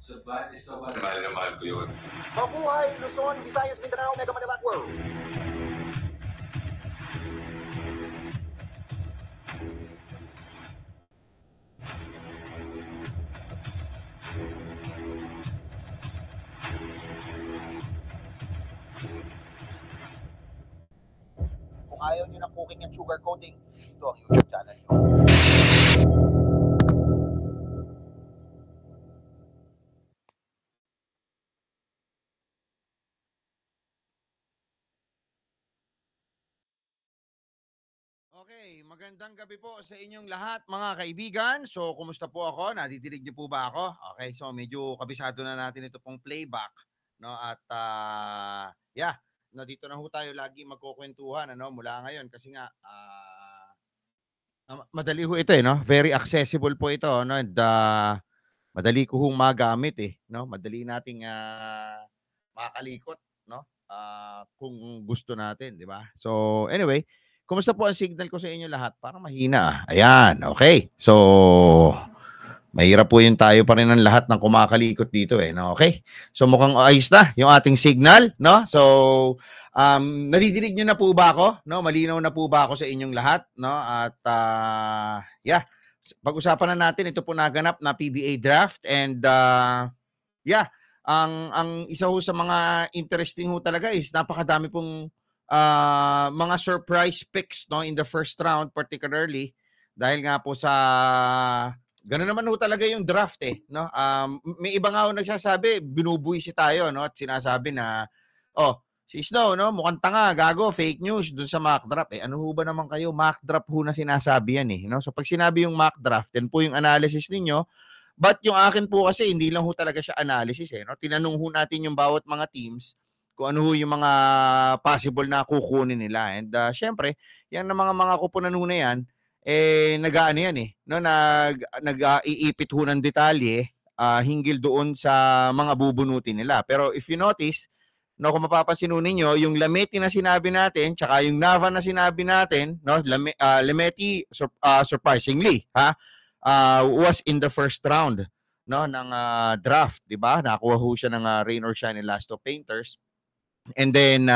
Mahal na mahal ko yun. Mabuhay Luzon, Visayas, Mindanao, Mega Manila World. Kung ayaw nyo ng cooking and sugar coating, ito ang YouTube channel nyo. Okay, magandang gabi po sa inyong lahat mga kaibigan. So, kumusta po ako? Nadidinig niyo po ba ako? Okay, so medyo kabisado na natin ito pong playback, no? At yeah, no, dito na ho tayo lagi magkukwentuhan ano mula ngayon kasi nga madali ho ito no? Very accessible po ito, no? And madali ko hong magamit no? Madali nating makalikot, no? Kung gusto natin, di ba? So, anyway, kumusta po ang signal ko sa inyo lahat? Parang mahina. Ayan, okay. So, mahirap po yun tayo pa rin ng lahat ng kumakalikot dito no? Okay. So, mukhang ayos na yung ating signal, no? So, nadidinig nyo na po ba ako? No? Malinaw na po ba ako sa inyong lahat? No? At, yeah, pag-usapan na natin, ito po naganap na PBA draft and, yeah, ang isa ho sa mga interesting ho talaga is napakadami pong mga surprise picks no in the first round particularly dahil nga po sa ganoon naman ho talaga yung draft no. May iba nga ho nagsasabi binubuwisi tayo no at sinasabi na si Snow no mukhang tanga gago fake news dun sa mock draft ano ho ba naman kayo mock draft ho na sinasabi yan no. So pag sinabi yung mock draft yan po yung analysis ninyo. But yung akin po kasi hindi lang ho talaga siya analysis no. Tinanong ho natin yung bawat mga teams kung ano ho yung mga possible na kukunin nila. And syempre, yan na mga kupunan ho na yan, nag-aano yan no, nag-iipit ho ng detalye hinggil doon sa mga bubunutin nila. Pero if you notice, no, kung mapapansin ninyo, yung Lameti na sinabi natin, tsaka yung Nava na sinabi natin, no, Lameti, surprisingly, was in the first round no ng draft, 'di ba? Nakuha ho siya ng Rain or Shine Elasto Painters. And then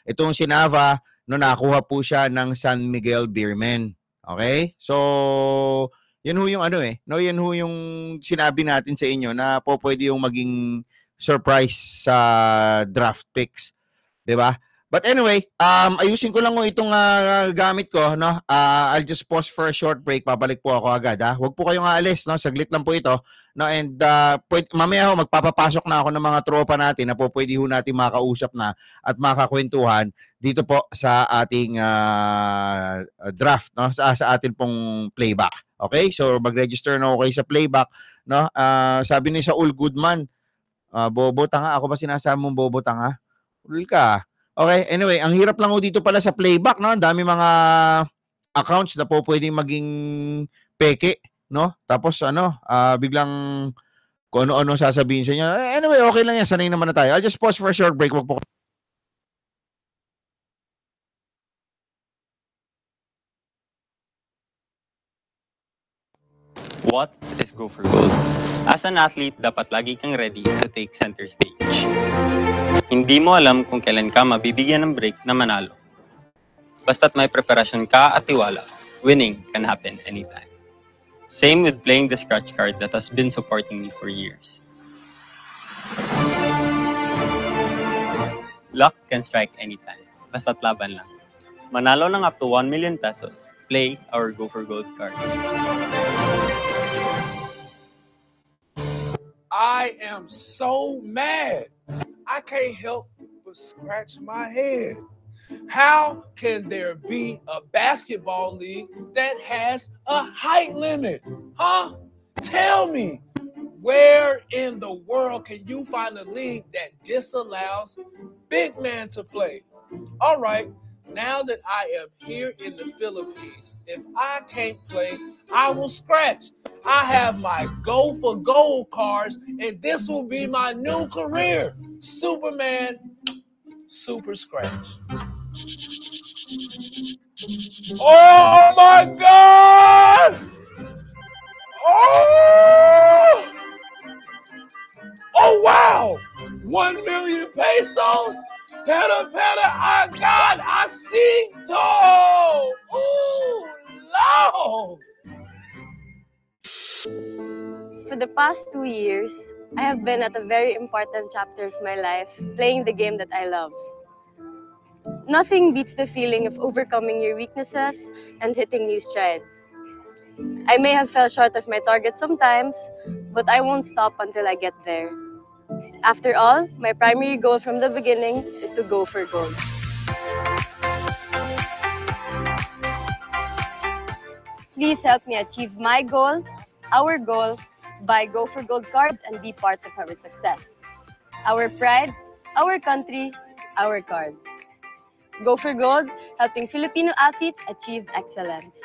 itong si Nava no nakuha po siya ng San Miguel Beermen. Okay? So yun ho yung no yan ho yung sinabi natin sa inyo na po pwede yung maging surprise sa draft picks, 'di ba? But anyway, ayusin ko lang mo itong gamit ko, no? I'll just pause for a short break. Babalik po ako agad, ha? Huwag po kayong aalis, no? Saglit lang po ito, no? And mamaya ho, magpapapasok na ako ng mga tropa natin na po pwede ho natin makausap na at makakwentuhan dito po sa ating draft, no? Sa atin pong playback. Okay? So, mag-register na ako kayo sa playback, no? Sabi ni Saul Goodman, bobo tanga. Ako ba sinasabi mong bobo tanga? Ulil ka. Okay, anyway, ang hirap lang ho dito pala sa playback, no? Ang dami mga accounts na po pwedeng maging peke, no? Tapos biglang kung ano-ano sasabihin sa inyo. Anyway, okay lang yan. Sanay naman na tayo. I'll just pause for a short break. Wag po. What is Go for Gold? As an athlete, dapat lagi kang ready to take center stage. Hindi mo alam kung kailan ka mabibigyan ng break na manalo. Basta't may preparasyon ka at tiwala, winning can happen anytime. Same with playing the scratch card that has been supporting me for years. Luck can strike anytime, basta't laban lang. Manalo ng up to 1 million pesos, play our Go for Gold card. I am so mad. I can't help but scratch my head. How can there be a basketball league that has a height limit? Huh? Tell me, where in the world can you find a league that disallows big men to play? All right, now that I am here in the Philippines, if I can't play, I will scratch. I have my Go for Gold cards, and this will be my new career. Superman Super Scratch. Oh my God! Oh! Oh, wow. 1 million pesos. Pera, I got Astinto. Ooh, Lord. For the past 2 years, I have been at a very important chapter of my life, playing the game that I love. Nothing beats the feeling of overcoming your weaknesses and hitting new strides. I may have fell short of my target sometimes, but I won't stop until I get there. After all, my primary goal from the beginning is to go for gold. Please help me achieve my goal, our goal, buy Go for Gold cards and be part of our success. Our pride, our country, our cards. Go for Gold, helping Filipino athletes achieve excellence.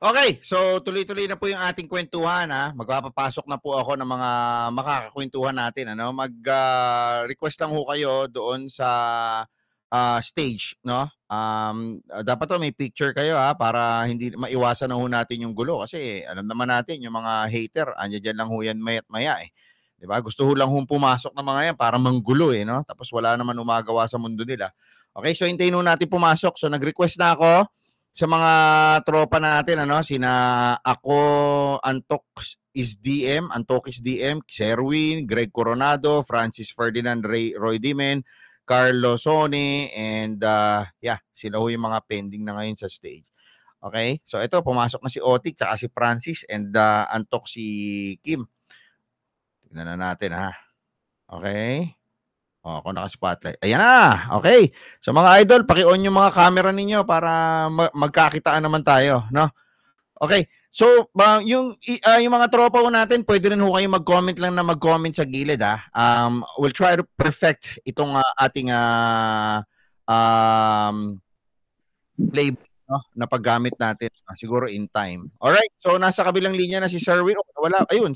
Okay, so tuloy-tuloy na po yung ating kwentuhan ha. Magpapapasok na po ako ng mga makakakwentuhan natin ano. Request lang ho kayo doon sa stage, no? Dapat to may picture kayo ha para hindi maiwasan na ho natin yung gulo kasi alam naman natin yung mga hater, andiyan lang ho yan maya't maya eh. 'Di ba? Gusto ho lang hong pumasok ng mga yan para manggulo eh, no? Tapos wala naman umagawa sa mundo nila. Okay, so hintayin ho natin pumasok. So nag-request na ako sa mga tropa natin ano, sina ako, Antokis DM, Sherwin, Greg Coronado, Francis Ferdinand, Roy Dimen, Carlo Sone, and sila ho yung mga pending na ngayon sa stage. Okay? So ito, pumasok na si Otik, tsaka si Francis, and Antok si Kim. Tignan na natin ha. Okay? Ako naka-spotlight. Ayan na! Okay. So mga idol, paki-on yung mga camera ninyo para magkakitaan naman tayo. No? Okay. So, yung mga tropa ko natin, pwede rin ho kayo mag-comment lang na mag-comment sa gilid ha. We'll try to perfect itong ating playbook no, na paggamit natin siguro in time. Alright, so nasa kabilang linya na si Sherwin. Wala, ayun.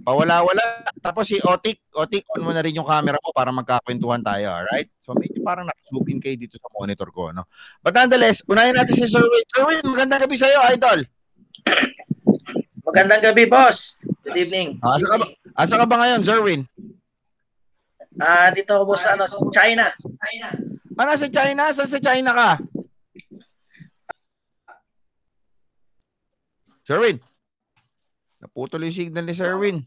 Pawala-wala. Tapos si Otik, on mo na rin yung camera mo para magkakwentuhan tayo, alright? So medyo parang naka-zoom in kayo dito sa monitor ko, no? But nonetheless, unahin natin si Sherwin. Sherwin, magandang gabi sa'yo, idol. Magandang gabi, boss. Good evening. Asa ka ba ngayon, Sherwin? Dito ako, boss, China. Nasa China? Saan sa China ka? Sherwin? Naputol yung signal ni Sherwin.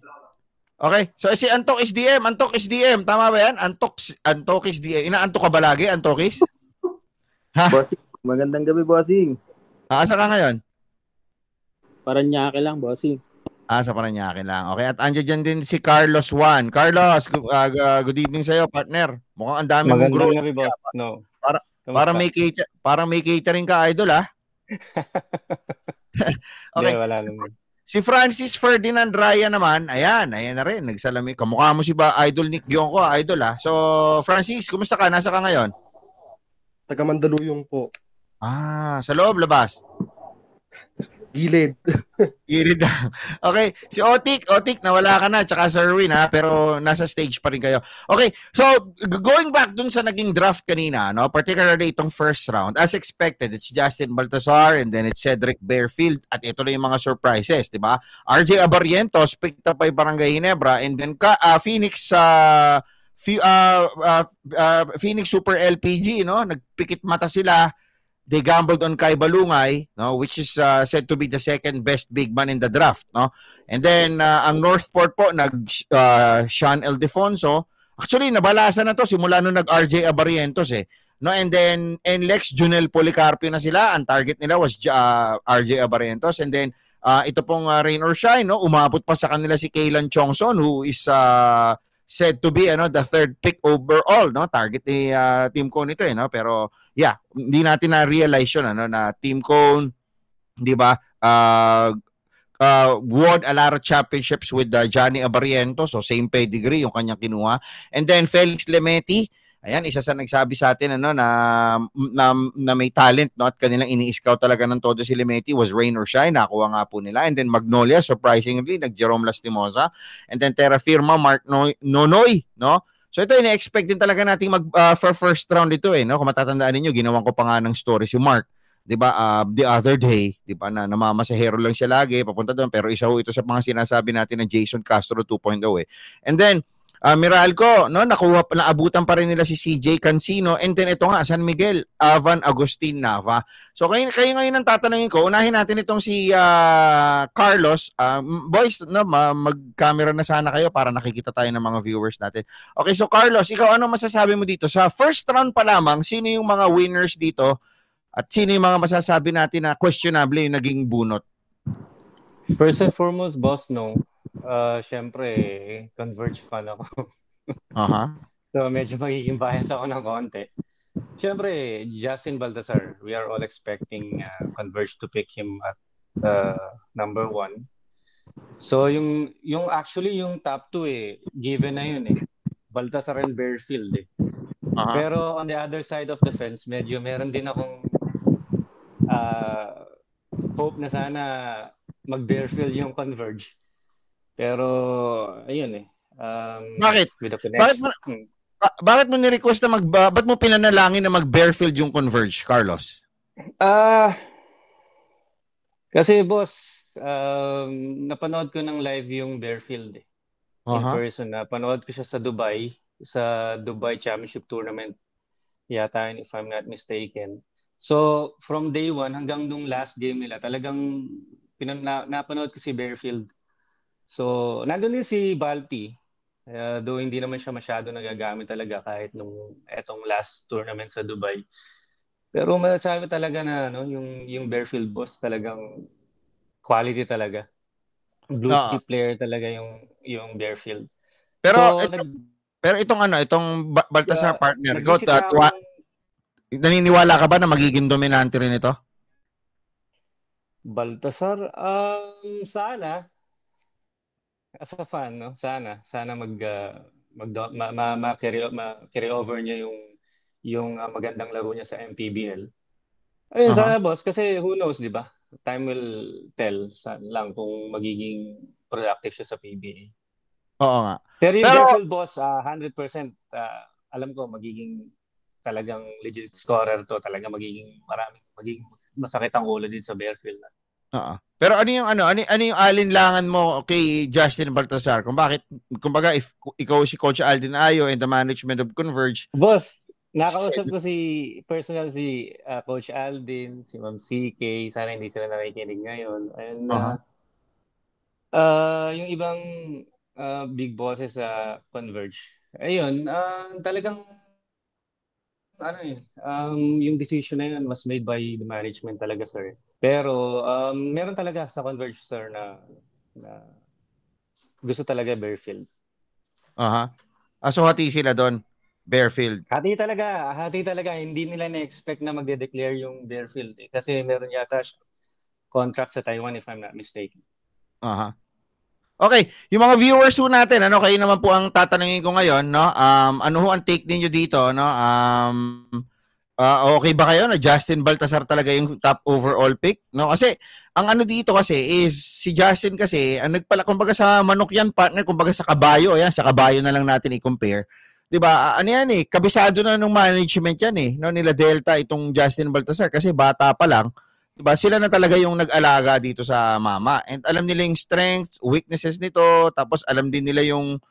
Okay. So si Antokis DM. Tama ba yan? Antokis DM. Inaantok ka ba lagi, Antokis? Ha? Bossing, magandang gabi, bossing. Asa ka ngayon? Paranaque lang, bossing. Sa Paranaque lang. Okay. At andyan din si Carlos Juan. Carlos, good evening sa'yo, partner. Mukhang ang dami mong group. Magandang gabi, boss. No. Parang may catering ka, idol, ha? Okay. Hindi, wala naman. Si Francis Ferdinand Raya naman, ayan na rin, nagsalami. Kamukha mo si Idol Nick Gionco, idol ha. So, Francis, kumusta ka? Nasa ka ngayon? Taga Mandaluyong po. Sa loob, labas? Gilid. Gilid. Okay, si Otik, nawala ka na, tsaka Sherwin ha, pero nasa stage pa rin kayo. Okay, so, going back dun sa naging draft kanina, no, particularly itong first round, as expected, it's Justin Baltazar, and then it's Cedric Barefield, at ito na yung mga surprises, di ba? RJ Abarrientos picked up by Barangay Ginebra, and then Phoenix Phoenix Super LPG, no, nagpikit mata sila. They gambled on Kai Balungay, no, which is said to be the second best big man in the draft, no. And then ang Northport po Sean Ildefonso. Actually nabalasa na to simula nung RJ Abarrientos eh. No, and then Lex Junel Policarpio na sila. Ang target nila was RJ Abarrientos, and then ito pong rain or shine, no, umabot pa sa kanila si Kaylan Chongson, who is said to be the third pick overall, no, target ni Team Cone ito eh, no, pero yeah, hindi natin na-realize yun, na Team Cone, di ba, won a lot of championships with Johnny Abarrientos, so same pedigree yung kanyang kinuha. And then Felix Lemeti, ayan, isa sa nagsabi sa atin na may talent, no, at kanilang ini-scout talaga ng todo si Lemeti was rain or shine, nakuha nga po nila. And then Magnolia, surprisingly, nag-Jerome Lastimosa. And then Terra Firma, Mark Nonoy, no? So ito, ina-expect din talaga natin for first round ito eh, no? Kung matatandaan ninyo, ginawan ko pa nga ng story si Mark 'di ba, the other day, 'di ba, na namamasahero lang siya lagi papunta doon, pero isa ho ito sa mga sinasabi natin ng Jason Castro 2.0 eh. And then Meralco, no, naabutan pa rin nila si CJ Cancino, and then ito nga San Miguel, Avan Agustin Nava. So kayo ngayon ang tatanungin ko, unahin natin itong si Carlos. Boys, no, mag-camera na sana kayo para nakikita tayo ng mga viewers natin. Okay, so Carlos, ikaw ano masasabi mo dito? Sa first round pa lamang, sino yung mga winners dito? At sino yung mga masasabi natin na questionable yung naging bunot? First and foremost, boss, no. Syempre, Converge fan ako. So, medyo magiging bias ako ng konti. Syempre, Justin Baltasar, we are all expecting Converge to pick him at number 1. So, yung actually, yung top 2 given na yun Baltasar and Bearfield Pero on the other side of the fence, medyo meron din akong hope na sana mag-Bearfield yung Converge. Pero, ayun Bakit? Bakit mo ni-request na ba't mo pinanalangin na mag-Bearfield yung Converge, Carlos? Kasi, boss, napanood ko ng live yung Bearfield in person. Napanood ko siya sa Dubai Championship Tournament. Yata, if I'm not mistaken. So, from day 1 hanggang nung last game nila, talagang napanood ko si Bearfield. So, nandun din si Balti. Though hindi naman siya masyado nagagamit talaga kahit nung etong last tournament sa Dubai. Pero masasabi talaga na yung Bearfield boss talagang quality talaga. Blue chip player talaga yung Bearfield. Pero itong Baltasar partner, naniniwala ka ba na magiging dominante rin ito? Baltasar, sana. As a fan, no? Sana ma-carry over niya yung magandang laro niya sa MPBL. Ayun, sana boss, kasi who knows, di ba? Time will tell lang kung magiging productive siya sa PBA. Oo nga. Pero yung Bearfield boss, 100%, alam ko magiging talagang legit scorer to, talaga magiging masakit ang ulo din sa Bearfield. Pero ano yung alinlangan mo kay Justin Baltasar? Kumbaga if ikaw si Coach Aldin Ayo and the management of Converge. Boss, nakausap ko si Coach Aldin, si Ma'am CK, sana hindi sila nakikinig ngayon. And yung ibang big bosses sa Converge. Ayun, talagang yung decision na yun was made by the management talaga, sir. Pero meron talaga sa Converge, sir, na gusto talaga Bearfield. So hati sila doon, Bearfield. Hati talaga. Hindi nila na-expect na magde-declare yung Bearfield kasi meron yata contract sa Taiwan if I'm not mistaken. Okay, yung mga viewers po natin, kayo naman po ang tatanungin ko ngayon, no? Ano ho ang take niyo dito, no? Okay ba kayo na Justin Baltasar talaga yung top overall pick? No, kasi ang dito kasi is si Justin kasi kumbaga sa manok yan partner, kumbaga sa kabayo, sa kabayo na lang natin i-compare. 'Di ba? Kabisado na ng management yan no, nila Delta itong Justin Baltasar kasi bata pa lang. 'Di ba? Sila na talaga yung nag-alaga dito sa mama. And alam nila yung strengths, weaknesses nito, tapos alam din nila yung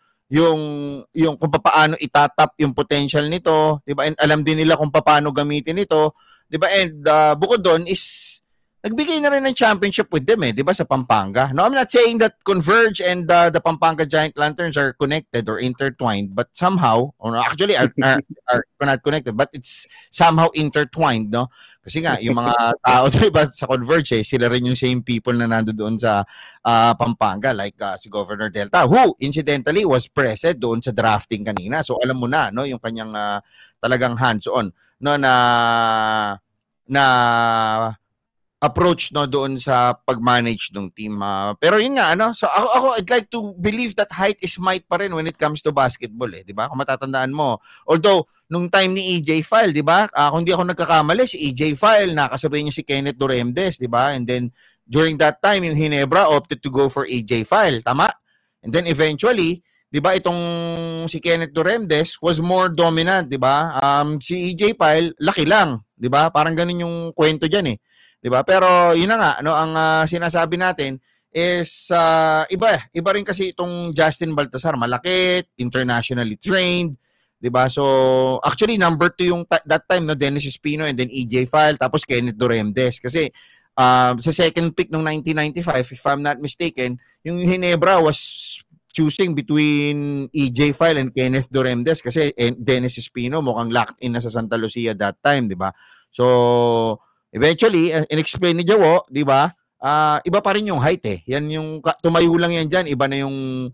kung paano itatap yung potential nito, 'di ba? And alam din nila kung paano gamitin ito, 'di ba? And bukod doon is nagbigay na rin ng championship with them 'di ba, sa Pampanga. No, I'm not saying that Converge and the Pampanga Giant Lanterns are connected or intertwined, but somehow, actually are not connected, but it's somehow intertwined, no? Kasi nga yung mga tao diba sa Converge sila rin yung same people na nandoon sa Pampanga, like si Governor Delta, who incidentally was present doon sa drafting kanina. So alam mo na, no, yung kanyang talagang hands-on, no, na approach, no, doon sa pag-manage ng team. Pero yun nga, so ako I'd like to believe that height is might pa rin when it comes to basketball, di ba? Kung matatandaan mo. Although nung time ni EJ File, di ba? Kung di ako nagkakamali, si EJ File nakasabay niya si Kenneth Duremdes, di ba? And then during that time, yung Ginebra opted to go for EJ File, tama? And then eventually, di ba, itong si Kenneth Duremdes was more dominant, di ba? Si EJ File laki lang. 'di ba? Parang ganun yung kwento diyan eh. 'Di ba? Pero yun na nga, no, ang sinasabi natin is iba rin kasi itong Justin Baltasar, malaki, internationally trained, 'di ba? So actually number 2 yung that time, no, Dennis Espino and then EJ File tapos Kenneth Doremdes kasi sa second pick ng 1995 if I'm not mistaken, yung Ginebra was choosing between EJ File and Kenneth Doremdes kasi Dennis Espino mukhang locked in na sa Santa Lucia that time, 'di ba? So eventually, in-explain ni Jawo, 'di ba? Iba pa rin yung height eh. Yan yung tumayo lang yan diyan, iba na yung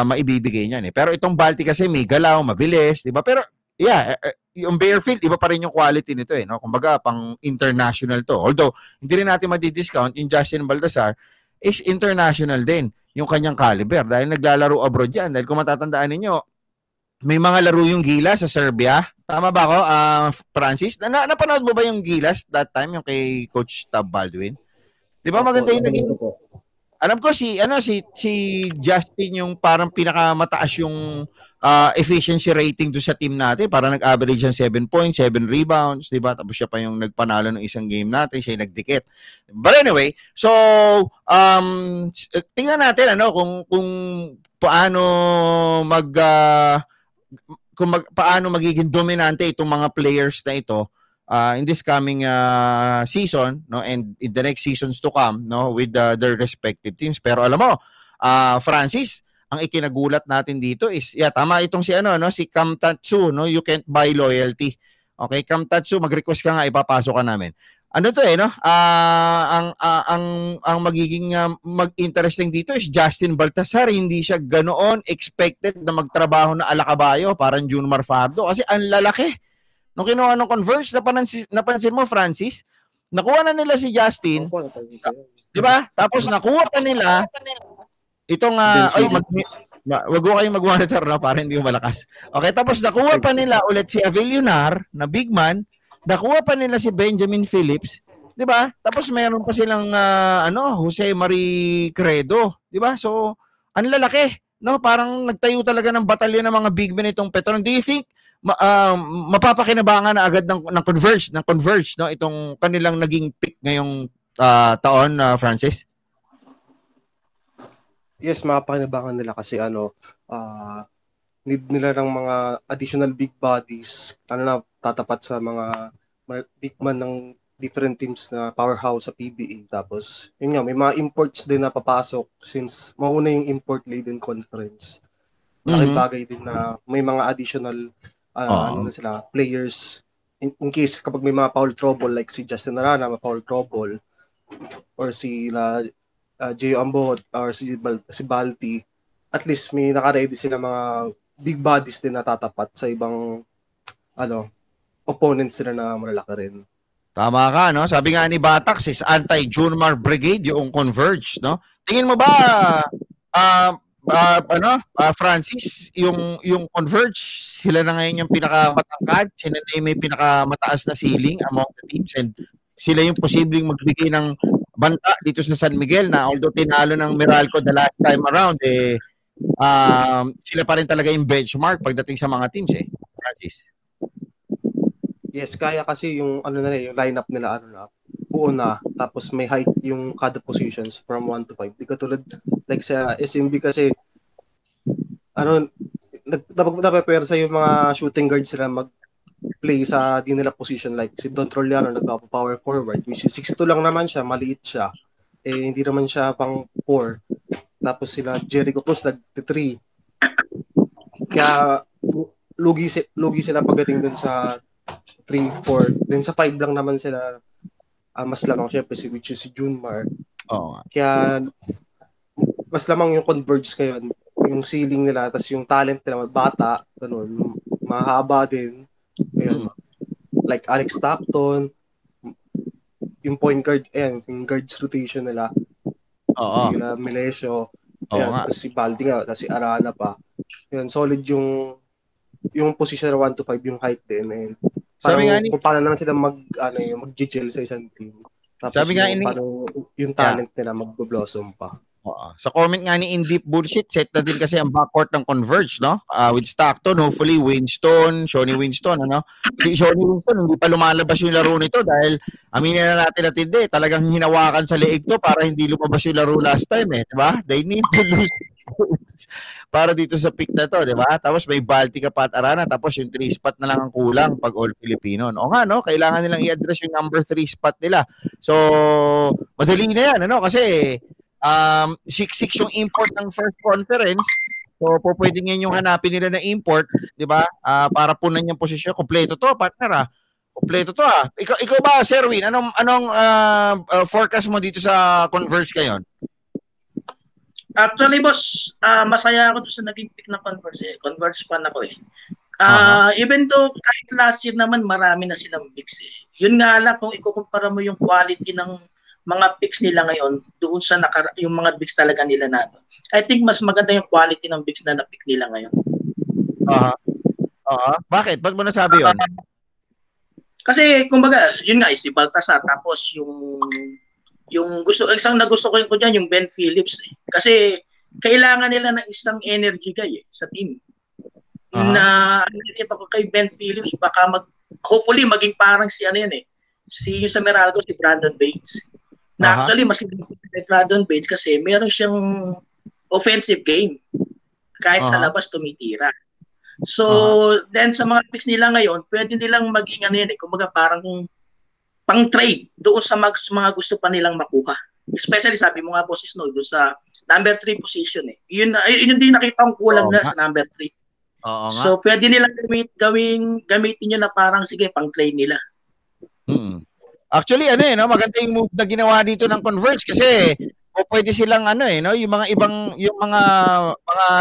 maibibigay niyan eh. Pero itong Balti kasi may galaw, mabilis, 'di ba? Pero yeah, yung Bearfield, iba pa rin yung quality nito eh, no? Kumbaga pang international to. Although hindi rin natin madi-discount yung Justin Baltasar is international din yung kanyang caliber dahil naglalaro abroad yan. Dahil kung matatandaan ninyo, may mga laro yung Gilas sa Serbia. Tama ba ako, Francis? Napanood mo ba yung Gilas that time, yung kay Coach Tab Baldwin? Di ba maganda yung naging... Alam ko si Justin yung parang pinakamataas yung efficiency rating do sa team natin. Parang nag-average ng 7 points, 7 rebounds, di ba? Tapos siya pa yung nagpanalo ng isang game natin, siya yung nagdikit. But anyway, so tingnan natin kung paano paano magiging dominante itong mga players na ito in this coming season, no, and in the next seasons to come, no, with their respective teams. Pero alam mo, Francis, ang ikinagulat natin dito is tama itong si si Cam Tatsu, no, you can't buy loyalty. Okay, Cam Tatsu, mag-request ka nga, ipapasok ka namin. Ano to no? Ang magiging mag-interesting dito is Justin Baltasar, hindi siya ganoon expected na magtrabaho na alakabayo parang Junmar Fardo kasi ang lalaki. Nung kinuha ng Converse, napansin mo, Francis, nakuha na nila si Justin, di ba? Tapos nakuha pa nila itong wag ko kayong mag-monitor na para hindi mo malakas. Okay, tapos nakuha pa nila ulit si Avilionar na big man. Nakuha pa nila si Benjamin Phillips, 'di ba? Tapos mayroon pa silang Jose Marie Credo, 'di ba? So, ang lalaki, no? Parang nagtayo talaga ng batalyon ng mga big men itong Petron. Do you think mapapakinabangan na agad ng Converge, no? Itong kanilang naging pick ngayong taon, Francis? Yes, mapapakinabangan nila kasi need nila ng mga additional big bodies tatapat sa mga big man ng different teams na powerhouse sa PBA. Tapos, yun nga, may mga imports din na papasok since mauna yung import-laden conference. Malaking bagay din na may mga additional players in case kapag may mga foul trouble like si Justin Arana, may foul trouble or si Gio Ambot or si Balti, at least may naka-ready sila mga big bodies din na tatapat sa ibang opponents sila na malalaki rin. Tama ka, no? Sabi nga ni Batax is anti-Junmar Brigade yung Converge, no? Tingin mo ba Francis, yung Converge, sila na ngayon yung pinakamatangkad, sila na yung may pinakamataas na ceiling among the teams and sila yung posibleng magbigay ng banta dito sa San Miguel na although tinalo ng Meralco the last time around, sila pa rin talaga yung benchmark pagdating sa mga teams, Francis. Yes, kaya kasi yung yung lineup nila buo na, tapos may height yung kada positions from 1 to 5. Di katulad like sa SMB kasi nagpapapera sa yung mga shooting guards sila mag-play sa di nila position like si Don Troliano nagpa-power forward which is 6'2" lang naman siya, maliit siya. Hindi naman siya pang 4. Tapos sila Jericho Cruz nag-3. Kaya lugi sila pagdating dun sa 3, 4. Then sa 5 lang naman sila mas lamang syempre which is si Junmar. Kaya mas lamang yung Converge ngayon. Yung ceiling nila, tas yung talent nila, bata, ganun, mahaba din. Ayun. Like Alex Stockton, yung point guard, yung guards rotation nila. Sila Melesio, tas si Baldi nga, tas si Arana pa. Yun, solid yung position na 1 to 5, yung height din. And sabi nga kung paano naman sila mag-gel sa isang team. Tapos paano yung talent nila mag-blossom pa. Sa comment nga ni Indip Bullshit, set na din kasi ang backcourt ng Converge, no? With Stockton, hopefully Winston, Shawnee Winston, ano? Si Shawnee Winston, hindi pa lumalabas yung laro nito dahil aminin na natin at hindi, talagang hinawakan sa leeg to para hindi lumabas yung laro last time, eh, di ba? They need to lose para dito sa pick na to, di ba? Tapos may Baltica pa at Arana, tapos yung 3 spot na lang ang kulang pag all Filipino. O nga, no? Kailangan nilang i-address yung number 3 spot nila. So, madali na yan, ano? Kasi 6-6 yung import ng first conference. So, pwede ngayon yung hanapin nila na import, di ba? Para punan yung posisyon. Kompleto to, partner, Kompleto to, Ikaw ba, Sir Win? Anong forecast mo dito sa Converge ngayon? Actually, boss, masaya ako doon sa naging pick ng Converge. Converge fan ako, eh. Even though kahit last year naman marami na silang picks, eh. Yun nga lang, kung ikukumpara mo yung quality ng mga picks nila ngayon doon sa yung mga picks talaga nila na I think mas maganda yung quality ng picks na na-pick nila ngayon. Bakit? Ba't mo nasabi yun? Kasi kumbaga, yun nga, si Baltasar, tapos yung isang nagusto ko dyan, yung Ben Phillips, eh. Kasi kailangan nila ng isang energy guy, eh, sa team. Na nakikita ko kay Ben Phillips, baka hopefully maging parang si ano yan, eh. Yung sa Meralco, si Brandon Bates. Na actually, mas kay Brandon Bates kasi meron siyang offensive game. Kahit sa labas tumitira. So, then sa mga picks nila ngayon, pwede nilang maging ano yan, eh. Kumbaga parang pang-trade doon sa mga gusto pa nilang makuha. Especially, sabi mo nga, Boss Snow, doon sa number 3 position, eh. Yun din nakita kong kulang na sa number 3. So, pwede nilang gamitin yun na parang, sige, pang-trade nila. Actually, maganda yung move na ginawa dito ng Converge kasi pwede silang yung mga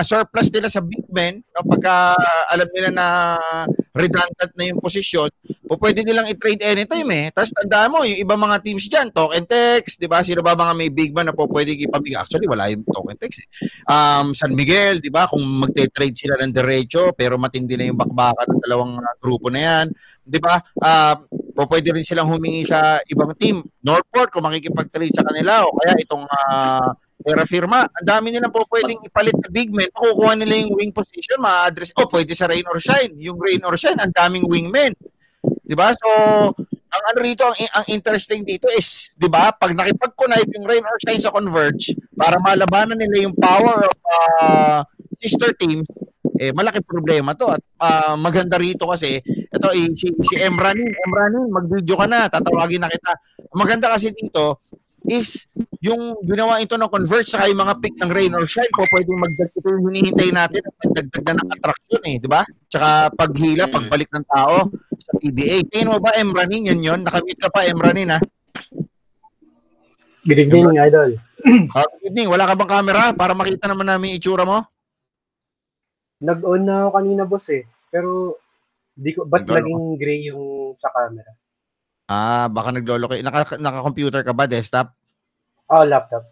surplus nila sa big men, no, pagka alam nila na redundant na yung posisyon, pwede nilang i-trade anytime, eh. Tapos tandaan mo, yung ibang mga teams diyan, Talk and Text, 'di ba? Sino ba mga may big man na pwedeng ipamigay? Actually, wala yung Talk and Text, eh. San Miguel, 'di ba? Kung magte-trade sila ng diretso, pero matindi na yung bakbakan ng dalawang grupo na 'yan, 'di ba? Pwede rin silang humingi sa ibang team. Northport, kung makikipag-trade sa kanila, o kaya itong Terra Firma, ang dami nilang pwedeng ipalit na big men, makukuha nila yung wing position, ma-address, pwede sa Rain or Shine. Yung Rain or Shine, ang daming wingmen. Diba? So, ang rito, ang interesting dito is, diba, pag nakipag-connive yung Rain or Shine sa Converge, para malabanan nila yung power of sister teams, malaki problema to. At maganda rito kasi, ito, si Emranin, mag-video ka na, tatawagin na kita. Maganda kasi dito is yung ginawa ito ng Converge sa yung mga pick ng Rain or Shine, pwedeng magdagdag ito yung hinihintay natin, magdagdag na ng attraction, eh, di ba? Tsaka paghila, pagbalik ng tao sa PBA. Tingin mo ba, Emranin, yun? Nakamit ka pa, Emranin, ha? Good evening, Idol. Good evening. Wala ka bang camera para makita naman namin yung itsura mo? Nag-on na ako kanina, boss, eh. Pero, ba't naging gray yung sa camera? Baka nagloloko. Naka-computer ka ba? Desktop? Laptop.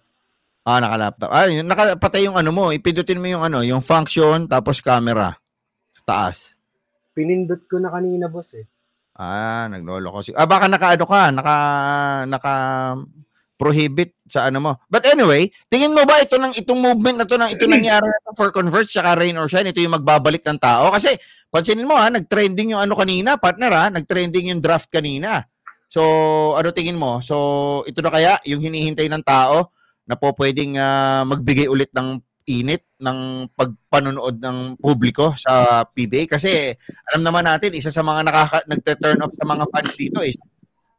Naka-laptop. Nakapatay yung mo. Ipindutin mo yung yung function, tapos camera. Sa taas. Pinindot ko na kanina, boss, eh. Nagloloko. Baka naka-prohibit sa mo. But anyway, tingin mo ba itong movement na ito nangyari na for Converge saka Rain or Shine, ito yung magbabalik ng tao? Kasi, pansinin mo nag-trending yung kanina, partner, nag-trending yung draft kanina. So, ano tingin mo? So, ito na kaya yung hinihintay ng tao na pwedeng magbigay ulit ng init ng pagpanonood ng publiko sa PBA? Kasi, alam naman natin, isa sa mga nagte-turn off sa mga fans dito is,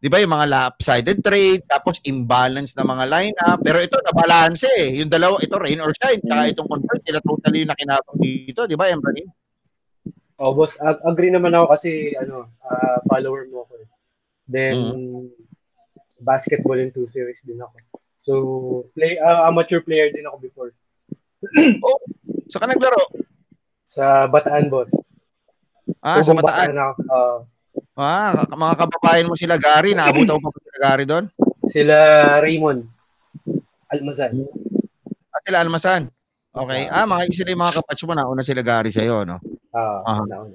di ba, yung mga lopsided trade, tapos imbalance na mga lineup. Pero ito, nabalance, eh. Yung dalawa, ito, Rain or Shine, kaya itong Converge, sila totally yung nakinabang dito. Di ba, Emranin? Boss, agree naman ako kasi, follower mo ako. Then, basketball and 2 series din ako. So, amateur player din ako before. Saan ka naglaro? Sa Bataan, boss. Sa Bataan. Mga kababayan mo sila Gary, naabutan mo pa sila Gary doon? Sila Raymond Almazan. Sila Almazan. Okay. Sila yung mga kapatch mo, nauna sila Gary sa'yo, no? Nauna.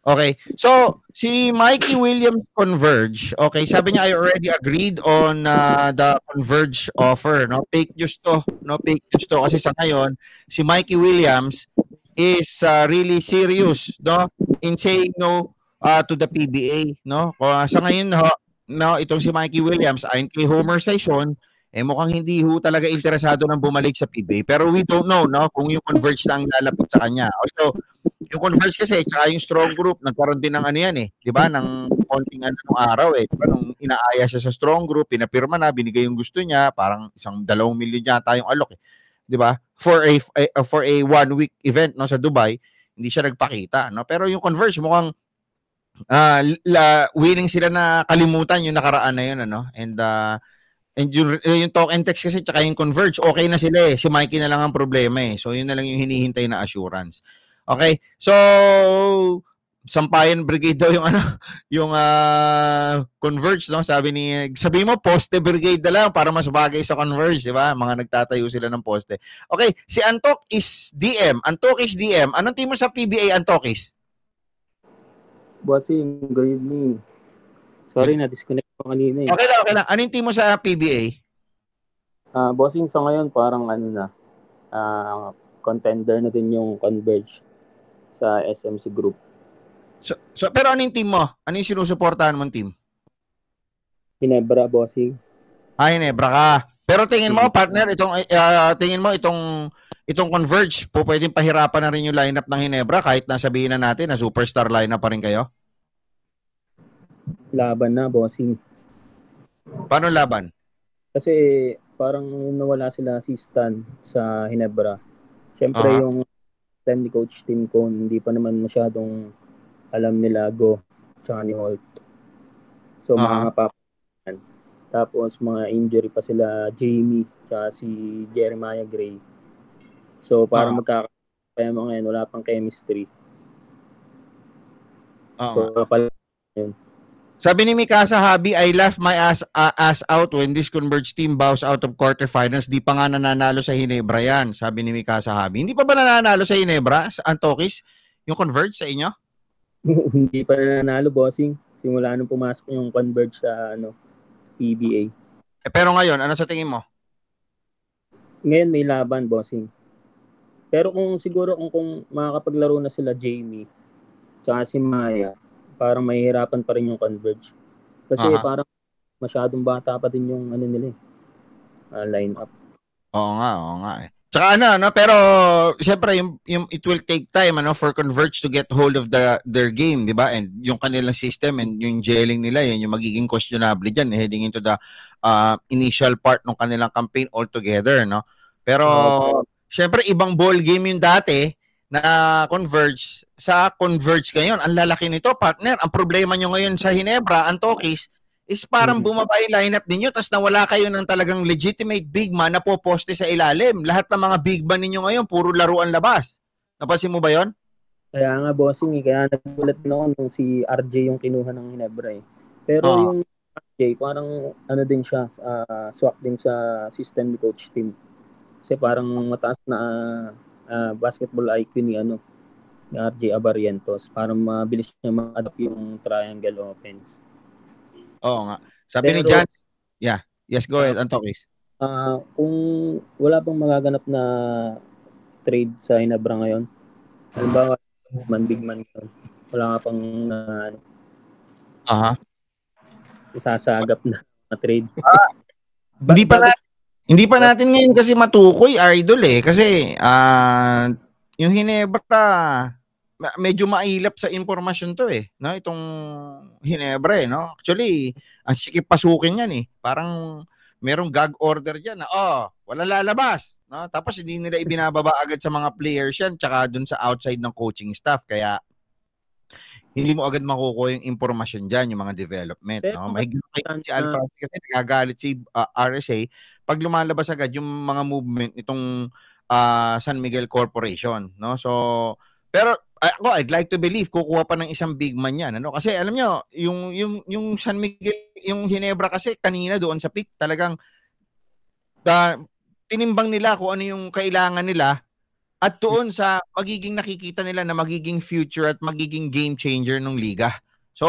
Okay. So, si Mikey Williams Converge, okay, sabi niya I already agreed on the Converge offer, no? Fake news to, no? Fake news to kasi sa ngayon, si Mikey Williams is really serious, no? In saying no to the PBA, no? Sa ngayon, no, itong si Mikey Williams, ayon kay Homer Sison, mukhang hindi ho talaga interesado nang bumalik sa PBA. Pero we don't know, no, kung yung Converge na ang lalapit sa kanya. Also, yung Converge kasi, tsaka yung Strong Group, nagkaroon din ng ano yan di ba, ng konting ano nung araw di ba, nung inaaya siya sa Strong Group, pinapirma na, binigay yung gusto niya, parang 2 milyon yata yung alok di ba, for a 1 week event, no, sa Dubai, hindi siya nagpakita, no, pero yung Converge mukhang willing sila na kalimutan yung nakaraan na yun, ano, and yung talk and text kasi tsaka yung Converge, okay na sila si Mikey na lang ang problema so yun na lang yung hinihintay na assurance. Okay, so Sampayan Brigade daw yung yung Converge, no? Sabi mo poste brigade na lang para mas bagay sa Converge, di ba? Mga nagtatayo sila ng poste. Okay, si Antok is DM. Anong team mo sa PBA, Antokis? Bossing, good evening. Sorry, na-disconnect ko kanina Okay lang. Anong team mo sa PBA? Bossing, sa ngayon parang contender na din yung Converge sa SMC Group. So pero anong team mo? Ano yung sinusuportahan mong team? Ginebra, bossing. Ginebra ka. Pero tingin mo, partner, itong Converge, pwedeng pahirapan na rin yung lineup ng Ginebra kahit nasabihin na natin na superstar lineup pa rin kayo? Laban na, bossing. Paano laban? Kasi parang nawala sila si Stan sa Ginebra. Siyempre yung time ni Coach Tim Cone, hindi pa naman masyadong alam nila Go tsaka ni Holt. So mga papayan. Tapos mga injury pa sila Jamie tsaka si Jeremiah Gray. So parang magkakaya mga yan, wala pang chemistry. So yun. Sabi ni Mikasa Habi, I laughed my ass out when this Converge team bows out of quarterfinals. Di pa nga nananalo sa Ginebra yan, sabi ni Mikasa Habi. Hindi pa ba nananalo sa Ginebra, sa Antokis, yung Converge sa inyo? Hindi pa nananalo, bossing. Simula nung pumasok yung Converge sa PBA. Pero ngayon, ano sa tingin mo? Ngayon may laban, bossing. Pero kung makakapaglaro na sila Jamie tsaka si Maya, parang mahihirapan pa rin yung Converge. Kasi parang masyadong bata pa din yung nila line-up. Oo nga. Tsaka pero syempre yung it will take time for Converge to get hold of their game, di ba? And yung kanilang system and yung gelling nila, yan yung magiging questionable diyan heading into the initial part ng kanilang campaign altogether, no? Pero syempre ibang ball game yung dati na Converge sa Converge ngayon. Ang lalaki nito, partner. Ang problema nyo ngayon sa Ginebra, Antokis, is parang bumaba yung lineup ninyo tapos nawala kayo ng talagang legitimate big man na poposte sa ilalim. Lahat ng mga big man ninyo ngayon, puro laruan labas. Napansin mo ba yon? Kaya nga, bossing, kaya nagulat na ako nung si RJ yung kinuha ng Ginebra Pero yung RJ, parang din siya, swak din sa system ni Coach Tim. Kasi parang mataas na basketball IQ ni RJ Abarientos para mabilis niya ma-adapt yung triangle offense. Oo nga. Sabi ni John, yes, go ahead, Antokis. Kung wala pang magaganap na trade sa Ginebra ngayon, halimbawa, big man yun, wala nga pang isasagap na trade. Hindi pa natin ngayon kasi matukoy, idol kasi yung Ginebra medyo mailap sa impormasyon to no, itong Ginebra no. Actually, ang sikip pasukin yan Parang merong gag order diyan na wala lalabas, no? Tapos hindi nila ibinababa agad sa mga players yan tsaka dun sa outside ng coaching staff kaya hindi mo agad makukuha yung impormasyon diyan, yung mga development, no? Mahigit si Alpha kasi nagagalit si RSA pag lumalabas agad yung mga movement nitong San Miguel Corporation, no? So, pero I'd like to believe kukuha pa ng isang big man yan, Kasi alam nyo, yung San Miguel, yung Ginebra kasi kanina doon sa pick, talagang tinimbang nila kung ano yung kailangan nila At doon sa magiging nakikita nila na magiging future at magiging game changer ng liga. So,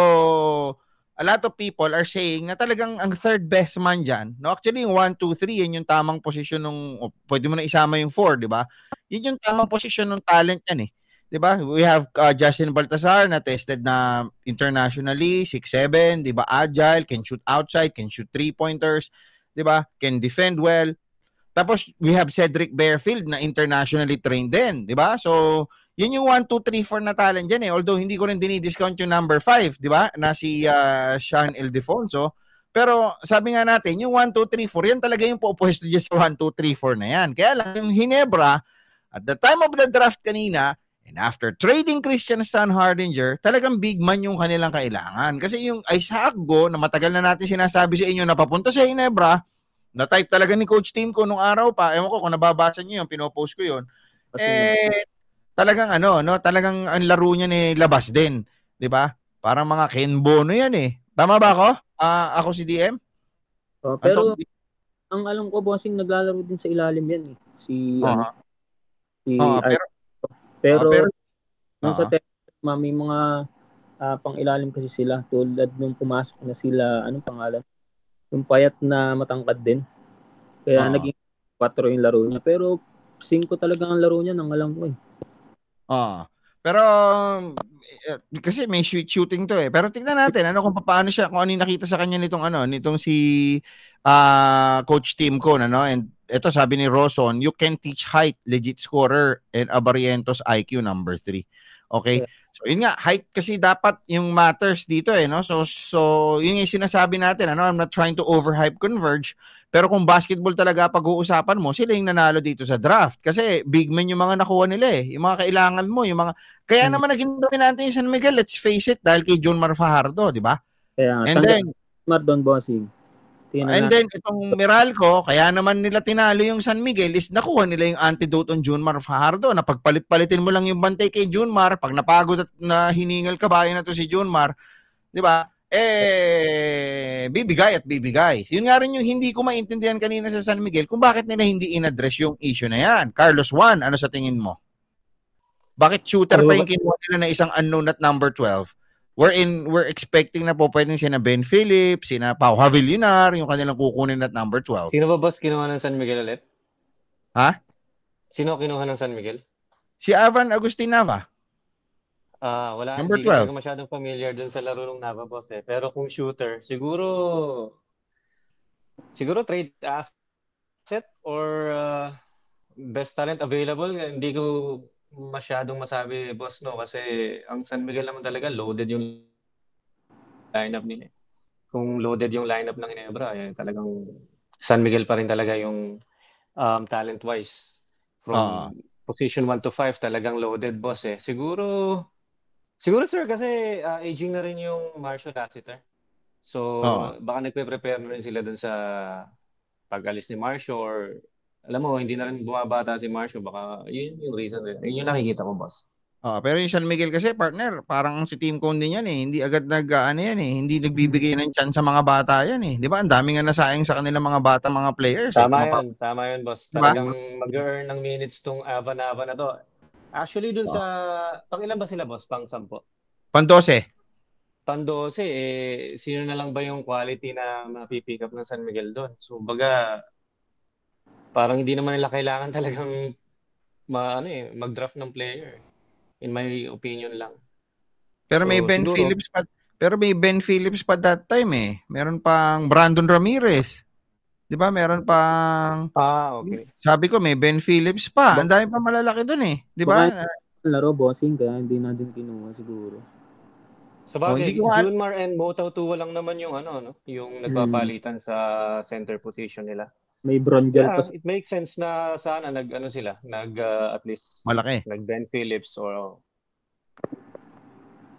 a lot of people are saying na talagang ang third best man dyan, no? Actually, yung 1, 2, 3, yan yung tamang posisyon nung, pwede mo na isama yung 4, di ba? Yan yung tamang posisyon ng talent yan eh. Di ba? We have Justin Baltazar na tested na internationally, 6'7", di ba? Agile, can shoot outside, can shoot 3-pointers, di ba? Can defend well. Tapos, we have Cedric Bearfield na internationally trained din, di ba? So, yun yung 1, 2, 3, 4 na talent dyan eh. Although, hindi ko rin dinidiscount yung number 5, di ba? Na si Sean Ildefonso. Pero, sabi nga natin, yung 1, 2, 3, 4, yan talaga yung pupuesto dyan sa 1, 2, 3, 4 na yan. Kaya lang, yung Ginebra, at the time of the draft kanina, and after trading Christian Stan Hardinger, talagang big man yung kanilang kailangan. Kasi yung Isaac Go, na matagal na natin sinasabi sa inyo na papunta sa Ginebra, na-type talaga ni Coach Team ko nung araw pa. Ewan ko kung nababasa niyo yun, pinopost ko yun. Talagang talagang ang laro niya ni labas din. Di ba? Parang mga Ken Bono yan eh. Tama ba ako? Ako si DM? Pero, ang alam ko, bossing, naglalaro din sa ilalim yan eh. Pero sa may mga pang-ilalim kasi sila. Tulad nung pumasok na sila, anong pangalan? Yung payat na matangkad din. Kaya naging 4 yung laro niya. Pero 5 talaga ang laro niya, nang alam ko eh. Pero kasi may shooting to eh. Pero tingnan natin kung paano siya, kung ano yung nakita sa kanya nitong si Coach Team ko, and ito sabi ni Roson, you can teach height, legit scorer, and Abarrientos IQ number 3. Okay? So yun nga, height kasi dapat yung matters dito eh, no? So yun yung sinasabi natin, I'm not trying to overhype Converge, pero kung basketball talaga pag-uusapan mo, sila yung nanalo dito sa draft kasi big man yung mga nakuha nila eh, yung mga kailangan mo, yung mga kaya naman naging dominante yung San Miguel, let's face it, dahil kay John Mar Fajardo, di ba? Kaya and then Mardon Bossing. And then itong Meralco, kaya naman nila tinalo yung San Miguel is nakuha nila yung antidote on Junmar Fajardo na pagpalit-palitin mo lang yung bantay kay Junmar, pag napagod at na hiningal kabayan na to si Junmar, di ba? Bibigay at bibigay. Yun nga rin yung hindi ko maintindihan kanina sa San Miguel kung bakit nila hindi in-address yung issue na yan. Carlos Juan, ano sa tingin mo? Bakit shooter pa yung kinuha nila na isang unknown at number 12? We're expecting na po pwedeng sina Ben Phillips, sina Pau Havillinar, yung kanilang kukunin at number 12. Sino ba boss kinuha ng San Miguel ulit? Ha? Sino kinuha ng San Miguel? Si Avan Agustin Nava. Wala. Number Hindi 12. ko masyadong familiar dun sa laro ng Nava boss eh. Pero kung shooter, siguro trade asset or best talent available. Hindi ko masyadong masabi, boss, no? Kasi ang San Miguel naman talaga, loaded yung lineup nila. Kung loaded yung lineup ng Ginebra, talagang San Miguel pa rin talaga yung talent-wise. From position 1 to 5, talagang loaded, boss, eh. Siguro, sir, kasi aging na rin yung Marshall Lassiter. So, baka nagpe-prepare na rin sila dun sa pag-alis ni Marshall or alam mo, hindi na rin bumabata si Marcio. Baka yun yung reason. Yun yung nakikita ko, boss. Pero yung San Miguel kasi, partner, parang si Team Cone din yan eh. Hindi agad hindi nagbibigay ng chance sa mga bata yan eh. Di ba? Ang dami nga nasayang sa kanilang mga bata, mga players. Tama yun, boss. Diba? Talagang mag-earn ng minutes tong Ava na to. Actually, dun sa, pang-ilan ba sila, boss? Pang-10? Pang-12. Pang-12, sino na lang ba yung quality na mapipick up ng San Miguel doon? So, baga, parang hindi naman nila kailangan talagang mag-draft ng player. In my opinion lang. Pero may Ben Phillips pa that time eh. Meron pang Brandon Ramirez. 'Di ba? Meron pang okay. Sabi ko may Ben Phillips pa. Ang dami pa malalaki doon eh. 'Di ba? Laro bossing kaya hindi natin kinuha siguro. So bakit Junmar and Motaw Tua lang naman yung yung nagpapalitan sa center position nila. May Brongel pa. It makes sense na sana sila at least malaki. Ben Phillips or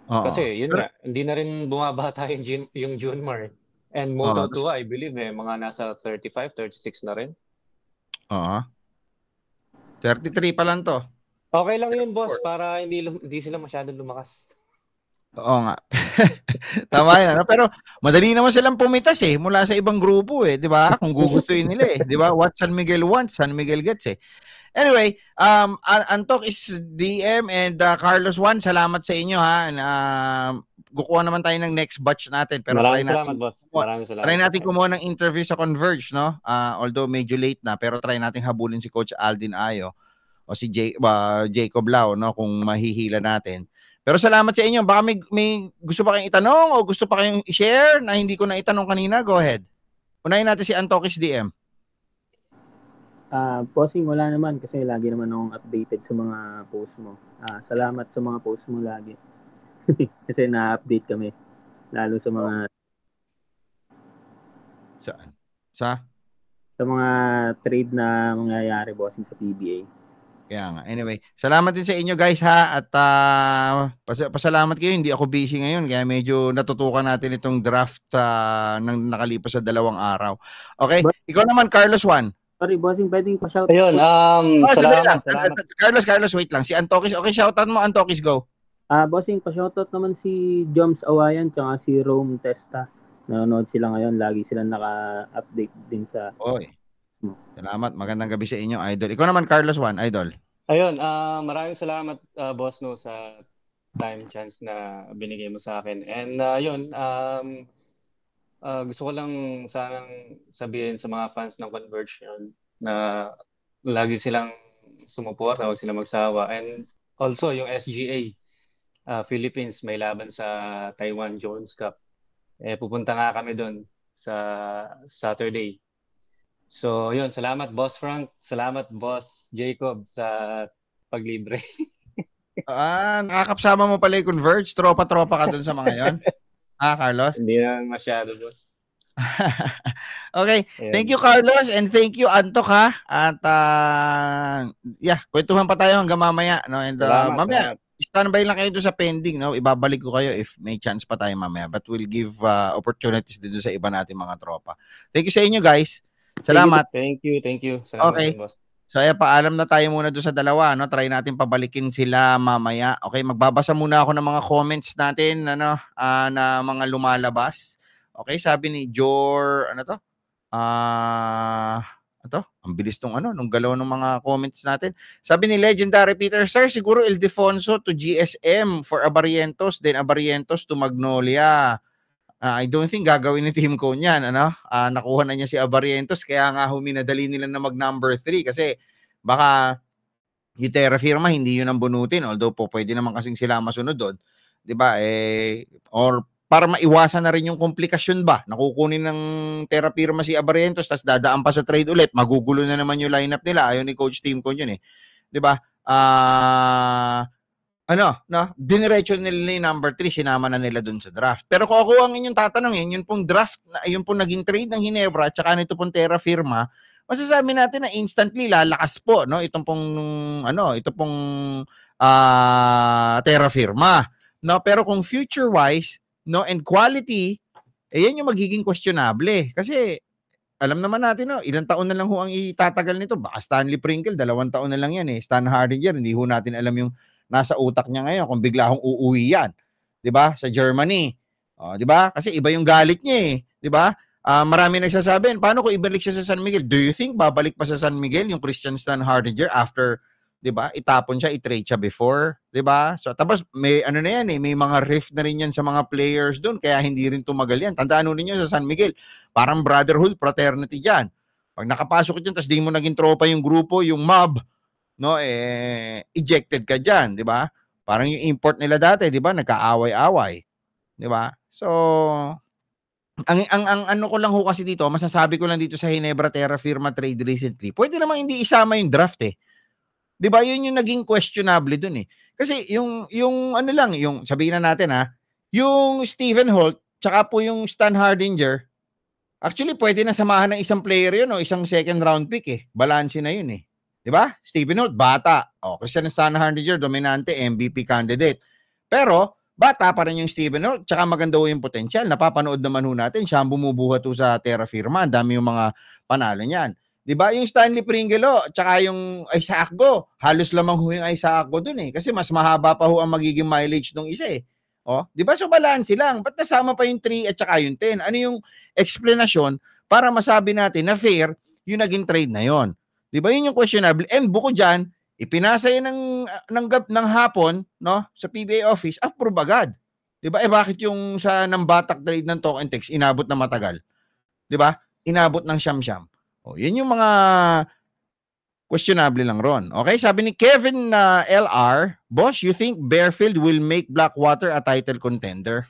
kasi yun nga, hindi na rin bumabata yung Junmar. And Motaw Tua, I believe mga nasa 35, 36 na rin. 33 pa lang to. Okay lang yun, boss, para hindi sila masyadong lumakas. Oo nga. Tama yan. Pero madali naman silang pumitas eh mula sa ibang grupo eh, 'di ba? Kung gugustuhin nila eh, 'di ba? What San Miguel wants, San Miguel gets eh. Anyway, Antok is DM and Carlos Juan, salamat sa inyo ha. Kukuha naman tayo ng next batch natin pero Maraming salamat, boss. Maraming salamat. Try natin kumuha ng interview sa Converge, no? Although medyo late na, pero try natin habulin si Coach Aldin Ayo o si Jacob Lau, no? Kung mahihila natin. Pero salamat sa inyo. Baka may gusto pa kayong itanong o gusto pa kayong i-share na hindi ko na itanong kanina, go ahead. Unahin natin si Antokis DM. Bossing, wala naman kasi lagi naman akong updated sa mga post mo. Salamat sa mga post mo lagi. Kasi na-update kami. Lalo sa mga... Saan? Sa mga trade na mangyayari, bossing, sa PBA. Kaya nga. Anyway, salamat din sa inyo guys ha. At pasalamat kayo. Hindi ako busy ngayon. Kaya medyo natutukan natin itong draft nang nakalipas sa 2 araw. Okay? Ikaw naman, Carlos Juan. Sorry, bossing, pwedeng pa-shout. Ayun, salamat. Carlos, wait lang. Si Antokis. Okay, shoutout mo, Antokis, go. Bossing, pa-shoutout naman si Joms Awayan tsaka si Rome Testa. Nanonood sila ngayon. Lagi sila naka-update din sa... Oy. Salamat. Magandang gabi sa inyo, Idol. Ikaw naman, Carlos Juan, Idol. Ayun, maraming salamat, boss, no, sa time chance na binigay mo sa akin. And yun, gusto ko lang sanang sabihin sa mga fans ng Converge yun, na lagi silang sumuporta, huwag silang magsawa. And also, yung SGA, Philippines, may laban sa Taiwan Jones Cup. Pupunta nga kami doon sa Saturday. So, yun. Salamat, Boss Frank. Salamat, Boss Jacob, sa paglibre. Nakakapsama mo pala yung Converge. Tropa-tropa ka dun sa mga yon. Carlos? Hindi na masyado, Boss. Okay. Thank you, Carlos. And thank you, Antok, ha. At, kwentuhan pa tayo hanggang mamaya. No? And mamaya, standby lang kayo doon sa pending. No? Ibabalik ko kayo if may chance pa tayo mamaya. But we'll give opportunities din sa iba natin mga tropa. Thank you sa inyo, guys. Salamat. Thank you. Salamat, okay. Boss. So, paalam na tayo muna doon sa dalawa. No? Try natin pabalikin sila mamaya. Okay, magbabasa muna ako ng mga comments natin na mga lumalabas. Okay, sabi ni ang bilis nung galaw ng mga comments natin. Sabi ni Legendary Peter, Sir, siguro Ildefonso to GSM for Abarientos, then Abarientos to Magnolia. I don't think gagawin ni Team Cone yan. Nakuha na niya si Abarientos, kaya nga huminadali nila na mag-number 3 kasi baka yung Terra Firma hindi yun ang bunutin, although pwede naman kasing sila masunod doon. Diba? Or para maiwasan na rin yung komplikasyon ba? Nakukunin ng Terra Firma si Abarientos, tapos dadaan pa sa trade ulit, magugulo na naman yung lineup nila. Ayaw ni Coach Team Cone yun Diba? Diniretso nila yung number 3, sinama na nila dun sa draft. Pero kung ako ang inyong tatanungin, yun pong draft, yun pong naging trade ng Ginebra, tsaka nito pong Terra Firma, masasabi natin na instantly lalakas po, no? Ito pong Terra Firma. No? Pero kung future-wise, no, and quality, yan yung magiging questionable. Kasi, alam naman natin, no, ilang taon na lang ang itatagal nito. Baka Stanley Pringle, 2 taon na lang yan Stan Hardinger, hindi ho natin alam yung nasa utak niya ngayon kung bigla akong uuwi yan. 'Di ba? Sa Germany. 'Di ba? Kasi iba yung galit niya 'di ba? Marami nagsasabi, paano kung ibalik siya sa San Miguel? Do you think babalik pa sa San Miguel yung Christian Stan Hardinger after, 'di ba? Itapon siya, i-trade siya before, 'di ba? So tapos may may mga rift na rin yan sa mga players doon kaya hindi rin tumagal yan. Tandaan niyo sa San Miguel, parang brotherhood, fraternity diyan. Pag nakapasok diyan tapos di mo naging tropa yung grupo, yung mob, no, ejected ka diyan, 'di ba? Parang yung import nila dati, 'di ba? Nagkaaway-away, 'di ba? So ang ano ko lang ho kasi dito, masasabi ko lang dito sa Ginebra Terra Firma trade recently. Pwede namang hindi isama yung draft 'Di ba? Yun yung naging questionable dun Kasi yung yung sabihin na natin yung Stephen Holt tsaka po yung Stan Hardinger, actually pwede na samahan ng isang player yun o isang second round pick Balanse na yun 'Di ba? Stephen Holt, bata. Christian Stan Hardinger, dominante, MVP candidate. Pero, bata pa rin yung Stephen Holt. Tsaka maganda yung potensyal. Napapanood naman natin. Siya ang bumubuhat sa Terra Firma. Ang dami yung mga panalo niyan. 'Di ba? Yung Stanley Pringle, tsaka yung Isaac Go. Halos lamang yung Isaac Go dun Kasi mas mahaba pa ang magiging mileage nung isa 'Di ba? So, balance lang. Ba't nasama pa yung 3 at tsaka yung 10? Ano yung explanation para masabi natin na fair yung naging trade na yon? 'Di ba? Yun yung questionable. And bukod diyan, ipinasa yan ng hapon, no, sa PBA office, approve agad. 'Di ba? Bakit yung sa Batak Trade ng Talk and Text inabot na matagal? 'Di ba? Inabot ng siyam-siyam. Yun yung mga questionable lang ron. Okay, sabi ni Kevin LR, boss, you think Bearfield will make Blackwater a title contender?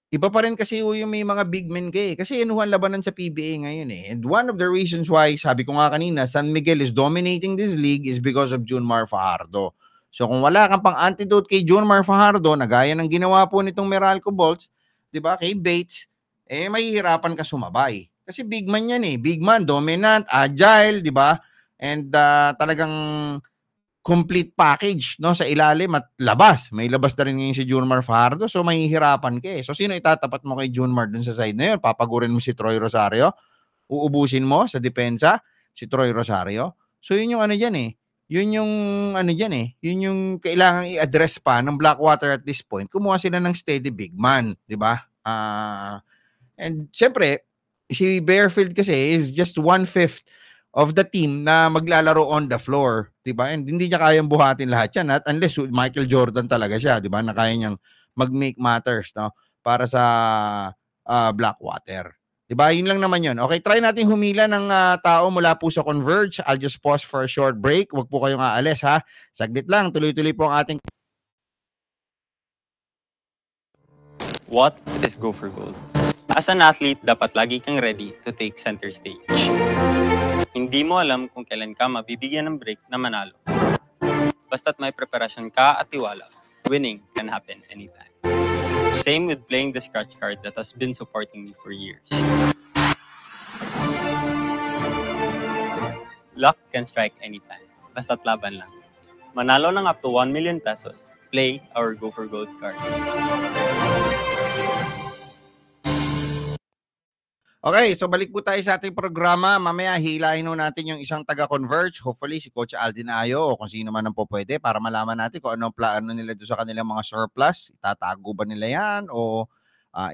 Iba pa rin kasi yung may mga big men kasi inuhan labanan sa PBA ngayon And one of the reasons why, sabi ko nga kanina, San Miguel is dominating this league is because of Junmar Fajardo. So kung wala kang pang antidote kay Junmar Fajardo, na gaya ng ginawa po nitong Meralco Bolts, 'di ba, kay Bates, mahihirapan ka sumabay. Kasi big man yan big man, dominant, agile, 'di ba? And talagang complete package, no, sa ilalim at labas. May labas na rin ngayon si Junmar Fajardo, so mahihirapan ka So sino itatapat mo kay Junmar dun sa side na yun? Papagurin mo si Troy Rosario? Uubusin mo sa depensa si Troy Rosario? So yun yung ano diyan Yun yung ano diyan Yun yung kailangang i-address pa ng Blackwater at this point. Kumuha sila ng steady big man, 'di ba? And syempre, si Bearfield kasi is just 1/5 of the team na maglalaro on the floor, 'di ba? And hindi niya kayang buhatin lahat 'yan unless Michael Jordan talaga siya, 'di ba? Na kaya niyang mag-make matters, no, para sa Blackwater. 'Di ba? Yun lang naman 'yun. Okay, try natin humila ng tao mula po sa Converge. I'll just pause for a short break. Huwag po kayong aalis ha. Saglit lang, tuloy-tuloy po ang ating What is Go for Gold? As an athlete, dapat lagi kang ready to take center stage. Hindi mo alam kung kailan ka mabibigyan ng break na manalo. Basta't may preparasyon ka at tiwala, winning can happen anytime. Same with playing the scratch card that has been supporting me for years. Luck can strike anytime, basta't laban lang. Manalo ng up to 1 million pesos, play our Go for Gold card. Okay, so balik po tayo sa ating programa. Mamaya hilahin natin yung isang taga-Converge. Hopefully si Coach Aldin Ayo o kung sino man ang po pwede para malaman natin kung anong plano nila doon sa kanilang mga surplus. Itatago ba nila yan o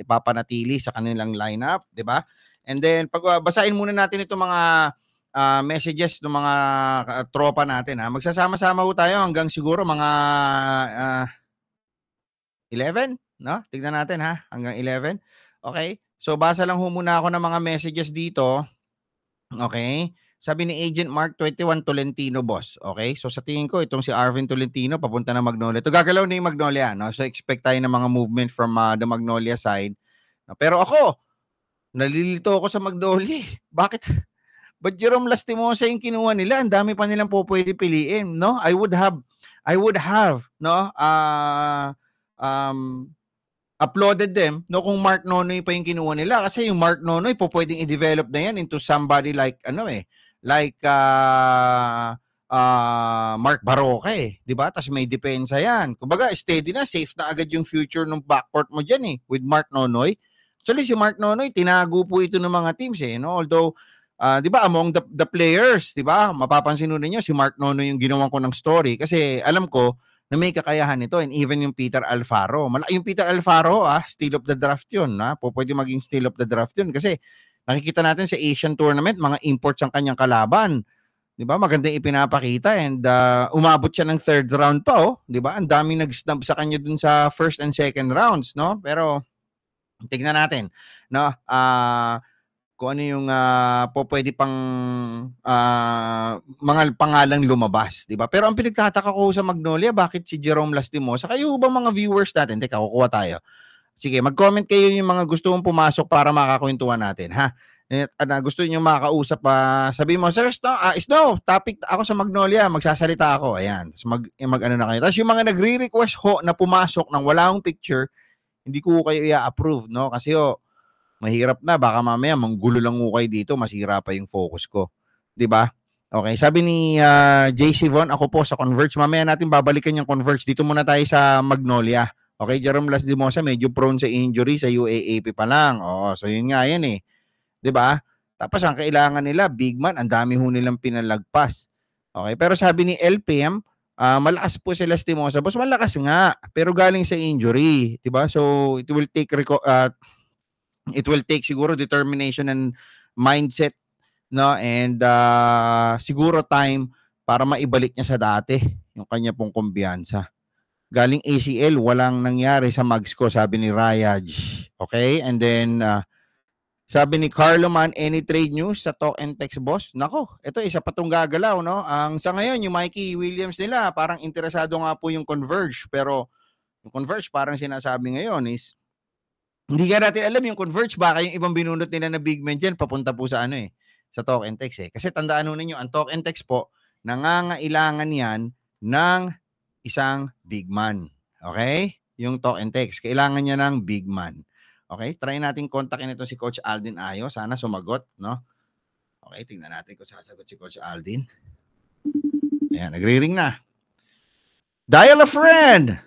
ipapanatili sa kanilang lineup, di ba? And then pagbasahin muna natin itong mga messages ng mga tropa natin. Magsasama-sama po tayo hanggang siguro mga 11, no? Tignan natin hanggang 11. Okay? So, basa lang muna ako ng mga messages dito. Okay? Sabi ni Agent Mark 21 Tolentino, boss. Okay? So, sa tingin ko, itong si Arvin Tolentino, papunta na Magnolia. Ito, gagalaw na yung Magnolia. No? So, expect tayo ng mga movement from the Magnolia side. No? Pero ako, nalilito ako sa Magnolia. Bakit? But Jerome Lastimosa yung kinuha nila. Ang dami pa nilang po pwede piliin. No? I would have, no? Uploaded them kung Mark Nonoy pa yung kinuha nila kasi yung Mark Nonoy po pwedeng i-develop na yan into somebody like Mark Baroka 'di ba? Tapos may depensa yan. Kumbaga steady na, safe na agad yung future ng backcourt mo diyan with Mark Nonoy. Actually si Mark Nonoy tinago po ito ng mga teams no? Although 'di ba among the players, 'di ba? Mapapansin niyo si Mark Nonoy yung ginawan ko ng story kasi alam ko na may kakayahan nito and even yung Peter Alfaro. Yung Peter Alfaro, steal of the draft yun. Pwede maging steal of the draft yun kasi nakikita natin sa Asian Tournament, mga imports ang kanyang kalaban. Diba? Maganda ipinapakita and umabot siya ng third round pa. Diba? Ang daming nag-snub sa kanya dun sa first and second rounds. No? Pero tignan natin. No? Kung ano yung pwede pang mga pangalang lumabas, di ba? Pero ang pinagtataka ko sa Magnolia, bakit si Jerome Lastimosa? Kayo ba mga viewers natin? Teka, kukuha tayo. Sige, mag-comment kayo yung mga gusto mong pumasok para makakwentuhan natin, ha? Gusto niyo makausap sabi mo, sir, Snow, topic ako sa Magnolia, magsasalita ako. Ayan, mag-ano na kayo. Tapos yung mga nagre-request na pumasok nang wala akong picture, hindi ko kayo i-approve, no? Kasi mahirap na, baka mamaya manggulo lang kayo dito, masira pa yung focus ko. 'Di ba? Okay, sabi ni JC Von, ako po sa Converge. Mamaya natin babalikan yung Converge. Dito muna tayo sa Magnolia. Okay, Jerome Lastimosa medyo prone sa injury sa UAAP pa lang. So yun nga yan 'Di ba? Tapos ang kailangan nila, big man, ang dami ho nilang pinalagpas. Okay, pero sabi ni LPM, malakas po si Lastimosa. Boss, malakas nga, pero galing sa injury, 'di ba? So it will take siguro determination and mindset, no? And siguro time para maibalik niya sa dati yung kanya pong kumbiyansa. Galing ACL, walang nangyari sa mags ko, sabi ni Rayaj. Okay? And then, sabi ni Carlo Man, any trade news sa Talk and Text, boss? Nako, ito isa pa itong gagalaw, no? Sa ngayon, yung Mikey Williams nila, parang interesado nga po yung Converge. Pero yung Converge, parang sinasabi ngayon is, hindi ka natin alam yung Converge, baka yung ibang binunot nila na big man dyan, papunta po sa sa Talk and Text. Kasi tandaan nun ninyo, ang Talk and Text po, nangangailangan yan ng isang big man. Okay? Yung Talk and Text, kailangan niya ng big man. Okay? Try natin kontakin ito si Coach Aldin Ayo. Sana sumagot, no? Okay, tingnan natin kung sasagot si Coach Aldin. Ayan, nagre-ring na. Dial a friend!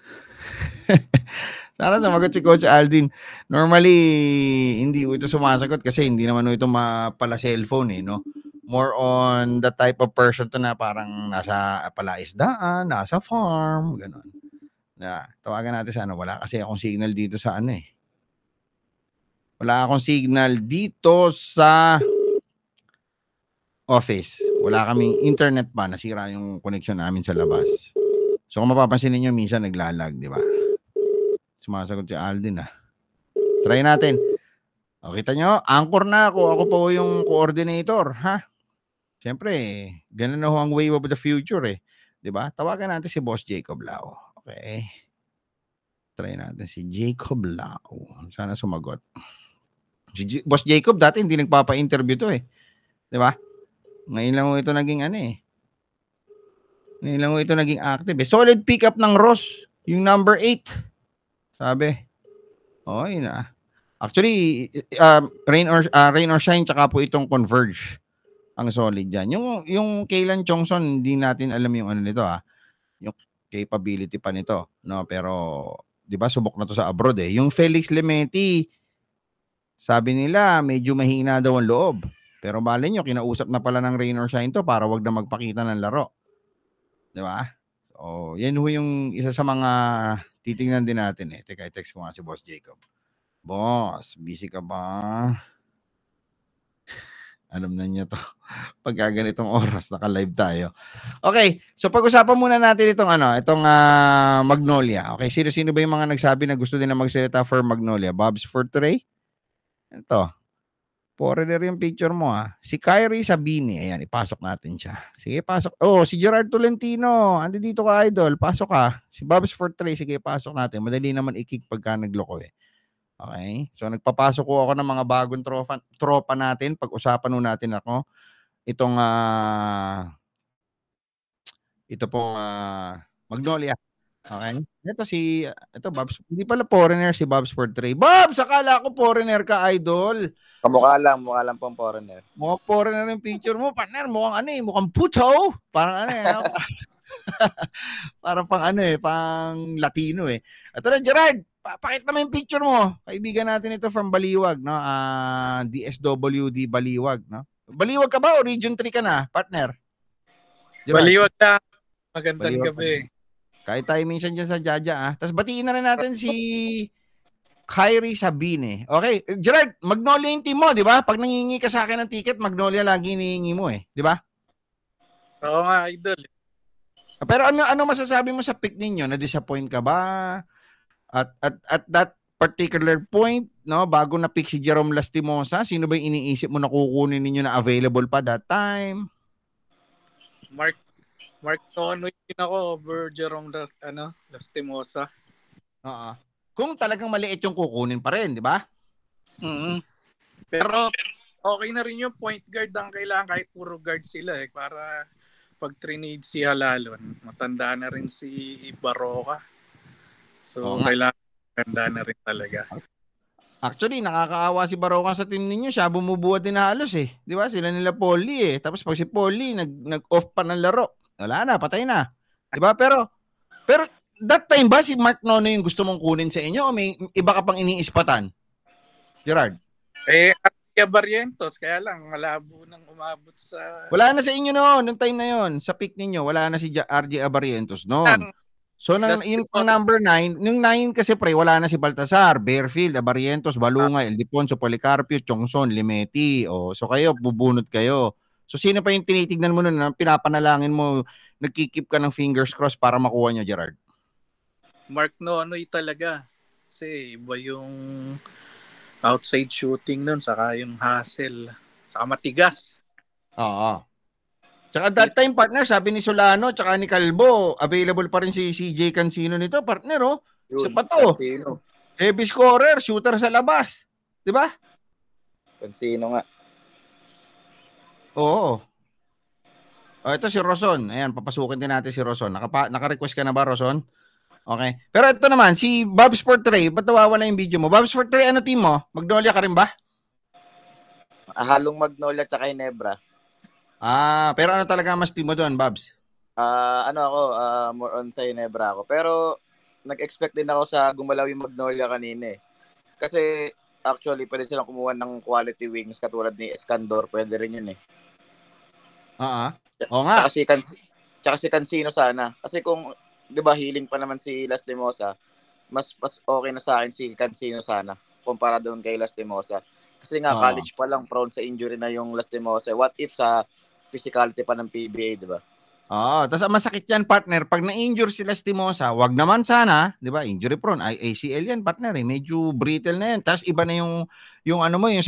Sana sumagot si Coach Aldin. Normally, hindi ito sumasagot kasi hindi naman ito pala cellphone, no? More on the type of person to na parang nasa palaisdaan, nasa farm, gano'n. Tawagan natin sa wala kasi akong signal dito sa Wala akong signal dito sa office. Wala kaming internet pa. Nasira yung connection namin sa labas. So kung mapapansin ninyo, minsan naglalag, di ba? Sumasagot si Aldin, Try natin. O, kita nyo, anchor na ako. Ako po yung coordinator, ha? Siyempre, ganun na ho ang way of the future, Di ba? Tawagan natin si Boss Jacob Lao. Okay. Try natin si Jacob Lao. Sana sumagot. Boss Jacob, dati hindi nagpapa-interview to, Di ba? Ngayon lang mo ito naging Ngayon lang mo ito naging active, Solid pick-up ng Ross, yung number 8. Sabi. Oh, yun na. Actually, rain or shine, tsaka po itong Converge. Ang solid dyan. Yung Kaylan Chongson, hindi natin alam yung nito, Yung capability pa nito. No? Pero, di ba, subok na to sa abroad, Yung Felix Lemeti, sabi nila, medyo mahina daw ang loob. Pero mali nyo, kinausap na pala ng rain or shine to para wag na magpakita ng laro. Di ba? So, yan ho yung isa sa mga titingnan din natin, Teka, i-text ko nga si Boss Jacob. Boss, busy ka ba? Alam na niya to. Pagka ganitong oras, naka-live tayo. Okay, so pag-usapan muna natin itong Magnolia. Okay, sino-sino ba yung mga nagsabi na gusto din na magsalita for Magnolia? Bobs for Trey? Ito. Foreigner yung picture mo, Si Kyrie Sabini. Ayan, ipasok natin siya. Sige, pasok. Oh, si Gerard Tolentino. Andi dito ka, idol. Pasok ka. Si Bobs for Trey. Sige, pasok natin. Madali naman i-kick pagka nagloko, Okay? So, nagpapasok ko ako ng mga bagong tropa natin. Pag-usapan nun natin ako. Ito pong Magnolia. Okay? Ito Bobs. Hindi pala foreigner si Bobs for Trey. Bobs, akala ko foreigner ka, idol. Mukha lang pong foreigner. Mukhang foreigner yung picture mo, partner. Mukhang mukhang puto. Parang parang pang Latino, Ito na, Gerard. Pakita mo yung picture mo. Kaibigan natin ito from Baliwag, no? DSWD Baliwag, no? Baliwag ka ba o Region 3 ka na, partner? Gerard? Baliwag na. Magandang gabi. Kahit tayo minsan dyan sa Jaja, Tapos batiin na rin natin si Kyrie Sabine. Okay, Gerard, Magnolia yung team mo, di ba? Pag nangingi ka sa akin ng ticket, Magnolia lagi hinihingi mo, di ba? Oo nga, idol. Pero ano masasabi mo sa pick ninyo? Na-disappoint ka ba? At that particular point, no, bago na pick si Jerome Lastimosa, sino ba yung iniisip mo na kukunin ninyo na available pa that time? Mark Tono yun ako over Jerome Lastimosa. Kung talagang maliit yung kukunin pa rin, di ba? Pero okay na rin yung point guard ang kailangan kahit puro guard sila para pag trinade si Halalon, matanda na rin si Baroka. So kailangan matanda na rin talaga. Actually, nakakaawa si Baroka sa team ninyo. Siya bumubuhat din halos Di ba? Sila nila Polly Tapos pag si Polly nag-off pa ng laro. Wala na, patay na. Diba? Pero that time ba si Mark Nono yung gusto mong kunin sa inyo o may iba ka pang iniispatan? Gerard? Argia Barrientos, kaya lang malabo nang umabot sa... Wala na sa inyo noon, nung time na yon sa pick ninyo, wala na si RJ Barrientos noon. So, yung number 9, yung 9 kasi pre, wala na si Baltasar, Bearfield, Abarientos, Balungay, Ildefonso, Policarpio, Chongson, Limeti. So kayo, bubunot kayo. So sino pa yung tinitignan mo nun na pinapanalangin mo, nagkikip ka ng fingers crossed para makuha niya, Gerard? Mark Nonoy talaga. Kasi iba yung outside shooting nun, saka yung hustle, saka matigas. Oo. Tsaka that time, partner, sabi ni Solano, tsaka ni Calvo, available pa rin si CJ Cancino nito, partner, oh. Isa pa to. Heavy scorer, shooter sa labas. Di ba? Cancino nga. Oo. Ito si Roson. Ayan, papasukin din natin si Roson. Naka-request ka na ba, Roson? Okay. Pero ito naman, si Bob's Portrait, ba't nawawala yung video mo? Bob's Portrait, ano team mo? Magnolia ka rin ba? Halong Magnolia tsaka Ginebra. Pero ano talaga mas team mo doon, Babs? More on sa Ginebra ako. Pero nag-expect din ako sa gumalaw yung Magnolia kanina eh. Kasi actually pwede silang kumuha ng quality wings katulad ni Escandor, pwede rin yun eh. Oo nga. Tsaka si Cancino sana. Kasi kung 'di ba healing pa naman si Lastimosa, mas okay na sa akin si Cancino sana kumpara doon kay Lastimosa. Kasi nga college pa lang prone sa injury na yung Lastimosa. What if sa physicality pa ng PBA, 'di ba? Tapos masakit yan, partner. Pag na-injure si Lastimosa, wag naman sana, 'di ba? Injury prone, ACL yan, partner, eh. Medyo brittle na yan. Tapos iba na yung ano mo, yung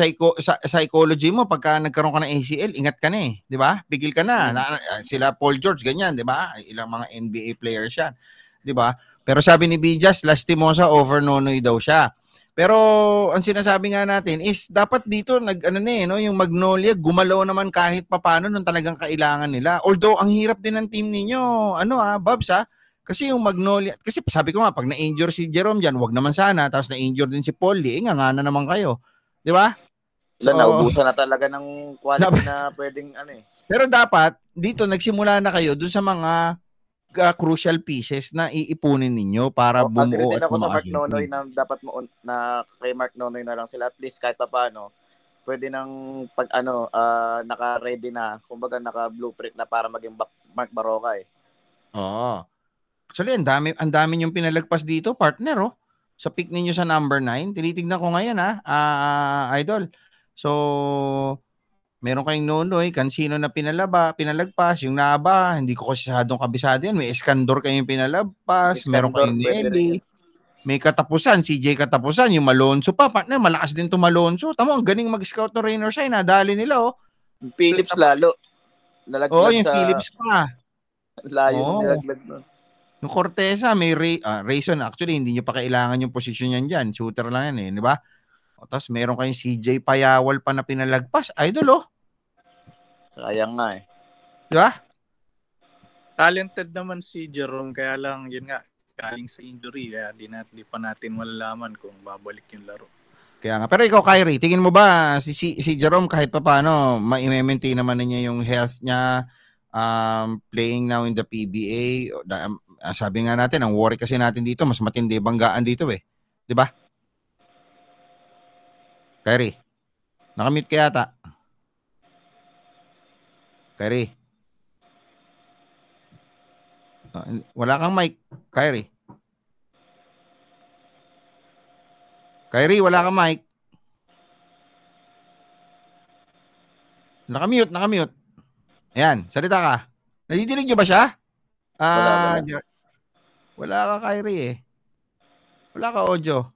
psychology mo pagka nagkaroon ka ng ACL, ingat ka na eh, 'di ba? Pigil ka na. Sila Paul George ganyan, 'di ba? Ilang mga NBA players yan, 'di ba? Pero sabi ni Bijas, Lastimosa over Nonoy daw siya. Pero ang sinasabi nga natin is dapat dito yung Magnolia gumalaw naman kahit papaano nung talagang kailangan nila. Although ang hirap din ng team ninyo, Babs kasi yung Magnolia, kasi sabi ko nga pag na-injure si Jerome diyan, wag naman sana, tapos na-injure din si Paulie, nga na naman kayo. 'Di ba? Naubusan na talaga ng quality na pwedeng Pero dapat dito nagsimula na kayo dun sa mga crucial pieces na iipunin ninyo para bumuo at ako sa Mark Nonoy na dapat na kay Mark Nonoy na lang sila at least kahit paano pwede nang pag naka-ready na, kumbaga naka-blueprint na para maging Mark Baroka eh. Oo. Actually, ang dami yung pinalagpas dito, partner, sa pick ninyo sa number 9. Tinitignan ko ngayon, idol. So, meron kayong Nonoy, Cancino na pinalagpas, yung Naba, hindi ko kasi kabisado yan. May Escandor kayong pinalagpas, meron kayong Nelly, may Katapusan, CJ Katapusan, yung Malonzo pa, partner, malakas din to Malonzo. Tama, ang galing mag-scout ng Rainer Sign, nadali nila, Phillips lalo. Nalaglag yung Phillips pa. Layo nilaglag nun. Yung Corteza, may Rayson, actually, hindi nyo pa kailangan yung posisyon yan dyan. Shooter lang yan, di ba? Tapos meron kayong CJ Payawal pa na pinalagpas. Idol, sayang nga eh. Diba? Talented naman si Jerome, kaya lang, yun nga, galing sa injury, kaya di pa natin malalaman kung babalik yung laro. Kaya nga. Pero ikaw, Kyrie, tingin mo ba si Jerome kahit pa paano, ma-maintain naman niya yung health niya, playing now in the PBA? Sabi nga natin, ang worry kasi natin dito, mas matindi banggaan dito eh. Diba? Kyrie, nakamute ka yata. Kyrie. Wala kang mic, Kyrie. Kyrie, wala kang mic. Nakamute. Ayan, salita ka. Nadidinig nyo ba siya? Wala ka, Kyrie eh. Wala ka audio.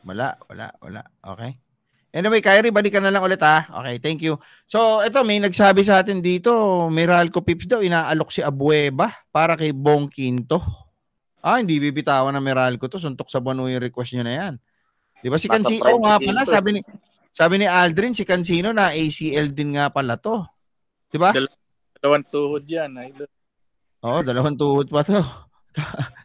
Wala. Okay. Anyway, Kyrie, balikan na lang ulit Okay, thank you. So, ito, may nagsabi sa atin dito, Meralco Pips daw, inaalok si Abueva para kay Bong Quinto. Hindi bibitawan ng Meralco to. Suntok sa buwan yung request nyo na yan. Di ba si Cancino? Nga pala, sabi ni Aldrin, si Cancino na ACL din nga pala to. Di ba? Dalawang tuhod yan. Dalawang tuhod pa to.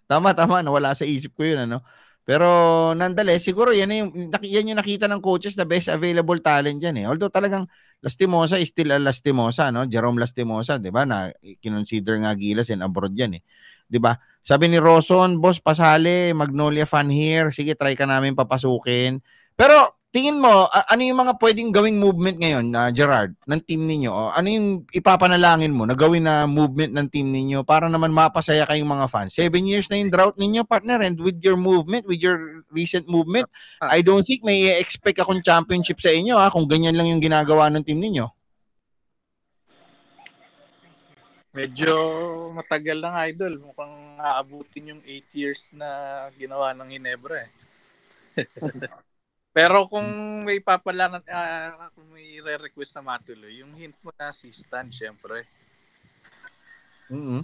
Tama. Nawala sa isip ko yun, Pero nonetheless, siguro yan yung nakita ng coaches na best available talent dyan eh. Although talagang Lastimosa is still a Lastimosa, Jerome Lastimosa, di ba? Na kinonsider nga Gilas and abroad yan eh. Di ba? Sabi ni Roson, boss, pasali, Magnolia fan here. Sige, try ka namin papasukin. Pero tingin mo, ano yung mga pwedeng gawing movement ngayon, Gerard, ng team ninyo? O, ano yung ipapanalangin mo na gawin na movement ng team ninyo para naman mapasaya kayong mga fans? 7 years na yung drought ninyo, partner, and with your movement, with your recent movement, I don't think may expect akong championship sa inyo kung ganyan lang yung ginagawa ng team ninyo. Medyo matagal lang, Idol. Mukhang aabutin yung 8 years na ginawa ng Ginebra eh. Pero kung may papalangan, kung may re-request na matuloy, yung hint mo na si Stan, syempre. Kung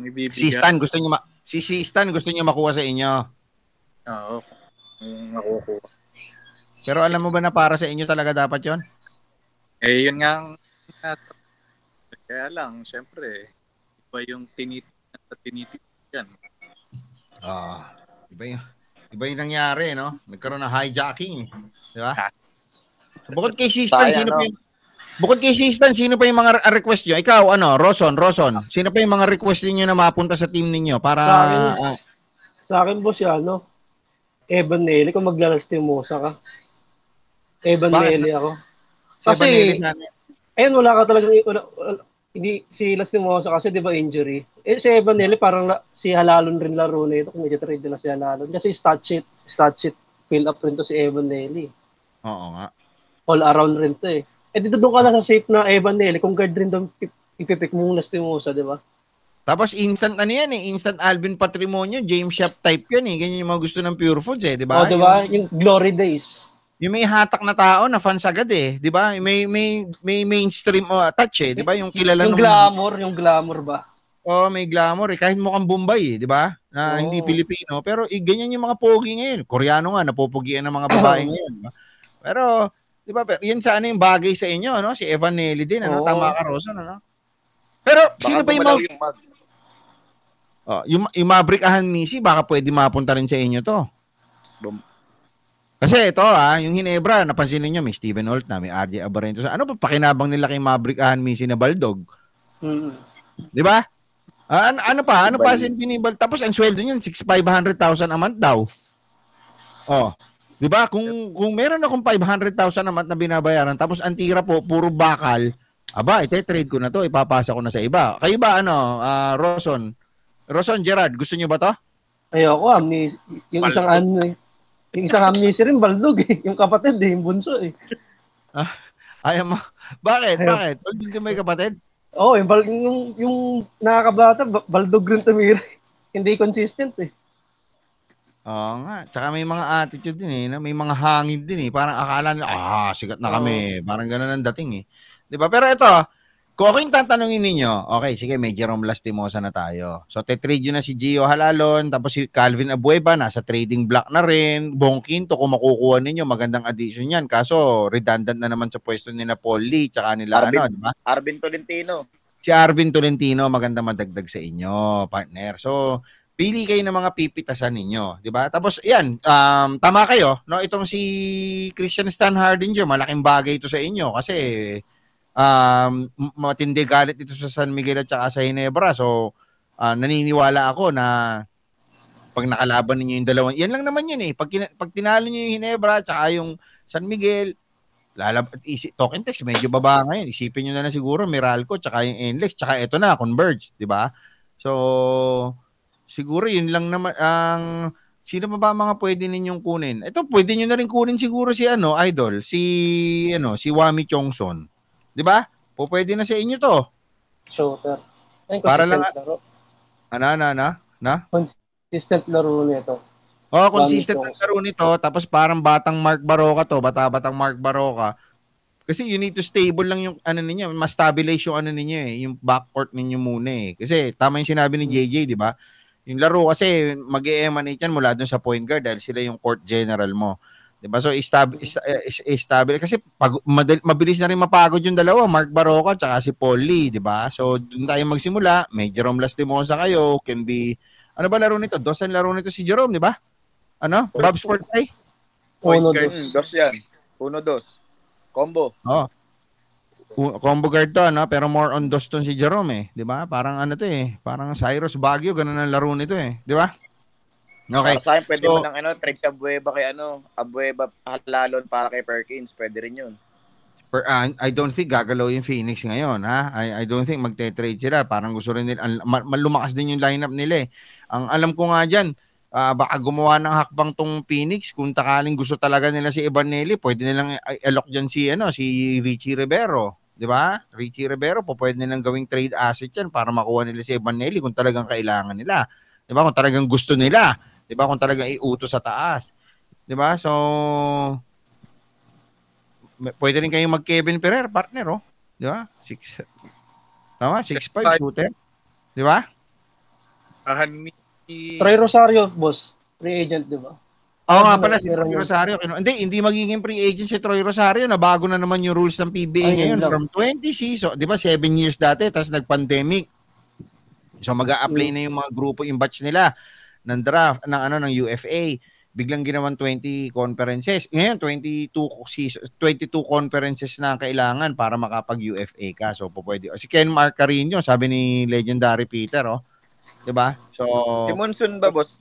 ibibigay. Si Stan gusto niyo makuha sa inyo. Oo. Makukuha. Pero alam mo ba na para sa inyo talaga dapat 'yon? Eh, yun nga. Kaya lang, syempre, iba yung tinitigan. Iba yung nangyari, no? Nagkaroon ng hijacking, di ba? So, bukod kay Sistan, sino pa yung mga request nyo? Ikaw, Roson, sino pa yung mga request niyo na mapunta sa team ninyo para sa akin boss, Evan Nelly, kung maglalastimosa ka. Evan Nelly ako. Kasi wala ka talagang hindi si Lastimosa kasi 'di ba injury. Si Evan Nelly parang si Halalon rin laro nito kung i-trade nila si Halalon kasi stat sheet fill up rin to si Evan Nelly. Oo nga. All around rin to eh. Dito doon ka na sa safe na Evan Nelly kung guard rin doon ipipick mo Lastimosa, 'di ba? Tapos instant instant Alvin Patrimonio, James Shop type yan eh. Ganyan yung mga gusto ng Pure Foods eh, 'di ba? Di ba? Yung Glory Days. Yung may hatak na tao na fans agad eh, 'di ba? May mainstream touch eh, 'di ba? Yung kilala yung glamour ba? May glamour eh, kahit mukhang Bombay eh, 'di ba? Na hindi Pilipino, pero ganyan yung mga pogi ngayon. Koreano nga napupugian ng mga babae ngayon, 'di ba? Pero 'di ba? Yan sana yung bagay sa inyo, no? Si Evan Nelly din, tama ka, Rosa, no? Pero sino pa yung yung Maverick Ahanmisi, baka pwede mapunta rin sa inyo to. Kasi ito yung Ginebra, napansin niyo may Steven Holt na, may RJ Abarento. Ano pa pakinabang nila kay Maverick Ahanmisi na Baldog? 'Di ba? Ano pa sin pinibal? Tapos ang sweldo niyan 6,500,000 a month daw. 'Di ba? Kung meron akong 500,000 a month na binabayaran, tapos ang tira po puro bakal, ite-trade ko na to, ipapasa ko na sa iba. Kayo ba Roson, Gerard, gusto niyo ba to? Ayoko, yung isang amnesia rin, Baldog eh. Yung kapatid eh, yung bunso eh. Ayaw mo? Bakit? Baldog din may kapatid? Oo, yung nakakabata, Baldog rin tumira. Hindi consistent eh. Oo nga. Tsaka may mga attitude din eh. May mga hangin din eh. Parang akala nila, sigat na kami. Parang gano'n ang dating eh. Diba? Pero ito, kung ako yung tatanungin ninyo, okay, sige, may Jerome Lastimosa na tayo. So, te-trade yun na si Gio Halalon, tapos si Calvin Abueva, nasa trading block na rin. Bong Quinto, kung makukuha ninyo, magandang addition yan. Kaso, redundant na naman sa pwesto nila Paul Lee, tsaka nila, diba? Arvin Tolentino. Si Arvin Tolentino, maganda madagdag sa inyo, partner. So, pili kayo ng mga pipitasan ninyo, diba? Tapos, yan, tama kayo, no? Itong si Christian Stan Hardinger, malaking bagay ito sa inyo kasi matindi galit dito sa San Miguel at saka sa Ginebra. So, naniniwala ako na pag nakalaban ninyo yung dalawang, yan lang naman yun eh. Pag tinalo nyo yung Ginebra at saka yung San Miguel, talk and text, medyo baba ngayon. Isipin nyo na siguro, Meralco, tsaka yung NLEX, tsaka ito na, Converge, di ba? So, siguro yun lang naman sino pa ba mga pwede ninyong kunin? Ito, pwede nyo na rin kunin siguro si Idol, si Wami Chongson. 'Di ba? Pwede na sa inyo 'to. Shooter. Para lang laro. Consistent laro nito. Consistent ang laro nito, tapos parang batang Mark Baroka 'to, bata-batang Mark Baroka. Kasi you need to stable lang yung ninyo, mas stabilize yung ninyo yung backcourt ninyo muna eh. Kasi tama yung sinabi ni JJ, 'di ba? Yung laro kasi mag-e-emanate yan mula dun sa point guard dahil sila yung court general mo. Diba? So, stable. Kasi mabilis na rin mapagod yung dalawa, Mark Baroka tsaka si Paul Lee, diba? So, doon tayo magsimula. May Jerome Lastimosa kayo. Can be, ano ba laro nito? Dos ang laro nito si Jerome, diba? Bob Sport Play? Point guard. Dos yan. 1-2. Combo. Combo guard to, pero more on dos to si Jerome eh. Diba? Parang to eh. Parang Cyrus Baguio, ganun ang laro nito eh. Diba? Okay. Para sa akin, pwede mo nang trade si Abueva kay Abueva Halalon para kay Perkins. Pwede rin yun. I don't think gagalaw yung Phoenix ngayon, ha? I don't think magte-trade sila. Parang gusto rin nila, malumakas din yung lineup nila eh. Ang alam ko nga dyan, baka gumawa ng hakbang tong Phoenix kung takaling gusto talaga nila si Ibanelli, pwede nilang i-lock dyan si Richie Rivero, di ba? Richie Rivero po pwede nilang gawing trade asset yan para makuha nila si Ibanelli kung talagang kailangan nila, di ba? Kung talagang gusto nila, di ba? Kung talagang iutos sa taas, di ba? So pwede rin kayong mag-Kevin Ferrer partner, di ba? 6'5" shooter, di ba? Troy Rosario, boss. Free agent, di ba? Oo nga pala, si Troy Rosario. Hindi magiging free agent si Troy Rosario. Nabago na naman yung rules ng PBA ngayon. From 20 season, di ba 7 years dati, tapos nag-pandemic. So mag-a-apply na yung mga grupo, yung batch nila ng draft, ng UFA. Biglang ginawan 20 conferences. Ngayon, 22 conferences na kailangan para makapag-UFA ka. So, pwede. Si Ken Marcarino, sabi ni Legendary Peter, diba? So, si Monson ba, boss,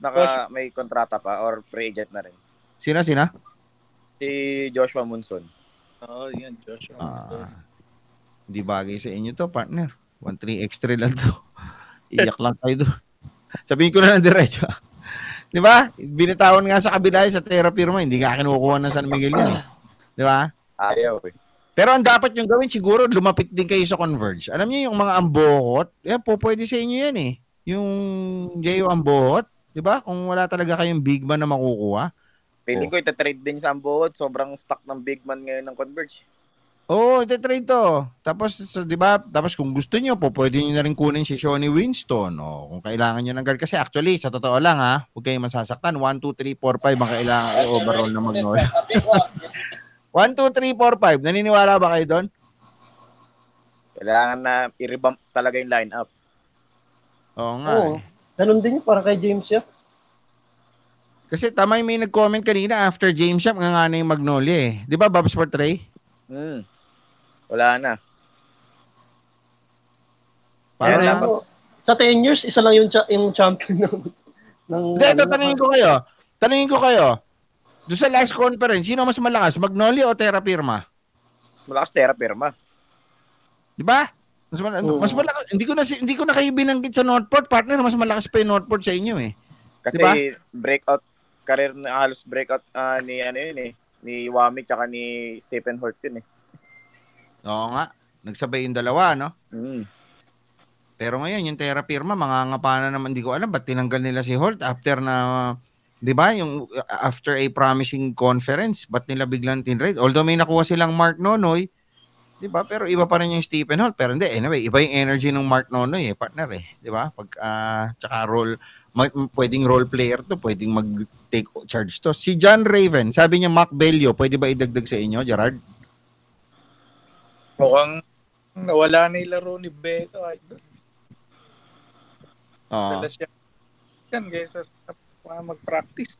may kontrata pa or free agent na rin? Sina? Si Joshua Monson. Yan, Joshua Monson. Hindi bagay sa inyo to, partner. 1-3 extra lang to. Iyak lang kayo doon. Sabihin ko na lang diretso. Di ba? Binitawan nga sa kabila sa Terra Firma, hindi ka kinukuha ng San Miguel yun eh. Di ba? Ayaw eh. Pero ang dapat yung gawin, siguro lumapit din kayo sa Converge. Alam niyo yung mga ambokot, pwede sa inyo yan eh. Yung Jeyo Ambokot, di ba? Kung wala talaga kayong big man na makukuha. Feeling ko itatrade din sa Ambokot. Sobrang stock ng big man ngayon ng Converge. Itatrade to. Tapos, di ba? Tapos kung gusto nyo pwede nyo na rin kunin si Shonny Winston. Kung kailangan nyo ng guard. Kasi actually, sa totoo lang huwag kayong masasaktan. 1, 2, 3, 4, 5 ang kailangan overall na Magnolia. 1, 2, 3, 4, 5. Naniniwala ba kayo doon? Kailangan na i-revamp talaga yung lineup. Oo nga. Ganun din yun para kay James Yap. Kasi tama yung may nag-comment kanina after James Yap nga na yung Magnolia eh. Di ba, Bob's for Trey? Wala na. Parang dapat... Sa 10 years, isa lang yung champion ng Hindi, ito, tanungin ko kayo. Doon sa last conference, sino mas malakas? Magnolia o Terra Firma? Mas malakas Terra Firma. Di ba? Mas malakas. Hindi ko na kayo binanggit sa Northport, partner. Mas malakas pa yung Northport sa inyo eh. Kasi diba? Career na halos breakout ni Wami tsaka ni Stephen Hort yun eh. Oo nga. Nagsabay yung dalawa, no? Pero ngayon, yung Terra Firma, mangangapa na naman. Hindi ko alam ba't tinanggal nila si Holt after na, di ba, yung after a promising conference, ba't nila biglang tinrade? Although may nakuha silang Mark Nonoy, di ba? Pero iba pa rin yung Stephen Holt. Pero hindi, anyway, iba yung energy ng Mark Nonoy partner di ba? Tsaka pwedeng role player to, pwedeng mag-take charge to. Si John Raven, sabi niya Mac Bello, pwede ba idagdag sa inyo, Gerard? Mukhang nawala na yung laro ni Beto. Dala siya yan kaysa mag-practice.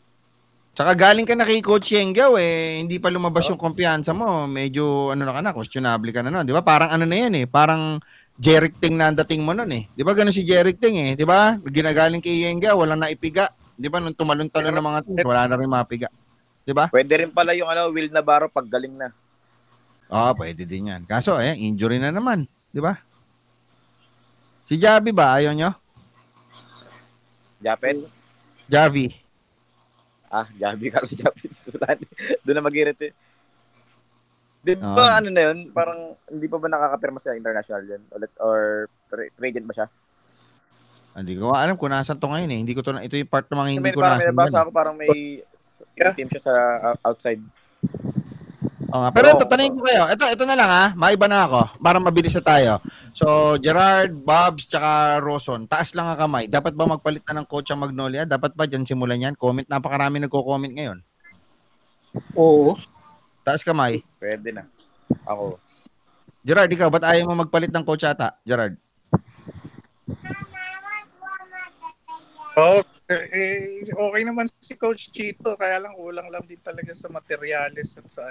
Tsaka galing ka na kay Coach Yengaw hindi pa lumabas yung kumpiyansa mo. Medyo questionable ka na nun. Di ba? Parang na yan parang Jeric Ting na ang dating mo nun Di ba ganun si Jeric Ting Di ba? Ginagaling kay Yengaw, walang naipiga. Di ba? Nung tumalon-talon ng mga team, wala na rin mapiga. Di ba? Pwede rin pala yung Will Navarro pag galing na. Pwede din yan. Kaso, injury na naman. Di ba? Si Javi ba? Ayaw nyo? Javi. Javi, Carlos Javi. Doon na mag-irrite. Di ba na yun? Parang hindi pa ba nakakapirma sa international yan? Or agent ba siya? Hindi ko alam kung nasan to ngayon Hindi ko to ito yung part ng mga hindi ko nasan. May nabasa ako parang may team siya sa outside. Pero ito, tanongin ko kayo. Ito na lang maiba na ako para mabilis na tayo. So, Gerard, Bobs, tsaka Roson, taas lang ang kamay. Dapat ba magpalit na ng coach ang Magnolia? Dapat ba dyan simulan yan? Comment, napakarami nagko-comment ngayon. Oo. Taas kamay. Pwede na. Ako. Gerard, ikaw, ba't ayaw mo magpalit ng coach ata? Gerard? Okay naman si Coach Chito. Kaya lang, kulang lang din talaga sa materyales at sa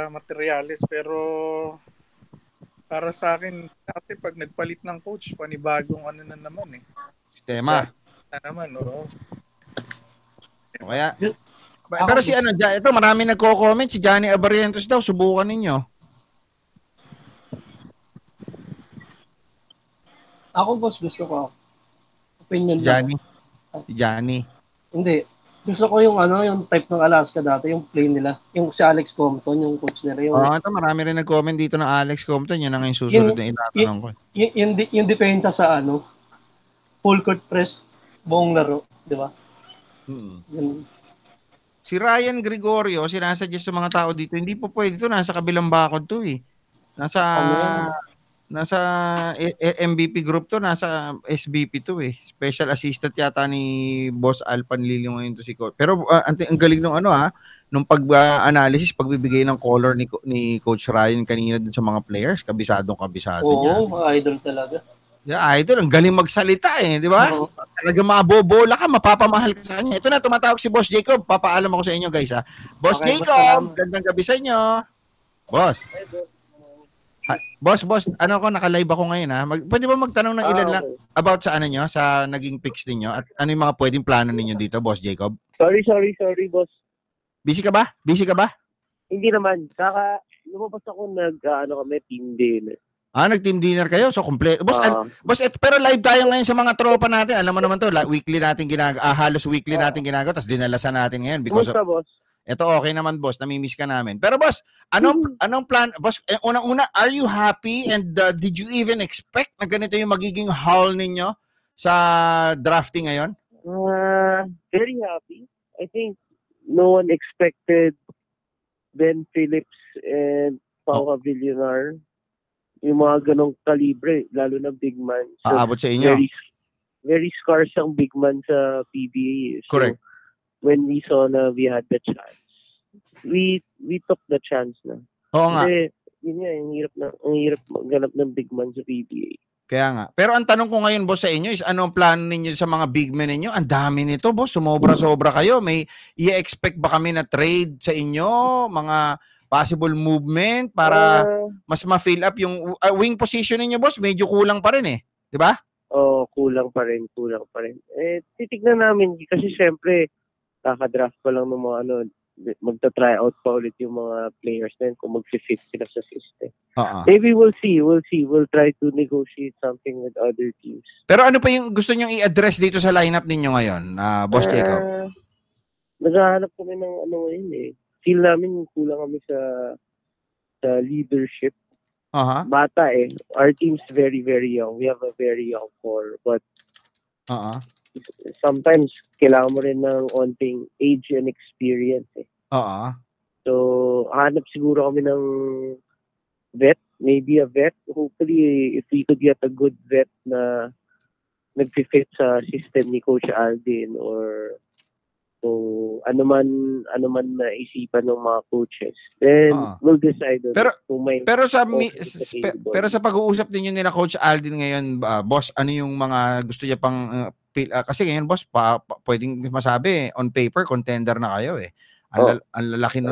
materials, pero para sa akin dati pag nagpalit ng coach panibagong na naman Sistema. Naman, oo. Kaya, pero si ito marami nagko-comment, si Johnny Abarientos daw, subukan ninyo. Ako, boss, gusto ko. Opinion Johnny. lang. Johnny. Hindi. Gusto ko yung type ng Alaska dati, yung play nila. Yung si Alex Compton, yung coach nila. Ito marami rin nag-comment dito ng Alex Compton. Yun ang yung susunod na itatanong ko. Yung depensa sa full court press, buong laro. Di ba? Si Ryan Gregorio, sinasuggest sa mga tao dito, hindi po pwede ito, nasa kabilang bakod to eh. Nasa MVP group to, nasa SBP to eh. Special assistant yata ni Boss Al Panlilio ngayon to si Coach. Pero ang galing nung nung pag-analysis, pagbibigay ng color ni Coach Ryan kanina dun sa mga players, kabisado niya. Oo, idol talaga. Yeah, idol, ang galing magsalita eh, di ba? Talaga mabobola ka, mapapamahal ka sa kanya. Ito na, tumatawag si Boss Jacob. Papaalam ako sa inyo, guys, ha. Boss Jacob, gandang gabi sa inyo. Boss. Hi. Boss, naka-live ako ngayon, ha. Pwede ba magtanong ng ilan lang about sa nyo, sa naging picks ninyo at ano yung mga pwedeng plano ninyo dito, Boss Jacob? Sorry, boss. Busy ka ba? Hindi naman. Lumabas ako kami team din. Nag-team dinner kayo? So, kompleto. Boss, pero live tayo ngayon sa mga tropa natin. Alam mo naman to, weekly natin halos weekly natin ginagawa, tapos dinalasan natin ngayon. Because boss? Ito, okay naman, boss. Namimiss ka namin. Pero, boss, anong plan? Boss, unang-una, are you happy? And did you even expect na ganito yung magiging haul ninyo sa drafting ngayon? Very happy. I think no one expected Ben Phillips and Pau Villar. Yung mga ganong kalibre, lalo na big man. So, aabot sa inyo. Very, very scarce ang big man sa PBA. So, correct. When we saw na we had the chance, we took the chance na. Oo nga. Kasi, yun nga, ang hirap maghanap ng big man sa PBA. Kaya nga. Pero ang tanong ko ngayon, boss, sa inyo is anong plan ninyo sa mga big men ninyo? Ang dami nito, boss. Sumobra-sobra kayo. May i-expect ba kami na trade sa inyo? Mga possible movement para mas ma-fill up yung wing position niyo, boss, medyo kulang pa rin eh. 'Di ba? Kulang pa rin. Titignan namin kasi syempre kaka-draft pa lang ng mga magta-try out pa ulit yung mga players din kung mag-fit sila sa system. Maybe we'll see. We'll try to negotiate something with other teams. Pero ano pa yung gusto niyo i-address dito sa lineup ninyo ngayon, Boss Jacob? Naghahanap kami ng ngayon eh. Feel namin kulang kami sa leadership. Bata eh. Our team's very, very young. We have a very young core. But sometimes kailangan mo rin ng onting age and experience eh. So, hanap siguro kami ng vet. Maybe a vet. Hopefully, if we could get a good vet na nag-fit sa system ni Coach Aldin or kung ano man naisipan ng mga coaches, then we'll decide kung may pero sa pag-uusap niyo nila Coach Aldin ngayon, boss, ano yung mga gusto niya pang kasi ngayon, boss, pwedeng masabi on paper contender na kayo eh. Ang lalaki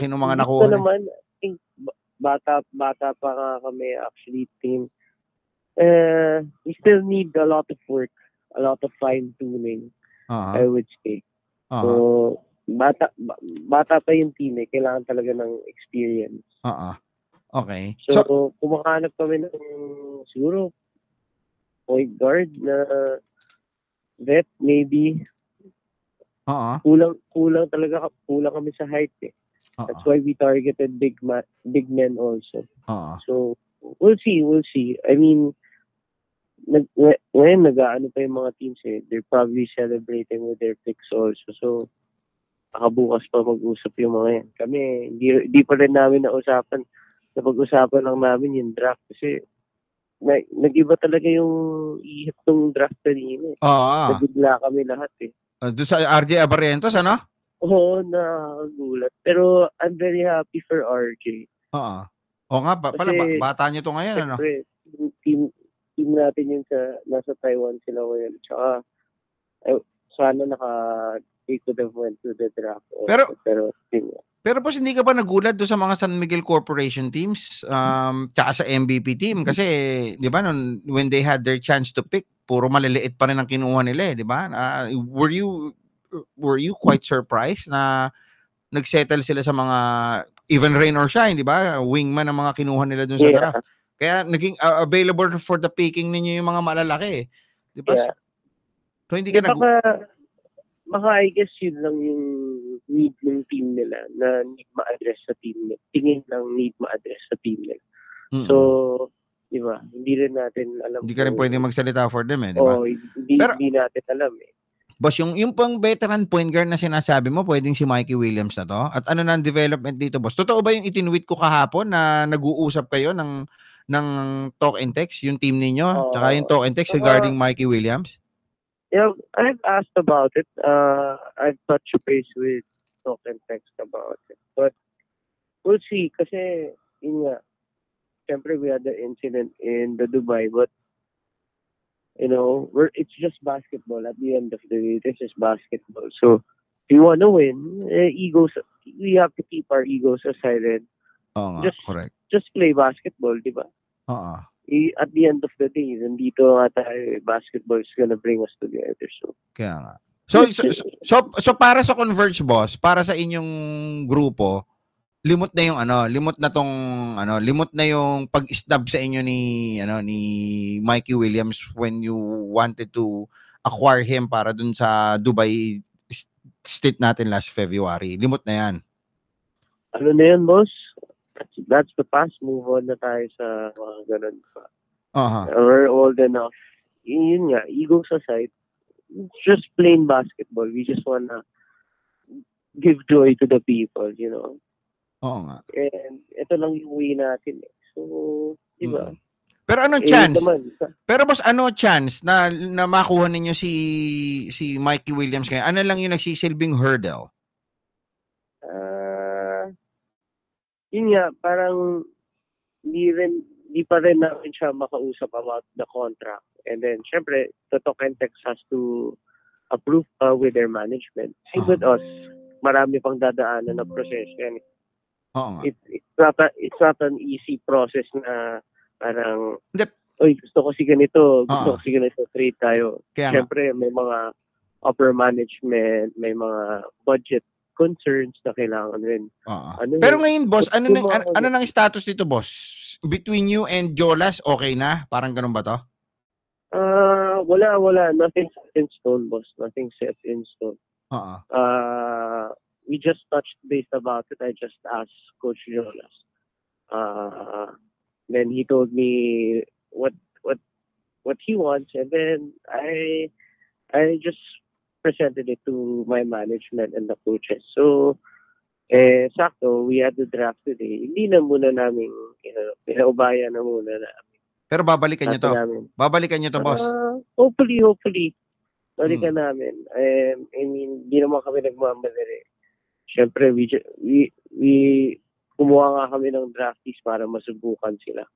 ng mga nakuha. Naman, bata pa nga kami actually team. We still need a lot of work, a lot of fine tuning. I would say. So, bata pa yung team eh. Kailangan talaga ng experience. Okay. So, kumakahanap kami ng siguro point guard na vet, maybe. Kulang kami sa height eh. That's why we targeted big men also. So, we'll see. I mean, ngayon nag-aano pa yung mga teams eh. They're probably celebrating with their picks also. So, bukas pa mag-usap yung mga yan. Kami, hindi pa rin namin nausapan. Napag-usapan lang namin yung draft kasi nag-iba talaga yung ihip ng draft kanina eh. Nabigla kami lahat eh. Doon sa RJ Abarientos, ano? Oo, nakagulat. Pero I'm very happy for RJ. Oo nga, bata niyo to ngayon, ano? Team natin yun nasa Taiwan sila ngayon. Tsaka, sana they could have went to the draft. Also. Pero boss, hindi ka ba nagulat doon sa mga San Miguel Corporation teams, tsaka sa MVP team? Kasi, di ba, when they had their chance to pick, puro maliliit pa rin ang kinuha nila, di ba? Were you quite surprised na nagsettle sila sa mga even rain or shine, di ba? Wingman ang mga kinuha nila doon sa draft. Kaya naging available for the picking ninyo yung mga malalaki, di ba? Yeah. So hindi ka baka I guess yun lang yung need ng team nila na need ma-address sa team nila. Tingin lang need ma-address sa team nila. So, di ba? Hindi rin natin alam. Hindi ka rin pwede magsalita for them di ba? Hindi natin alam Boss, yung pang veteran point guard na sinasabi mo, pwedeng si Mikey Williams na to? At ano na ang development dito, boss? Totoo ba yung itinweet ko kahapon na nag-uusap kayo ng talk and text, yung team ninyo, tsaka yung talk and text regarding Mikey Williams? Yeah, I've asked about it. I've touched base with talk and text about it. But we'll see. Kasi, yun nga, siyempre we had the incident in the Dubai, but it's just basketball. At the end of the day, this is basketball. So, if you want to win, we have to keep our egos aside and correct. Just play basketball, di ba? At the end of the day, nandito nga tayo, basketball is gonna bring us together. So, kaya nga. So para sa Converge, boss, para sa inyong grupo, limot na yung pag-snub sa inyo ni Mikey Williams when you wanted to acquire him para dun sa Dubai state natin last February. Limot na yan. Ano na yan, boss? That's the past. Move on na tayo sa mga ganun pa. We're old enough. Yun nga, egos aside, it's just plain basketball. We just wanna give joy to the people, Oo nga. And ito lang yung way natin. So, di ba? Pero anong chance? Pero boss, ano chance na makuha ninyo si Mikey Williams kaya? Ano lang yung nagsisilbing hurdle? Yun nga, parang hindi pa rin namin siya makausap about the contract. And then, syempre, the talk and text has to approve with their management. Same with us, marami pang dadaanan na process yan. It's not an easy process na parang, gusto ko si ganito, trade tayo. Syempre, may mga upper management, may mga budget concerns na kailangan rin. Pero ngayon, boss, ano nang status dito, boss? Between you and Jolas, okay na? Parang ganun ba to? Wala. Nothing set in stone, boss. Nothing set in stone. We just touched base about it. I just asked Coach Jolas. Then he told me what he wants, and then I just presented it to my management and the coaches. So, sakto, we had the draft today. Hindi na muna namin, pinaubayan na muna namin. Pero babalikan nyo to? Babalikan nyo to, boss? Hopefully. Balikan namin. I mean, hindi naman kami nagmamadali. Siyempre, we kumuha nga kami ng draftees para masubukan sila.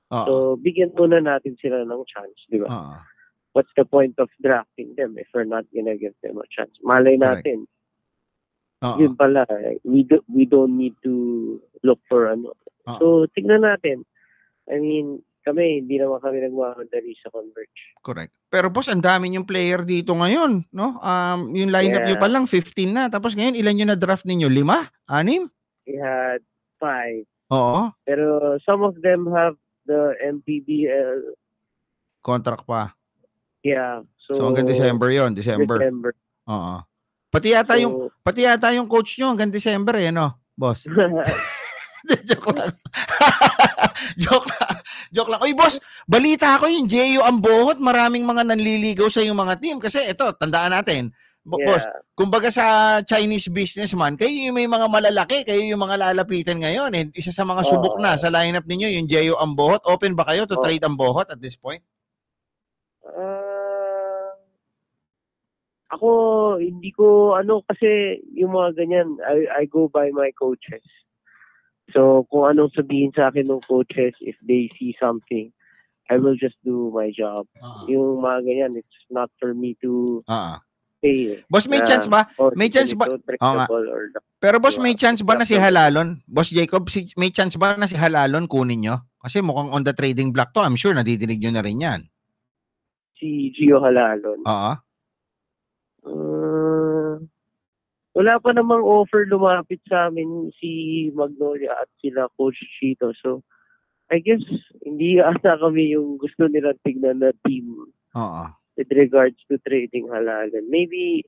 So, bigyan muna natin sila ng chance, di ba? What's the point of drafting them if we're not gonna give them a chance? Malay natin. Yun pala, we don't need to look for ano. So, tignan natin. I mean, kami, hindi naman kami nagmamadali sa Converge. Correct. Pero boss, ang dami yung player dito ngayon, no? Yung lineup nyo pa lang, 15 na. Tapos ngayon, ilan yung na-draft ninyo? 5? 6? We had 5. Oo. Pero some of them have the MPBL contract pa. Yeah. So hanggang December yon, December. Oo. Pati yata yung coach nyo hanggang December no, boss? Joke lang. Joke lang. Oy, boss, balita ko yung Jeyo Ambohot, maraming mga nanliligaw sa yung mga team. Kasi ito, tandaan natin, boss, kumbaga sa Chinese businessman, kayo yung may mga malalaki, kayo yung mga lalapitan ngayon. And isa sa mga subok na sa lineup ninyo, yung Jeyo Ambohot. Open ba kayo to trade Ambohot at this point? Ako, hindi ko, kasi yung mga ganyan, I go by my coaches. So, kung anong sabihin sa akin ng coaches, if they see something, I will just do my job. Yung mga ganyan, it's not for me to Boss, may chance ba? May chance ba? Oo nga. Pero boss, may chance ba na si Halalon? Boss Jacob, may chance ba na si Halalon kunin nyo? Kasi mukhang on the trading block to. I'm sure nadidinig nyo na rin yan. Si Gio Halalon. Oo. Wala pa namang offer lumapit sa amin si Magnolia at sila Coach Chito. So, I guess, hindi ata kami yung gusto nila tignan na team. Oo. With regards to trading Halalon. Maybe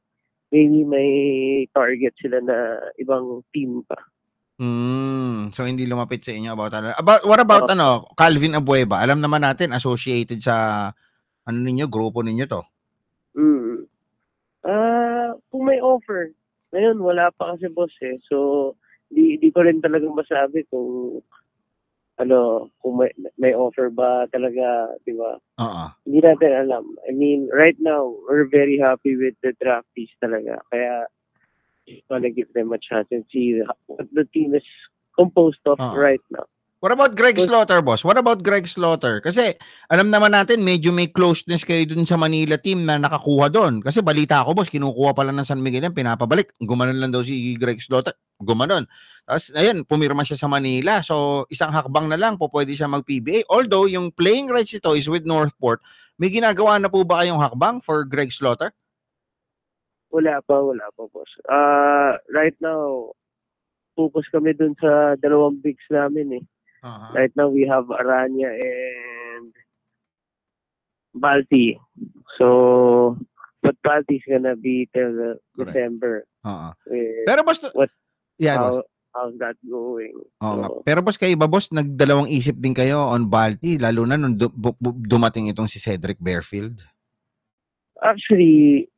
may target sila na ibang team pa. So hindi lumapit sa inyo what about Calvin Abueva? Alam naman natin associated sa grupo ninyo to. Kung may offer. Ngayon wala pa kasi boss eh. So di ko rin talaga masabi kung kung may offer ba talaga, di ba? Hindi natin alam. I mean, right now, we're very happy with the draftees talaga. Kaya, just wanna give them a chance and see what the team is composed of right now. What about Greg Slaughter, boss? What about Greg Slaughter? Kasi, alam naman natin, medyo may closeness kayo dun sa Manila team na nakakuha dun. Kasi balita ako, boss, kinukuha pala ng San Miguel yan, pinapabalik. Gumanon lang daw si Greg Slaughter. Gumanon. Tapos, ayun, pumirma siya sa Manila. So, isang hakbang na lang po pwede siya mag-PBA. Although, yung playing rights ito is with Northport. May ginagawa na po ba kayong hakbang for Greg Slaughter? Wala pa, boss. Right now, focus kami dun sa dalawang bigs namin eh. Right now, we have Aranya and Balti. So, but Balti is gonna be till December. Pero boss, how's that going? Pero boss, kayo ba boss, nagdalawang isip din kayo on Balti, lalo na nung dumating itong si Cedric Bearfield? Actually,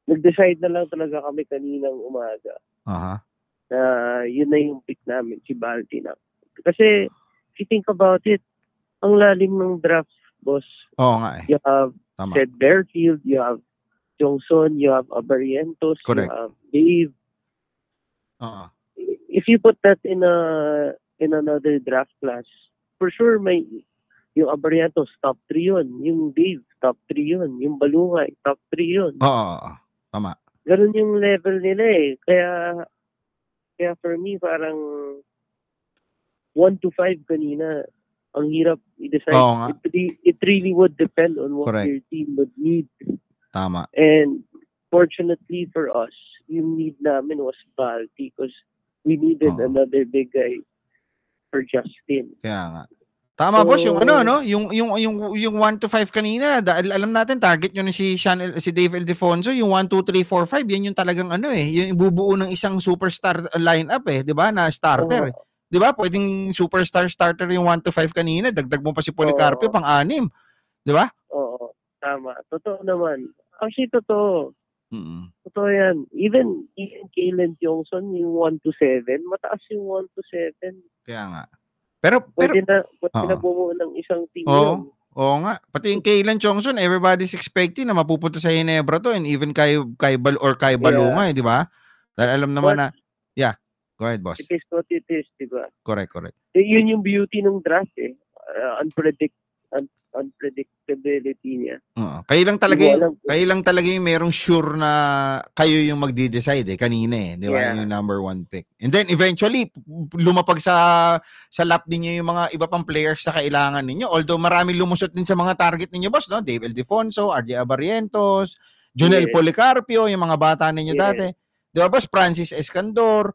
nag-decide na lang talaga kami kaninang umaga. Na yun na yung pick namin, si Balti na. Kasi, if you think about it, ang lalim ng draft, boss. Oo nga eh. You have Ced Bearfield, you have Jongson, you have Abarientos, correct, you have Dave. If you put that in another draft class, for sure may yung Abarientos top 3 yun, yung Dave top 3 yun, yung Balungay top 3 yun. Tama. Ganun yung level nila eh. Kaya for me parang 1 to 5 kanina, ang hirap i-decide. It really would depend on what your team would need. Tama. And fortunately for us, yung need namin was Balti because we needed another big guy for Justin. Kaya nga. Tama, boss, yung yung 1 to 5 kanina, dahil alam natin target yun si Dave Ildefonso, yung 1 2 3 4 5, yan yung talagang yung bubuo ng isang superstar lineup eh, 'di ba? Na starter. 'Di ba? Pwedeng superstar starter yung 1 to 5 kanina, dagdag mo pa si Policarpio pang-6, 'di ba? Oo, tama. Totoo naman. Actually, totoo. Totoo yan. Even Kalen Johnson, yung 1 to 7, mataas yung 1 to 7. Kaya nga. Pero pwede na bumuo ng isang team yun. Oo nga. Pati yung Kalen Johnson, everybody's expecting na mapupunta sa Ginebra to, and even kay Balungay, di ba? Dahil alam naman na, go ahead, boss. It is what it is, di ba? Correct. Yun yung beauty ng draft eh. Unpredictability niya. Kayo lang talaga yung merong sure na kayo yung magde-decide kanina eh, di ba? Yung number 1 pick. And then eventually lumapag sa lap ninyo yung mga iba pang players sa kailangan ninyo. Although marami lumusot din sa mga target ninyo, boss, no? Dave Ildefonso, RJ Abarientos, Junel Policarpio, yung mga bata ninyo dati. Di ba, boss? Francis Escandor,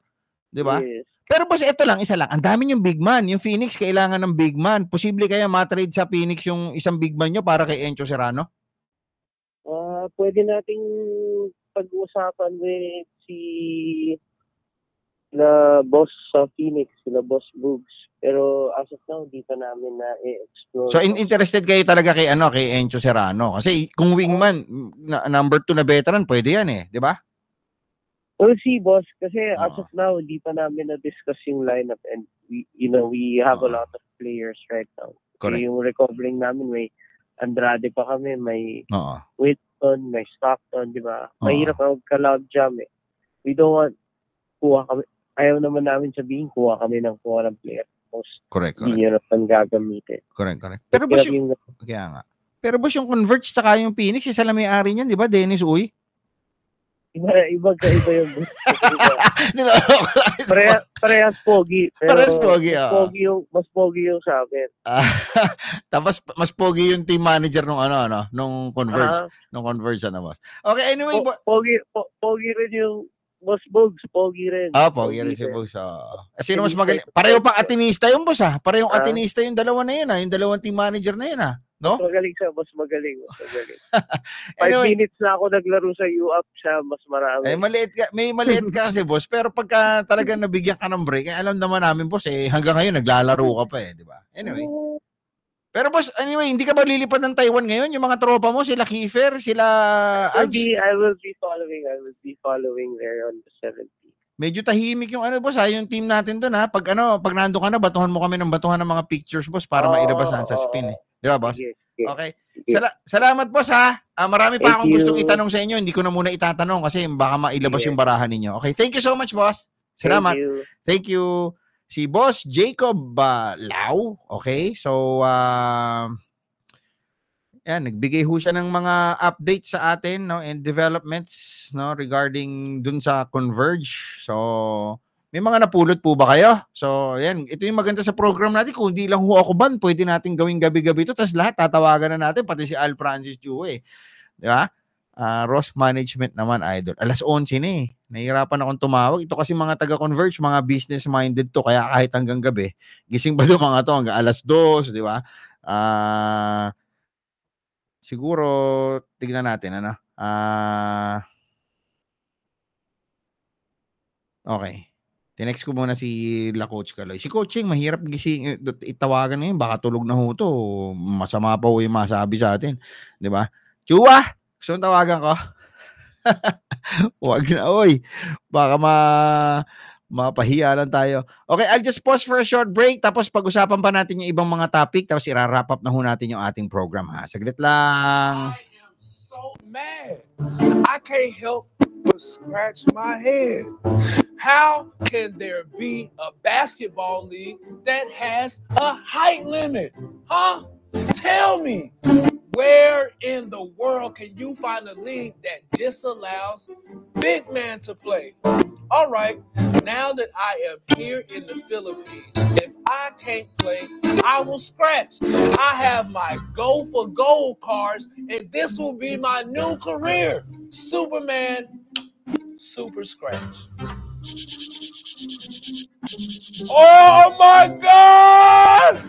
di ba? Pero boss, ito lang, isa lang. Ang dami yung big man. Yung Phoenix, kailangan ng big man. Posible kaya matrade sa Phoenix yung isang big man nyo para kay Encho Serrano? Pwede nating pag-usapan with na boss sa Phoenix, sila boss Boogs. Pero as of now, di pa namin na-explore. So, interested kayo talaga kay Encho Serrano? Kasi kung wingman, number 2 na veteran, pwede yan eh. Di ba? We'll see, boss. Kasi as of now, hindi pa namin na-discuss yung lineup and we have a lot of players right now. Correct. Yung recovering namin, may Andrade pa kami, may Whitton, may Stockton, di ba? Mahirap ang ka-log jam eh. We don't want ayaw naman namin sabihin kuha kami ng player. Correct. Hindi nyo naman gagamitin. Correct. Pero boss yung Converge saka yung Phoenix, isa lang may-ari niyan, di ba? Dennis Uy? Iba yung boss. Parehas pogi. Parehas pogi, mas pogi yung sa akin. Tapos mas pogi yung team manager nung Converge. Nung Converge boss. Okay, anyway. Pogi rin yung Boss Bogs, pogi rin. Pogi rin si Bogs. Sino mas magaling? Pareho pang atinista yung boss Parehong atinista yung dalawa na yun yung dalawang team manager na yun no? Mas magaling siya, mas magaling. 5 minutes na ako naglaro sa UAP siya, mas marami. May maliit ka kasi boss, pero pagka talagang nabigyan ka ng break, alam naman namin boss hanggang ngayon naglalaro ka pa di ba? Anyway. Pero boss, anyway, hindi ka ba lilipad ng Taiwan ngayon? Yung mga tropa mo, sila Kiefer, sila Aj? I will be following there on the 17th. Medyo tahimik yung boss yung team natin doon pag nando ka na, batuhan mo kami ng batuhan ng mga pictures boss para mailabas sa spin Di ba boss? Okay. Salamat boss marami pa akong gustong itanong sa inyo. Hindi ko na muna itatanong kasi baka mailabas yung barahan ninyo. Okay, thank you so much boss. Salamat. Thank you. Si Boss Jacob Lau. Okay, so nagbigay ho siya ng mga updates sa atin and developments regarding dun sa Converge. So may mga napulot po ba kayo? So ito yung maganda sa program natin. Kung di lang ho ako ban, pwede natin gawing gabi-gabi ito. Tapos lahat tatawagan na natin, pati si Al Francis Jue. Di ba? Ross Management naman, idol. Alas 11 na Nahihirapan akong tumawag. Ito kasi mga taga-Converge, mga business-minded to. Kaya kahit hanggang gabi, gising ba ito mga to hanggang alas 2, di ba? Siguro, tignan natin, okay. Tinext ko muna si La Coach Kaloy. Si Coaching, mahirap gising, itawagan na yun. Baka tulog na ho to. Masama pa ho yung masabi sa atin. Di ba? Chua! Gusto mong tawagan ko? Huwag na, oy. Baka mapahiya lang tayo. Okay, I'll just pause for a short break. Tapos pag-usapan pa natin yung ibang mga topic. Tapos i-wrap up na ho natin yung ating program. Saglit lang. I am so mad. I can't help but scratch my head. How can there be a basketball league that has a height limit? Huh? Tell me. Where in the world can you find a league that disallows big man to play? All right, now that I am here in the Philippines, if I can't play, I will scratch. I have my Go for Gold cards, and this will be my new career. Superman, Super Scratch. Oh my God!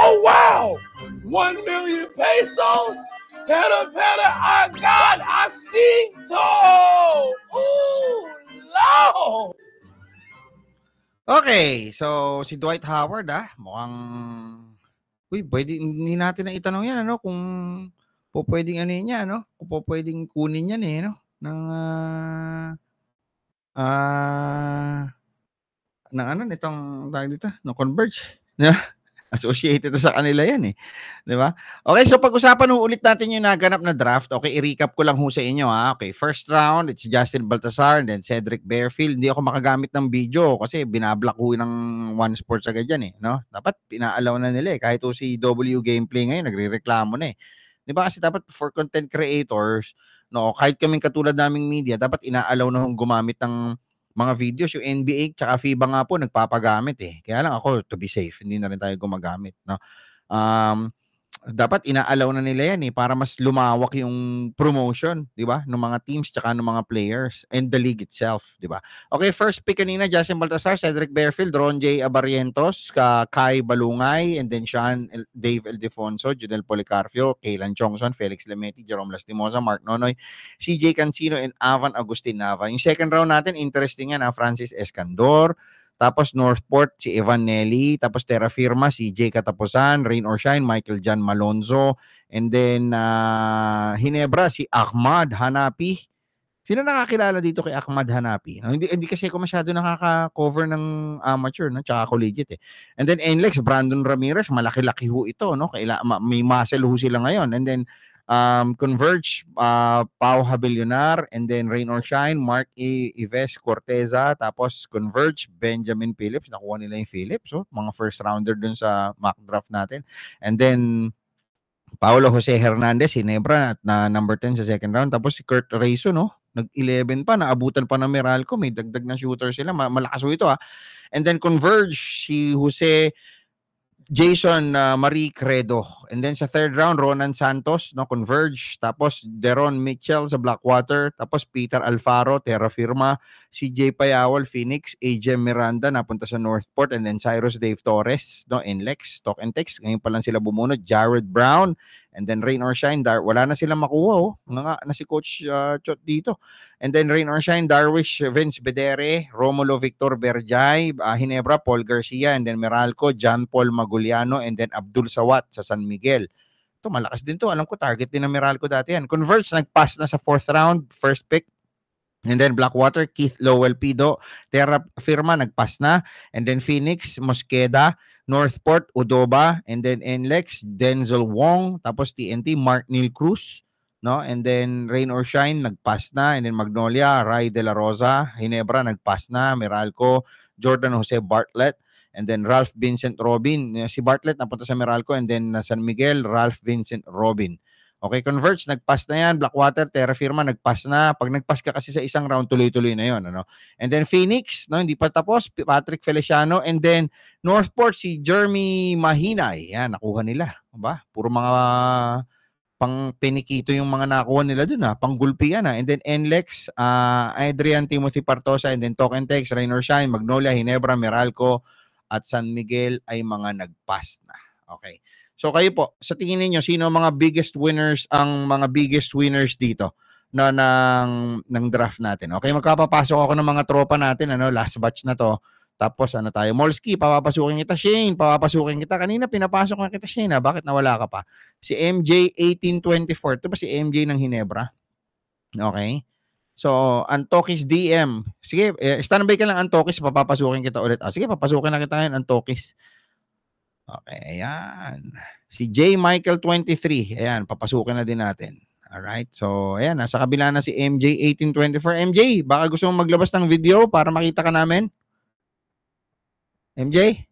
Oh wow! 1 million pesos! Peta, I got Astinto! Ooh, no! Okay, so si Dwight Howard mukhang pwede hindi natin na itanong yan kung pwedeng niya kung pwedeng kunin yan ng nitong tawag dito no Converge associated sa kanila yan di ba? Okay, so pag-usapan ulit natin yung naganap na draft. Okay, i-recap ko lang sa inyo Okay, first round, it's Justin Baltasar and then Cedric Bearfield. Hindi ako makagamit ng video kasi binablock ng One Sports agad yan no? Dapat pinaalaw na nila kahit si W Gameplay ngayon nagrereklamo na di ba? Kasi dapat for content creators kahit kaming katulad naming media, dapat inaalaw na gumamit ng mga videos. Yung NBA tsaka FIBA nga po nagpapagamit Kaya lang ako, to be safe, hindi na rin tayo gumagamit dapat inaalaw na nila yan para mas lumawak yung promotion, di ba? Ng mga teams tsaka ng mga players and the league itself, di ba? Okay, first pick kanina, Justin Baltasar, Cedric Bearfield, Ron J. Abarientos, Kai Balungay, and then Dave Eldefonso, Junel Policarpio, Kaylan Chongson, Felix Lemeti, Jerome Lastimosa, Mark Nonoy, CJ Cancino, and Avan Agustin Nava. Yung second round natin, interesting yan Francis Escandor, tapos Northport, si Evan Nelly. Tapos Terra Firma, si Jay Katapusan. Rain or Shine, Michael Jan Malonzo. And then Hinebra, si Ahmad Hanapi. Sino nakakilala dito kay Ahmad Hanapi? Hindi kasi ako masyado nakaka-cover ng amateur, tsaka collegiate And then NLEX, Brandon Ramirez, malaki-laki ho ito. May muscle ho sila ngayon. And then Converge, Pau Habilionar, and then Rain or Shine, Mark Ives Corteza, tapos Converge, Benjamin Phillips, nakuha nila yung Phillips, mga first rounder dun sa mock draft natin. And then Paulo Jose Hernandez, Ginebra, at na number 10 sa second round. Tapos si Kurt Raiso, no? Nag-11 pa, naabutan pa ng Meralco. May dagdag na shooter sila. Malakas ito, ha. And then Converge, si Jason Marie Credo. And then sa third round, Ronan Santos, no, Converge. Tapos Deron Mitchell sa Blackwater. Tapos Peter Alfaro, Terra Firma. CJ Payawal, Phoenix. AJ Miranda, napunta sa Northport. And then Cyrus Dave Torres, no, NLEX, Talk and Text. Ngayon pa lang sila bumunod. Jared Brown. And then Rain or Shine, wala na silang makuha, oh. Nga na si Coach Chot dito. And then Rain or Shine, Darwish Vince Bedere, Romulo Victor Berjay, Ginebra, Paul Garcia, and then Meralco, John Paul Maguliano, and then Abdul Sawat sa San Miguel. Ito, malakas din to. Alam ko, target din ng Meralco dati yan. Converge, nag-pass na sa fourth round, first pick. And then Blackwater, Keith Lowell Pido, Terra Firma, nag-pass na. And then Phoenix, Mosqueda, Northport, Udoba, and then NLEX, Denzel Wong, tapos TNT, Mark Neil Cruz, no? And then Rain or Shine, nag-pass na. And then Magnolia, Ray De La Rosa, Ginebra, nag-pass na. Meralco, Jordan Jose Bartlett, and then Ralph Vincent Robin. Si Bartlett napunta sa Meralco, and then San Miguel, Ralph Vincent Robin. Okay, Converge, nag-pass na yan. Blackwater, Terra Firma, nag-pass na. Pag nag-pass ka kasi sa isang round, tuloy-tuloy na yun. Ano? And then Phoenix, no, hindi pa tapos, Patrick Feliciano. And then Northport, si Jeremy Mahinay. Yan, nakuha nila. Diba? Puro mga pang penikito yung mga nakuha nila dun. Panggulpi yan. And then NLEX, Adrian Timothy Partosa, and then Talk and Text, Rain or Shine, Magnolia, Ginebra, Meralco, at San Miguel ay mga nag-pass na. Okay. So kayo po, sa tingin niyo sino ang mga biggest winners dito na ng draft natin? Okay, magpapapasok ako ng mga tropa natin, ano, last batch na to. Tapos ano tayo, Molski, papapasukin kita. Shane, papapasukin kita. Kanina pinapasok na kita, Shane. Bakit nawala ka pa? Si MJ 1824, ito ba si MJ ng Ginebra? Okay. So, Antokis DM. Sige, standby ka lang, Antokis, papapasukin kita ulit. Sige, papasukin na kita ngayon, Antokis. Okay, ayan. Si J. Michael 23. Ayan, papasukin na din natin. Alright, so ayan, nasa kabila na si MJ 1824. MJ, baka gusto mong maglabas ng video para makita ka namin? MJ?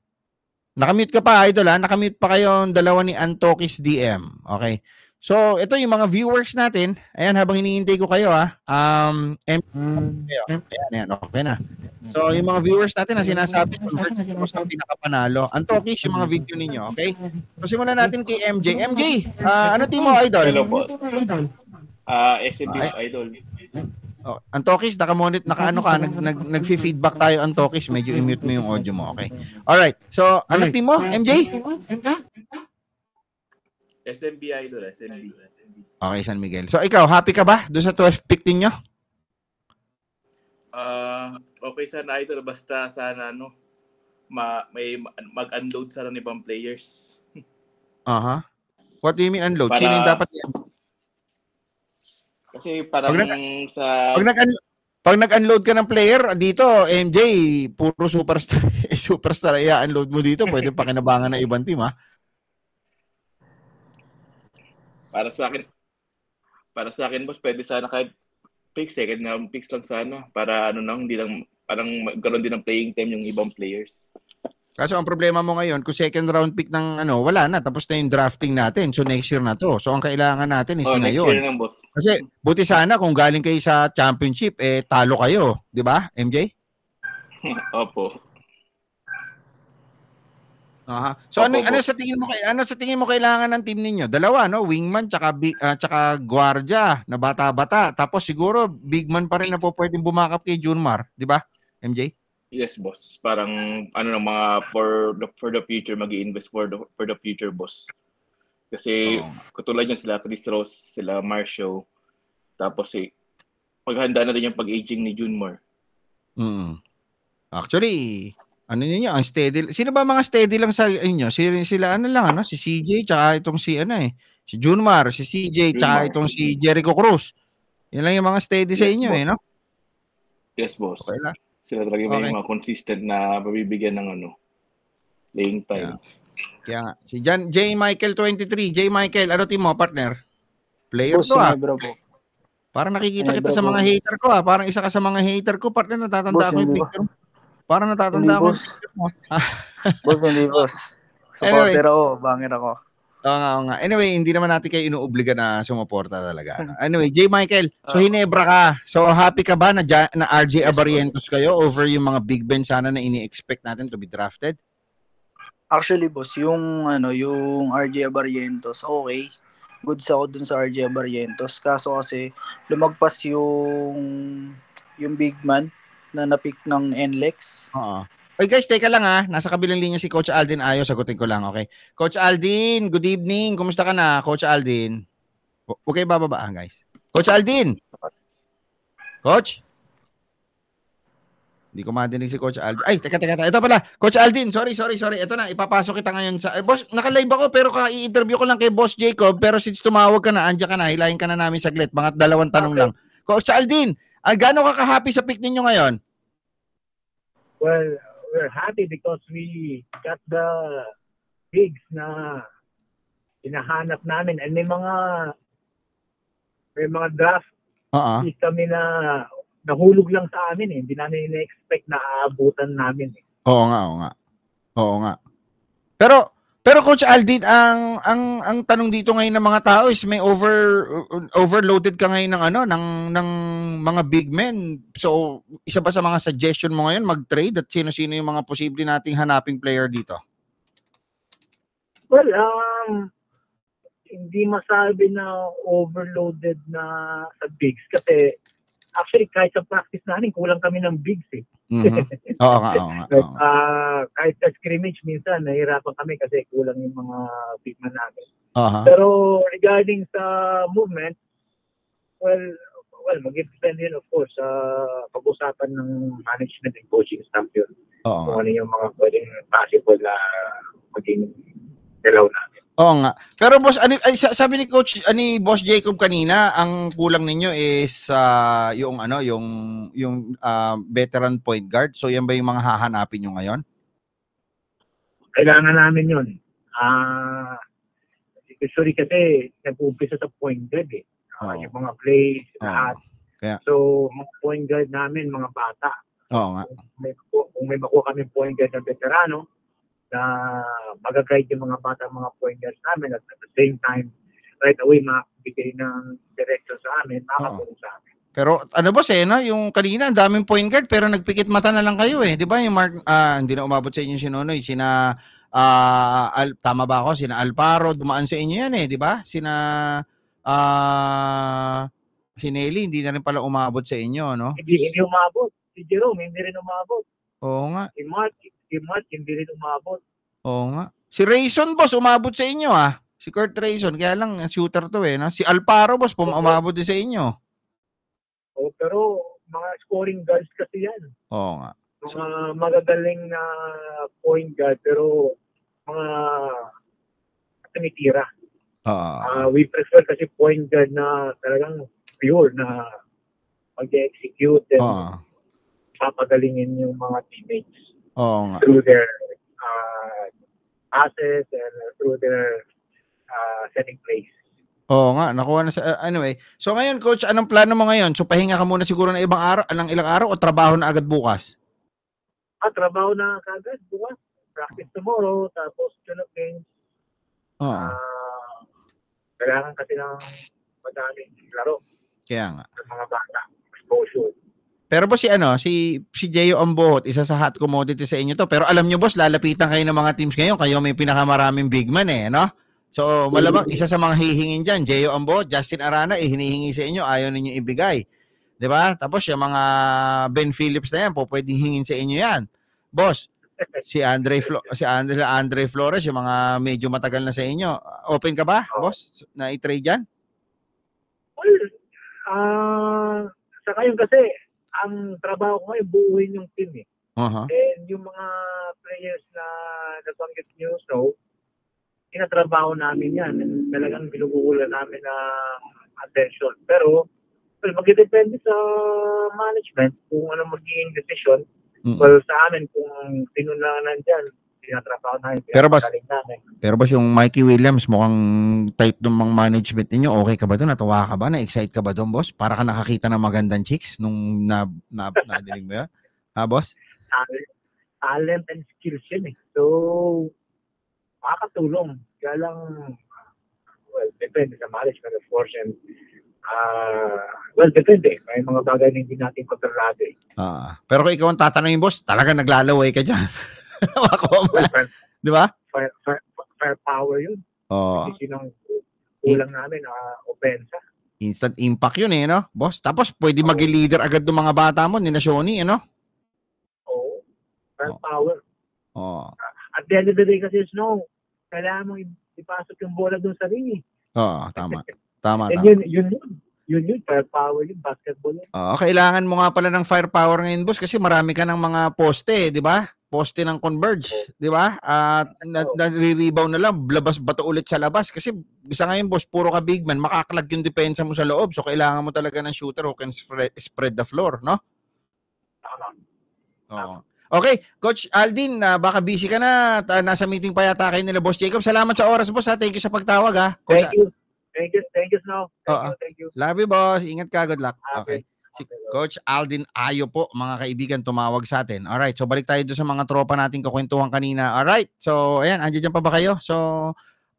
Nakamute ka pa, idol, ha? Nakamute pa kayo ang dalawa ni Antokis DM. Okay. So, ito yung mga viewers natin. Ayan, habang hinihintay ko kayo, ha. Ayan, okay na. So, yung mga viewers natin na sinasabi, convert ko sa pinakapanalo. Antokis, yung mga video ninyo, okay? So, simulan natin kay MJ. MJ, ano team mo, idol? Hello po. SMB idol. Oh, Antokis, naka-ano ka, nag-feedback tayo, Antokis. Medyo i-mute mo yung audio mo, okay? Alright, so, ano team mo, MJ? SMB idol, SMB. Okay, San Miguel. So, ikaw, happy ka ba doon sa 12 pick ninyo? Okay sana idol, basta sana may mag-unload sana ng ibang players. What do you mean unload? Sino yung dapat? Kasi parang pag nag-unload ka ng player dito, MJ, puro superstar i-unload mo dito, pwede pakinabangan ng ibang team, ha? Para sa akin boss, pwede sana kahit second round picks lang sana para hindi lang parang magkaroon din ng playing time yung ibang players. Kaso ang problema mo ngayon, kung second round pick ng wala na, tapos na yung drafting natin. So next year na to. So ang kailangan natin is ngayon. Next year lang, boss. Kasi buti sana kung galing kayo sa championship, talo kayo, 'di ba, MJ? Opo. So ano sa tingin mo kailangan ng team ninyo? Dalawa, no? Wingman tsaka guardia na bata-bata. Tapos siguro big man pa rin na po pwedeng bumakap kay Junmar, 'di ba? MJ? Yes, boss. Parang mga for the future, magi-invest for the future, boss. Kasi katulad niyan sila Chris Ross, sila Marcio. Tapos paghanda na rin yung pag-aging ni Junmar. Actually, ano niyo, ang steady. Sino ba mga steady lang sa inyo? Sila si CJ tsaka itong si Junmar, si CJ tsaka itong si Jericho Cruz. Yan lang yung mga steady sa inyo, boss. no? Yes, boss. Okay lang. Sila talaga yung mga consistent na mabibigyan ng playing time. Kaya nga. Si J. Michael 23. J. Michael, ano team mo, partner? Player boss, to, Ginebra po. Parang nakikita kita sa mga hater ko, ha? Parang isa ka sa mga hater ko, partner. Natatanda ko yung picture mo. Parang natatanda ko yung picture mo. Boss, hindi, boss. Supporter ako, banger ako. Oo nga. Anyway, hindi naman natin kayo inuobliga na sumuporta talaga. Anyway, J. Michael, so Hinebra ka. So happy ka ba na RJ Abarientos kayo over yung mga big ben sana na ini-expect natin to be drafted? Actually, boss, yung RJ Abarientos, okay. Goods ako dun sa RJ Abarientos. Kaso kasi lumagpas yung big man na napick ng NLEX. Oo. Oy guys, teka lang nasa kabilang linya si Coach Aldin Ayo, sagutin ko lang, okay? Coach Aldin, good evening. Kumusta ka na, Coach Aldin? Okay, bababa guys. Coach Aldin. Coach? Hindi ko madinig si Coach Aldin. Ay, teka. Ito pala. Coach Aldin, sorry. Ito na, ipapasok kita ngayon sa... boss, naka-live ako pero i-interview ko lang kay Boss Jacob. Pero since tumawag ka na, andyan ka na, hilahin ka na namin saglit. Mga 2 tanong lang. Coach Aldin, gaano ka ka-happy sa pick ninyo ngayon? Well, we're happy because we got the bigs na hinahanap namin. And may mga draft kami na nahulog lang sa amin eh. Hindi namin ina-expect na aabutan namin eh. Oo nga. Pero Coach Aldin, ang tanong dito ngayon ng mga tao is may overloaded ka ngayon ng mga big men. So, isa ba sa mga suggestion mo ngayon mag-trade at sino-sino yung mga posible nating hanaping player dito? Well, hindi masabi na overloaded na sa bigs kasi actually kahit sa practice namin kulang kami ng bigs eh. Mm-hmm. Oo nga. Kahit sa scrimmage minsan nahihirapan kami kasi kulang yung mga big man namin. Pero regarding sa movement, well mag-depend yun of course sa pag-usapan ng management and coaching staff yun. Kung ano yung mga pwedeng possible na maging dalaw namin. Oo nga. Pero boss, sabi ni Coach, ni Boss Jacob kanina, ang kulang ninyo is yung veteran point guard. So yan ba yung mga hahanapin nyo ngayon? Kailangan namin yun. Usually kasi nag-uumpisa sa point guard eh. Yung mga plays, lahat. So mga point guard namin, mga bata. Oo nga. Kung may makuha kami point guard ng veterano, na mag-guide yung mga bata, mga point guards namin at the same time, right away, makabigay ng direction sa amin, makakatulong sa amin. Pero boss yung kanina, ang daming point guard, pero nagpikit mata na lang kayo eh. Di ba yung hindi na umabot sa inyo si Nonoy, tama ba ako? Sina Alparo, dumaan sa inyo yan eh, di ba? Si Nelly, hindi na rin pala umabot sa inyo, no? Hindi umabot. Si Jerome, hindi rin umabot. Oo nga. Si Mark, hindi rin umabot. Oo nga. Si Rayson, boss, umabot sa inyo Si Kurt Rayson, kaya lang shooter to no? Si Alparo, boss, umabot din sa inyo. Pero mga scoring guards kasi yan. Oo nga. Mga magagaling na point guard, pero mga tumitira. We prefer kasi point guard na talagang pure na mag-execute and papagalingin yung mga teammates. Through their passes and through their setting plays. Oo nga, nakuha na sa anyway. So ngayon coach, anong plano mo ngayon? So pahinga ka muna siguro ng ilang araw o trabaho na agad bukas? Trabaho na agad bukas. Practice tomorrow tapos tune-up games. Kailangan kasi ng madaming laro. Kaya nga. Sa mga bata, exposure. Pero boss si Jeyo Ambohot, isa sa hot commodity sa inyo to. Pero alam nyo boss, lalapitan kayo ng mga teams ngayon. Kayo may pinakamaraming big man no? So malamang isa sa mga hihingin dyan, Jeyo Ambohot, Justin Arana, hinihingi sa inyo, ayaw ninyo ibigay. Diba? Tapos yung mga Ben Phillips na yan, pwedeng hingin sa inyo yan. Boss, si Andre Flores, yung mga medyo matagal na sa inyo. Open ka ba, boss, na i-trade dyan? Well, sa ngayon kasi, ang trabaho ko ay buuin yung team eh. And yung mga players na nabanggit nyo, tinatrabaho namin yan. Talagang binugulan namin ng attention. Pero, magdidepende sa management kung ano magiging decision. Well, sa amin, kung sino na nandyan, tinatrabaho namin. Pero boss, yung Mikey Williams, mukhang type ng mga management ninyo, okay ka ba doon? Natuwa ka ba? Na-excite ka ba doon, boss? Para ka nakakita ng magandang chicks nung nadinig mo yan? Boss? Talent and skills yun eh. So, makakatulong. Kaya lang, well, depende sa management, of course, and well, depende. May mga bagay na hindi natin kontrolado eh. Pero kung ikaw ang tatanungin, boss, talaga naglalaway ka dyan. Di ba? Firepower yun. Kasi sinong kulang namin na opensa. Instant impact yun no, boss? Tapos pwede maging leader agad ng mga bata mo, ni na Shoni, Oo. Firepower. At the end of the day kasi, Snow, kailangan mong ipasok yung bola doon sa ring. Tama. Tama. Yun, firepower yun, basketball yun. Kailangan mo nga pala ng firepower ngayon, boss, kasi marami ka ng mga poste, di ba? Poste ng Converge, di ba? At nare-rebound na lang, labas bato ulit sa labas. Kasi bisa ngayon, boss, puro ka big man, makaklag yung depensa mo sa loob. So, kailangan mo talaga ng shooter who can spread the floor, no? Okay, Coach Aldin, baka busy ka na. Nasa meeting pa yata kayo nila, Boss Jacob. Salamat sa oras, boss. Thank you sa pagtawag, ha? Coach, Thank you, Snow. Thank you. Love you, boss. Ingat ka. Good luck. Okay. Si Coach Aldin Ayo po, mga kaibigan, tumawag sa atin. Alright, so balik tayo doon sa mga tropa natin kakwentuhan kanina. Alright, so ayan, andyan pa ba kayo? So,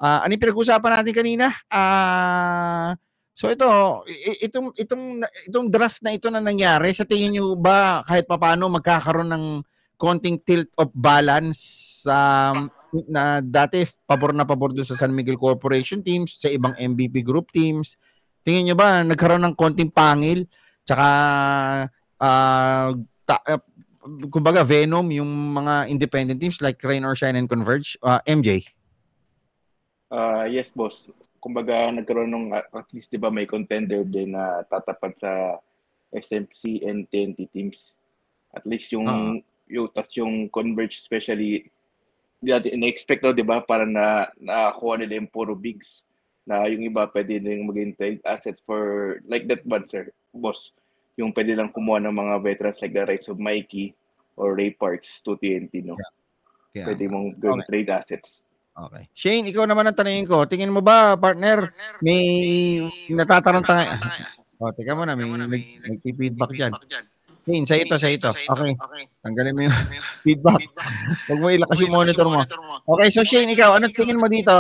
ano yung pinag-usapan natin kanina? So itong draft na ito na nangyari, sa tingin nyo ba kahit papaano magkakaroon ng konting tilt of balance na dati pabor na pabor doon sa San Miguel Corporation teams, sa ibang MVP group teams? Tingin nyo ba nagkaroon ng konting pangil? Tsaka kumbaga venom yung mga independent teams like Rain or Shine and Converge? MJ? Yes, boss. Kumbaga nagkaroon ng at least 'di ba may contender din na tatapat sa SMC and TNT teams. At least yung Converge especially in-expect daw 'di ba para nakakuha nila yung puro bigs na yung iba pwede din maging trade assets for like that one, sir, boss. Yung pwede lang kumuha ng mga veterans like the rights of Mikey or Ray Parks to TNT, no? Yeah. Pwede mong gawing trade assets. Okay. Shane, ikaw naman ang tanongin ko. Tingin mo ba, partner, may natataranta? Teka muna, may nag-feedback dyan. Shane, sa ito. Okay. Tanggalin mo yung feedback. Huwag mo ilakas yung monitor mo. Okay, so Shane, ikaw, ano tingin mo dito?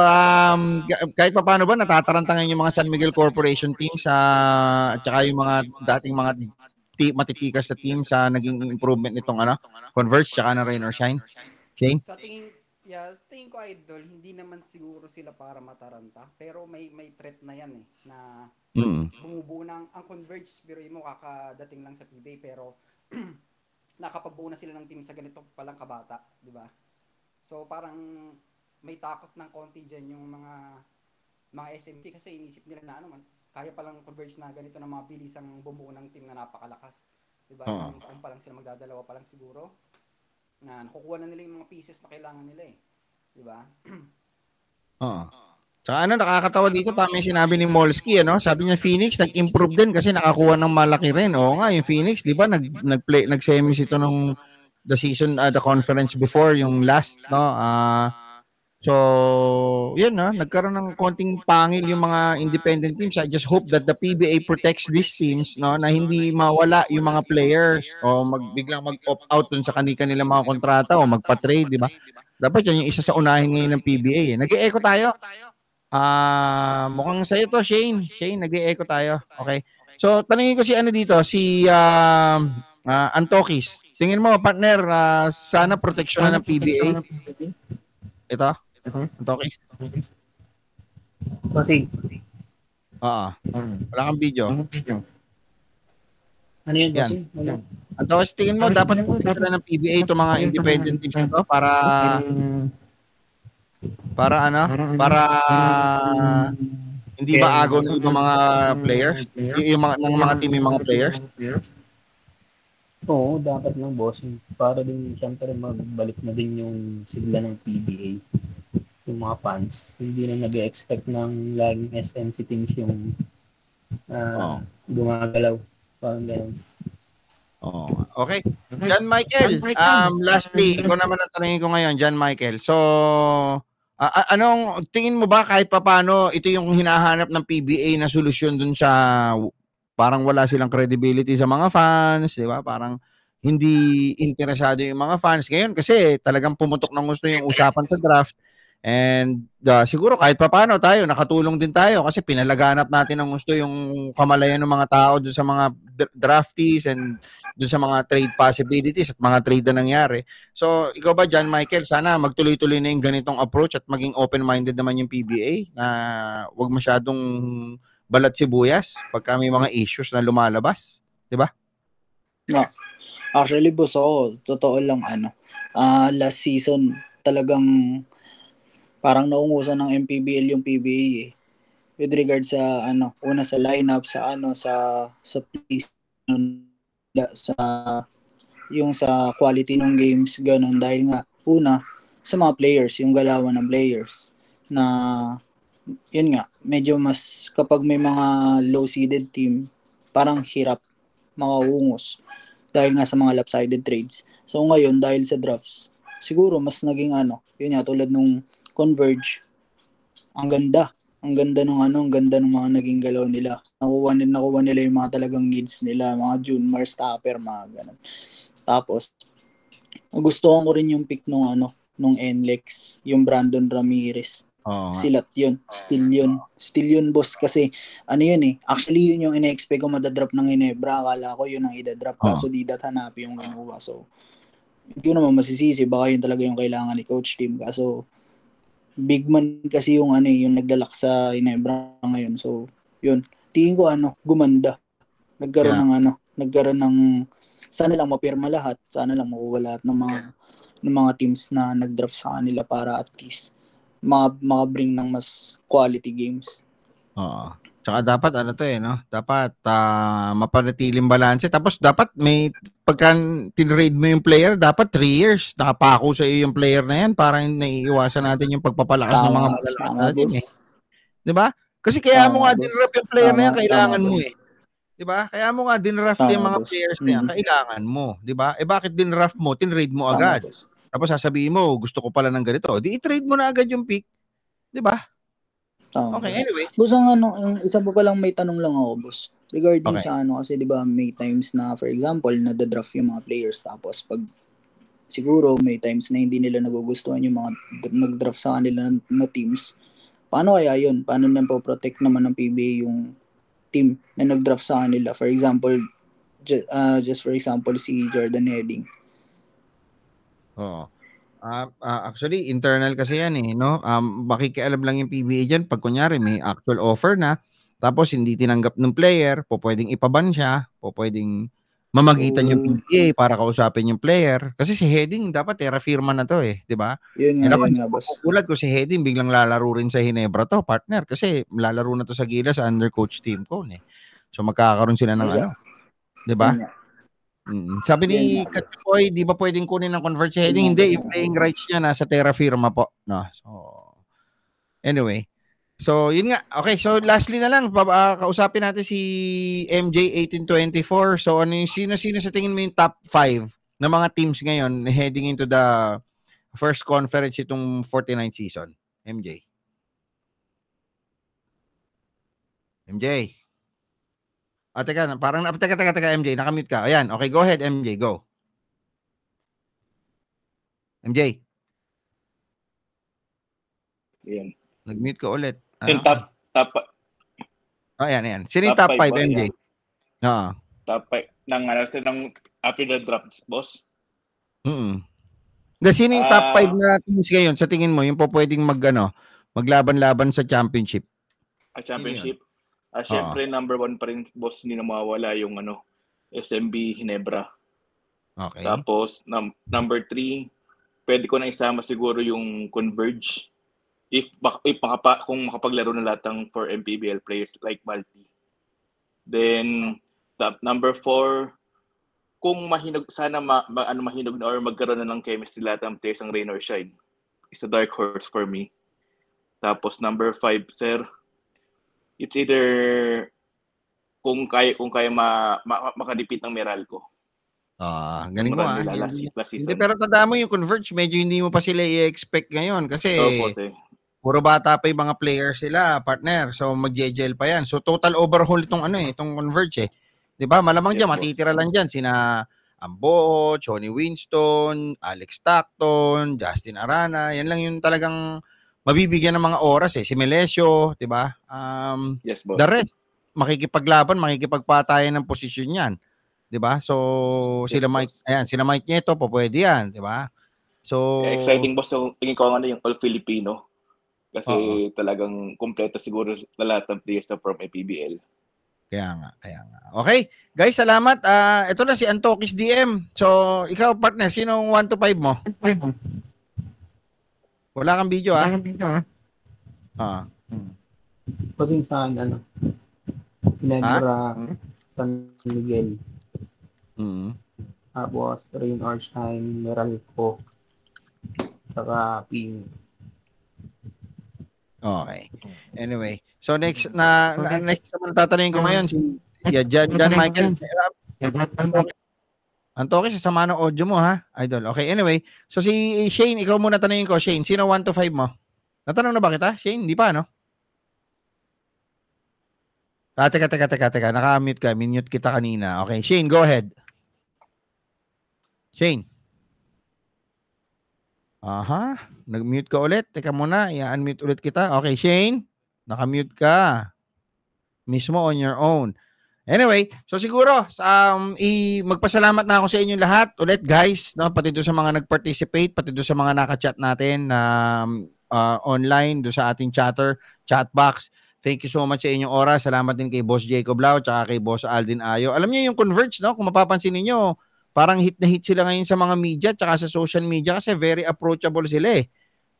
Kahit pa paano ba natataranta ngayon yung mga San Miguel Corporation teams at saka yung mga dating mga matitikas sa team sa naging improvement nitong Converge tsaka na Rain or Shine? Shane? Sa tingin ko, Idol, hindi naman siguro sila para mataranta, pero may threat na yan na bumubuo ng ang Converge, pero mo kakadating lang sa PBA, pero nakapagbuo na sila ng team sa ganito palang kabata, di ba? So parang may takot ng konti dyan yung mga SMC kasi inisip nila na kaya palang Converge na ganito na mga bilisang bumuo ng team na napakalakas, di ba? Kung palang sila magdadalawa palang siguro na nakukuha na nila yung mga pieces na kailangan nila di ba? Tsaka nakakatawa dito, tama yung sinabi ni Molsky, sabi niya Phoenix nag-improve din kasi nakakuha ng malaki rin. Oo nga, yung Phoenix, di ba, nag-semis ito nung the season, the conference before, yung last, no? So, yun, nagkaroon ng konting pangil yung mga independent teams. I just hope that the PBA protects these teams, no, na hindi mawala yung mga players o biglang mag-opt out dun sa kanila mga kontrata o magpa-trade, di ba? Dapat yan yung isa sa unahin ngayon ng PBA. Nag-e-echo tayo. Mukhang sa'yo to, Shane. Shane, nag-e-echo tayo. Okay. So, tanungin ko si Antokis. Tingin mo, partner, sana proteksyon ng PBA. Ito? Antokis? Kasi. Wala kang video. Ano yun, kasi? Antokis, tingin mo, dapat proteksyon ng PBA itong mga independent teams ito para hindi ba agaw ng ibang mga players? Yung mga team, yung mga players? Oo, dapat lang, boss. Para din, siyempre, magbalik na din yung sigla ng PBA. Yung mga fans. Hindi na nag-expect ng laging SMC teams yung gumagalaw. Parang ganun. Okay. John Michael, lastly, ikaw naman ang tanongin ko ngayon, John Michael. So, anong tingin mo ba kahit papaano ito yung hinahanap ng PBA na solusyon dun sa parang wala silang credibility sa mga fans, di ba? Parang hindi interesado yung mga fans. Ngayon kasi talagang pumutok ng gusto yung usapan sa draft. And siguro kahit papaano tayo, nakatulong din tayo kasi pinalaganap natin ng gusto yung kamalayan ng mga tao dun sa mga draftees and dun sa mga trade possibilities at mga trade na nangyari. So, ikaw ba, John Michael, sana magtuloy-tuloy na yung ganitong approach at maging open-minded naman yung PBA na wag masyadong balat sibuyas pagka may mga issues na lumalabas. Diba? No. Actually, boss, ako, totoo lang, last season, talagang parang naungusan ng MPBL yung PBA with regard sa una sa lineup, sa place, sa yung sa quality ng games, ganun, dahil nga una sa mga players, yung galawan ng players na yun nga, medyo mas kapag may mga low seeded team, parang hirap makaungos dahil nga sa mga lopsided trades. So ngayon, dahil sa drafts, siguro mas naging yun nga, tulad nung Converge, ang ganda ng mga naging galaw nila. Nakuha nila yung mga talagang needs nila, mga June, Mars, Tapper, mga ganun. Tapos, gusto ko rin yung pick nung NLEX, yung Brandon Ramirez. Silat yun. Still yun, boss. Kasi, yun actually, yun yung ina-expect ko madadrop ng Ginebra. Akala ko yun ang idadrop. Kaso di hanapin yung kinuha. So, hindi ko naman masisisi. Baka yun talaga yung kailangan ni Coach Tim. Kaso, big man kasi yung yung naglalak sa Ginebra ngayon. So, yun. Tingin ko gumanda. Nagkaroon ng sana lang mapirma lahat. Sana lang makuha lahat ng mga teams na nagdraft sa kanila para at least makabring ng mas quality games. Oo. Tsaka dapat dapat mapanatiling balanse. Tapos dapat may pagka tinrade mo yung player, dapat 3 years nakapako sa iyo yung player na yan para naiiwasan natin yung pagpapalakas ng mga malalakas natin eh. 'Di ba? Kasi kaya mo nga dinraft yung player na yan, kailangan mo eh. 'Di ba? Kaya mo nga dinraft yung mga players na yan, kailangan mo, 'di ba? Bakit dinraft mo? Tinrade mo agad. Tapos sasabihin mo, gusto ko pala ng ganito. Di i-trade mo na agad yung pick. 'Di ba? Okay, anyway. Boss, ang isa pa palang may tanong lang ako, boss. Regarding sa kasi 'di ba may times na for example nada-draft yung mga players tapos pag siguro may times na hindi nila nagugustuhan yung mga nag-draft sa kanila na teams. Paano kaya 'yun? Paano nila po-protect naman ng PBA yung team na nag-draft sa kanila? For example, just for example si Jordan Heading. Oo. Actually, internal kasi yan no? Makikialam lang yung PBA dyan pag kunyari may actual offer na, tapos hindi tinanggap ng player, pwedeng ipaban siya, pwedeng mamagitan yung PBA para kausapin yung player. Kasi si Heading, dapat terra firma na to di ba? Yun nga, boss. Kulat ko si Heading, biglang lalaro rin sa Ginebra to, partner, kasi lalaro na to sa Gilas under coach Tim Cone So magkakaroon sila ng di ba? Sabi ni Katsoy, di ba pwedeng kunin ng Convert si Heading? Hindi, yung playing rights niya nasa terra firma po. No? So, anyway. So, yun nga. Okay, so lastly na lang, kausapin natin si MJ1824. So, sino sa tingin mo yung top 5 na mga teams ngayon heading into the first conference itong 49th season? MJ. Teka, MJ, nakamute ka. Ayan, okay, go ahead, MJ, go. MJ. Ayan. Nag-mute ka ulit. Yung top. Ayan. Sino yung top 5, MJ? Top 5 ng after the draft, boss? Sino yung top 5 na teams ngayon sa tingin mo yung pwedeng maglaban-laban sa championship? Championship? Siyempre, number 1 pa rin, boss, hindi na mawawala yung SMB Ginebra. Okay. Tapos, number 3, pwede ko na isama siguro yung Converge. Kung makapaglaro na lahat ng 4 MPBL players like Malti. Then, number 4, kung mahinog, sana mahinog na or magkaroon na ng chemistry lahat ng players ng Rain or Shine. It's a dark horse for me. Tapos, number 5, sir, it's either kung kaya makadipit ng Meralco. Galing mo Hindi, pero tandaan mo yung Converge, medyo hindi mo pa sila i-expect ngayon kasi puro bata pa yung mga players sila, partner. So mag-gel pa yan. So total overhaul itong itong Converge 'Di ba? Malamang diyan matitira lang diyan sina Ambo, Johnny Winston, Alex Stockton, Justin Arana. Yan lang yung talagang mabibigyan ng mga oras eh. Si Melesio, 'di ba? Yes, boss. The rest, makikipaglaban, makikipagpatayan ng posisyon 'yan. 'Di ba? So, Yes, sila Mike, boss. ayan, sila Mike Nieto, pwede 'yan, 'di ba? So, exciting boss yung tingin ko yung All Filipino. Kasi talagang kumpleto siguro na lahat ng players na from PBL. Kaya nga. Okay, guys, salamat. Ito na si Antokis DM. So, ikaw partner, sinong 1 to 5 mo? Wala kang video, Pasinsan, Ginebra, San Miguel. Tapos, Rain Orstein, Meralco, saka Phoenix. Okay. Anyway, so next next naman tatanungin ko ngayon si John Michael. Antoki, sasama ng audio mo ha, idol. Okay, anyway. So si Shane, ikaw muna tanungin ko. Shane, sino 1 to 5 mo? Natanong na ba kita? Shane, hindi pa, no? Teka. Naka-mute ka. Minute kita kanina. Okay, Shane, go ahead. Shane. Nag-mute ka ulit. Teka muna, i-unmute ulit kita. Okay, Shane, naka-mute ka. Mismo on your own. Anyway, so siguro magpasalamat na ako sa inyo lahat ulit, guys, no? Pati doon sa mga nag-participate, pati doon sa mga naka-chat natin na online doon sa ating chat box. Thank you so much sa inyong oras. Salamat din kay Boss Jacob Lau at kay Boss Aldin Ayo. Alam niyo yung Converge, no? Kung mapapansin niyo, parang hit na hit sila ngayon sa mga media at sa social media kasi very approachable sila eh.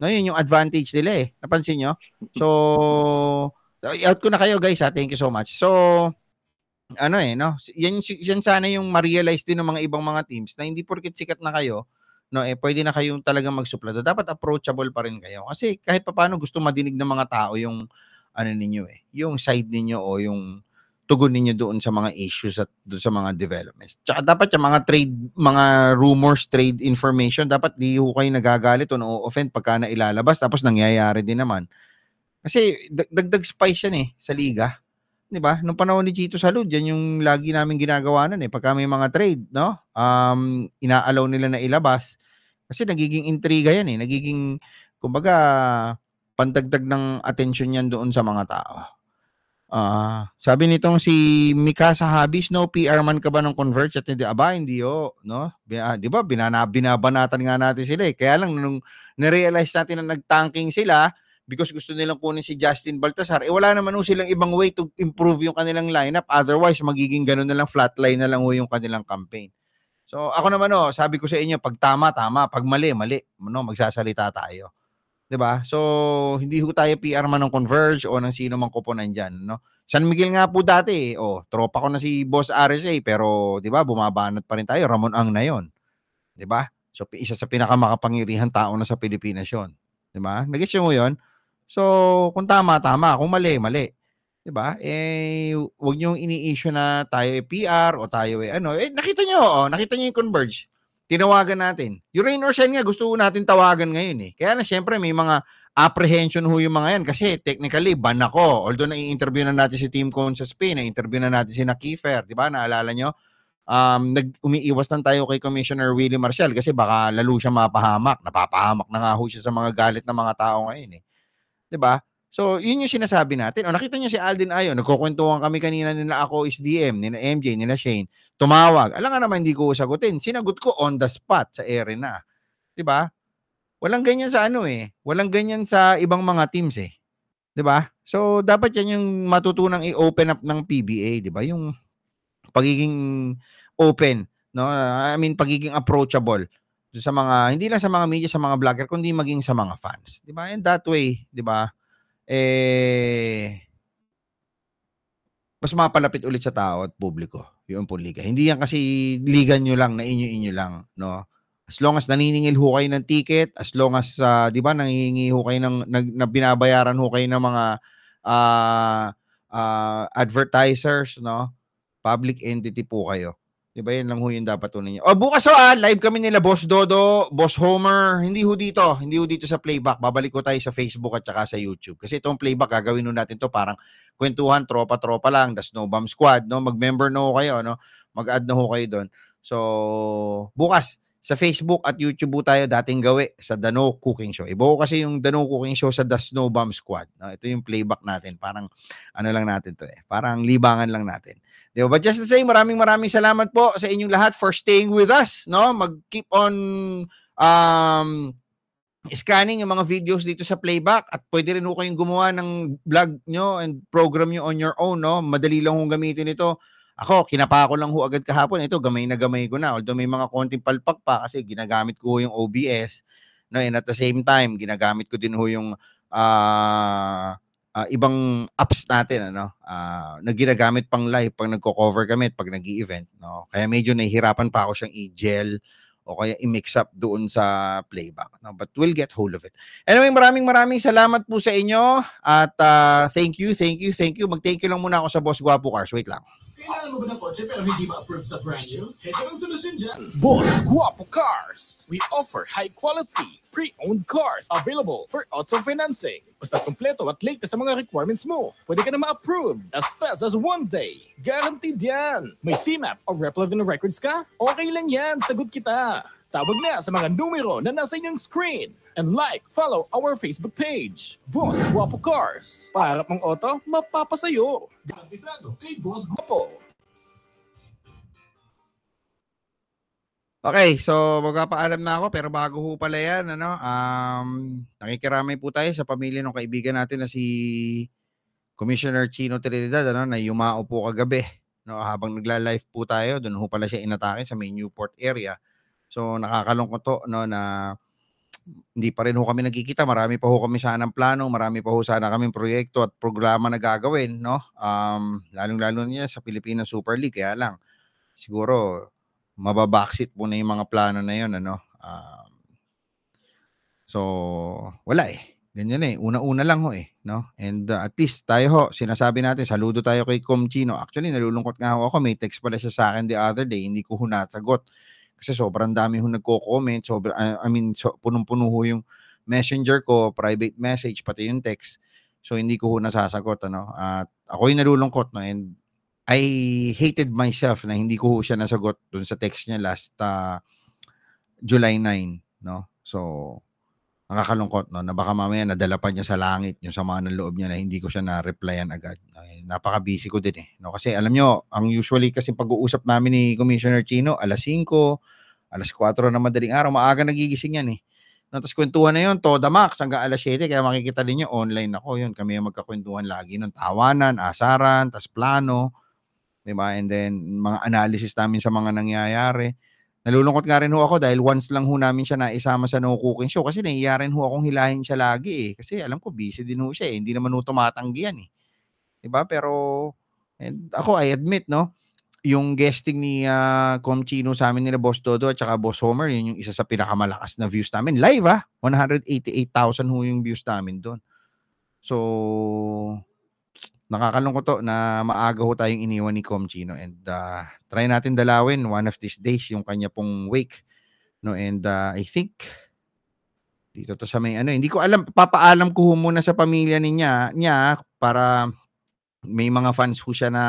No, yun yung advantage nila eh. Napansin nyo? So out ko na kayo, guys, ha. Thank you so much. So, no? Yan sana yung ma-realize din ng mga ibang mga teams na hindi porket sikat na kayo, no, pwede na kayong talagang magsuplado. Dapat approachable pa rin kayo. Kasi kahit papaano gusto madinig ng mga tao yung ninyo yung side ninyo o yung tugon ninyo doon sa mga issues at doon sa mga developments. Tsaka dapat yung mga rumors, trade information, dapat di ho kayo nagagalit o na-offend pagka nailalabas tapos nangyayari din naman. Kasi dagdag spice yan sa liga. 'Di ba? Nung panahon ni Chito Salud, yan yung lagi namin ginagawa nun pagka may mga trade, no? Inaalaw nila na ilabas kasi nagiging intriga yan nagiging kumbaga pandagdag ng attention yan doon sa mga tao. Sabi nitong si Mikasa Habis, no PR man ka ba ng Converge? At hindi, hindi no? Di ba, binabanatan nga natin sila Kaya lang, nung na-realize natin na nag-tanking sila, because gusto nilang kunin si Justin Baltasar, wala naman silang ibang way to improve yung kanilang lineup. Otherwise, magiging ganun na lang, flatline na lang yung kanilang campaign. So, ako naman, sabi ko sa inyo, pag tama, pag mali, no? Magsasalita tayo. 'Di ba? So, hindi ho tayo PR man ng Converge o ng sino mang kuponan diyan, no? San Miguel nga po dati, tropa ko na si Boss RSA, pero 'di ba, bumabanat pa rin tayo, Ramon Ang na 'yon. 'Di ba? So, isa sa pinakamakapangyarihan tao na sa Pilipinas 'yon. 'Di ba? Nagets mo 'yon? So, kung tama, kung mali. 'Di ba? Wag niyo ini-issue na tayo PR o tayo nakita niyo yung Converge. Tinawagan natin. Yung Rain Orstein nga, gusto natin tawagan ngayon Kaya na siyempre may mga apprehension yung mga yan kasi technically ban ako. Although na-interview na natin si Team Cone sa Spain, na-interview na natin si Kiefer, di ba? Naalala nyo? Umiiwas lang tayo kay Commissioner Willie Marcial kasi baka lalo siya mapahamak. Napapahamak na nga siya sa mga galit ng mga tao ngayon Di ba? So, yun yung sinasabi natin. Nakita nyo si Aldin Ayo, nagkukwentuhan kami kanina nila ako is DM, nila MJ, nila Shane. Tumawag. Alam nga naman, hindi ko sagutin. Sinagot ko on the spot sa arena. Diba? Walang ganyan sa Walang ganyan sa ibang mga teams Diba? So, dapat yan yung matutunang i-open up ng PBA. Diba? Yung pagiging open. No? I mean, pagiging approachable. Sa mga, hindi lang sa mga media, sa mga vlogger, kundi maging sa mga fans. Diba? And that way, diba? Mas mapalapit ulit sa tao at publiko yung liga. Hindi yan kasi liga nyo lang, na inyo lang, no? As long as naniningil ho kayo ng ticket, as long as, di ba, nangihingi ho kayo na binabayaran ho kayo ng mga advertisers, no? Public entity po kayo. Diba, yan lang ho yung dapat ho ninyo. Bukas live kami nila, Boss Dodo, Boss Homer. Hindi ho dito sa playback. Babalik ko tayo sa Facebook at saka sa YouTube. Kasi itong playback, gagawin ho natin to parang kwentuhan, tropa-tropa lang, the Snow Bomb Squad, no? Mag-member na ho kayo, no? Mag-add na ho kayo doon. So, bukas, Sa Facebook at YouTube po tayo dating gawi sa The No Cooking Show. Iba ko kasi yung The No Cooking Show sa The Snow Bomb Squad. No, ito yung playback natin. Parang ano lang natin to eh. Parang libangan lang natin. Di ba? But just to say, maraming salamat po sa inyong lahat for staying with us. No? Mag-keep on scanning yung mga videos dito sa playback at pwede rin ho kayong gumawa ng vlog nyo and program nyo on your own. No? Madali lang hong gamitin ito. Ako, kinapa ko lang ho agad kahapon. Ito, gamay na gamay ko na. Although may mga konting palpak pa kasi ginagamit ko yung OBS. No? And at the same time, ginagamit ko din ho yung ibang apps natin na ginagamit pang live pag nagko-cover kami at pag nag-i-event. No? Kaya medyo nahihirapan pa ako siyang i-gel o kaya i-mix up doon sa playback. No? But we'll get hold of it. Anyway, maraming salamat po sa inyo at thank you. Mag-thank you lang muna ako sa Boss Guapo Cars. Wait lang. Kailangan mo ba ng kotse pero hindi ba approved sa brand new? Heto ang solusyon dyan. Boss Guapo Cars. We offer high-quality, pre-owned cars available for auto financing. Basta kompleto at late sa mga requirements mo, pwede ka na ma-approve as fast as 1 day. Guaranteed yan. May CMAP o Replevin records ka? Okay lang yan, sagot kita. Tawag na sa mga numero na nasa inyong screen. And follow our Facebook page, Boss Guapo Cars. Para pang auto, mapapasayo. Garantisado kay Boss Guapo. Okay, so magpapaalam na ako pero bago ho pala yan, nakikiramay po tayo sa pamilya ng kaibigan natin na si Commissioner Chino Trinidad na yumao po kagabi. No, habang nagla-live po tayo, doon ho pala siya inatake sa may Newport area. So nakakalungkot to na hindi pa rin ho kami nagkikita. Marami pa ho kami sanang plano, marami pa ho sana kaming proyekto at programa na gagawin, no? Lalong-lalo niya sa Philippine Super League, kaya lang siguro mababackseat po na yung mga plano na yun, so wala ganyan una-una lang ho no? And at least tayo ho, sinasabi natin, saludo tayo kay Com Chino. Actually nalulungkot nga ho ako, may text pala siya sa akin the other day, hindi ko ho nasagot kasi sobrang dami ho nagko-comment, punong-puno ho yung messenger ko, private message, pati yung text. So hindi ko ho nasasagot, At ako'y nalulungkot, no? And I hated myself na hindi ko ho siya nasagot dun sa text niya last July 9, no? So nakakalungkot, no? Na baka mamaya nadala pa niya sa langit yung sama ng loob niya na hindi ko siya na-replyan agad. Napaka-busy ko din no? Kasi alam nyo, ang usually kasi pag-uusap namin ni Commissioner Chino, alas 5, alas 4 na madaling araw, maaga nagigising yan No, tapos kwentuhan na yun, Toda Max, hanggang alas 7, kaya makikita ninyo, online ako yun. Kami yung magkakwentuhan lagi nun, tawanan, asaran, tas plano, diba? And then, mga analysis namin sa mga nangyayari. Nalulungkot nga rin ho ako dahil once lang ho namin siya naisama sa No Cooking Show kasi nahiya rin ho akong hilahin siya lagi Kasi alam ko, busy din ho siya Hindi naman ho tumatanggi yan Diba? Pero, ako, I admit, no? Yung guesting ni Com Chino sa amin nila Boss Dodo at saka Boss Homer, yun yung isa sa pinakamalakas na views namin. Live 188,000 ho yung views namin doon. So, nakakalungkot to na maaga ho tayong iniwan ni Com Chino and try natin dalawin one of these days yung kanya pong wake. No, and I think dito to sa may hindi ko alam, papaalam ko muna sa pamilya niya para may mga fans ho siya na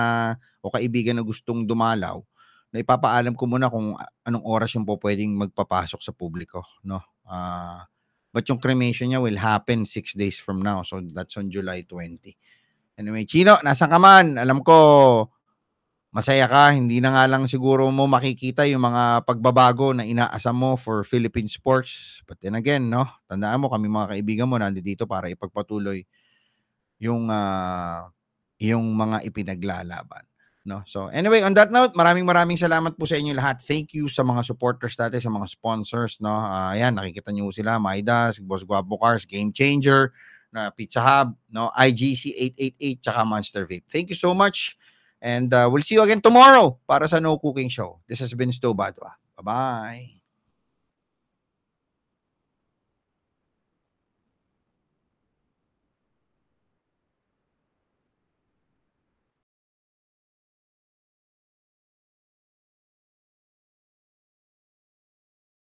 o kaibigan na gustong dumalaw, na ipapaalam ko muna kung anong oras yung po pwedeng magpapasok sa publiko, no? But yung cremation niya will happen 6 days from now. So that's on July 20. Anyway, Chino, nasan ka man? Alam ko, masaya ka. Hindi na nga lang siguro mo makikita yung mga pagbabago na inaasam mo for Philippine sports. But then again, no? Tandaan mo, kami mga kaibigan mo nandito para ipagpatuloy yung mga ipinaglalaban. No? So anyway, on that note, maraming salamat po sa inyo lahat. Thank you sa mga supporters natin, sa mga sponsors. No? Ayan, nakikita nyo sila, Maidas, Boss Guapo Cars, Game Changer, na Pizza Hub, no? IGC 888, tsaka Monster Vape. Thank you so much. And we'll see you again tomorrow para sa No Cooking Show. This has been Sto Badwa. Bye-bye.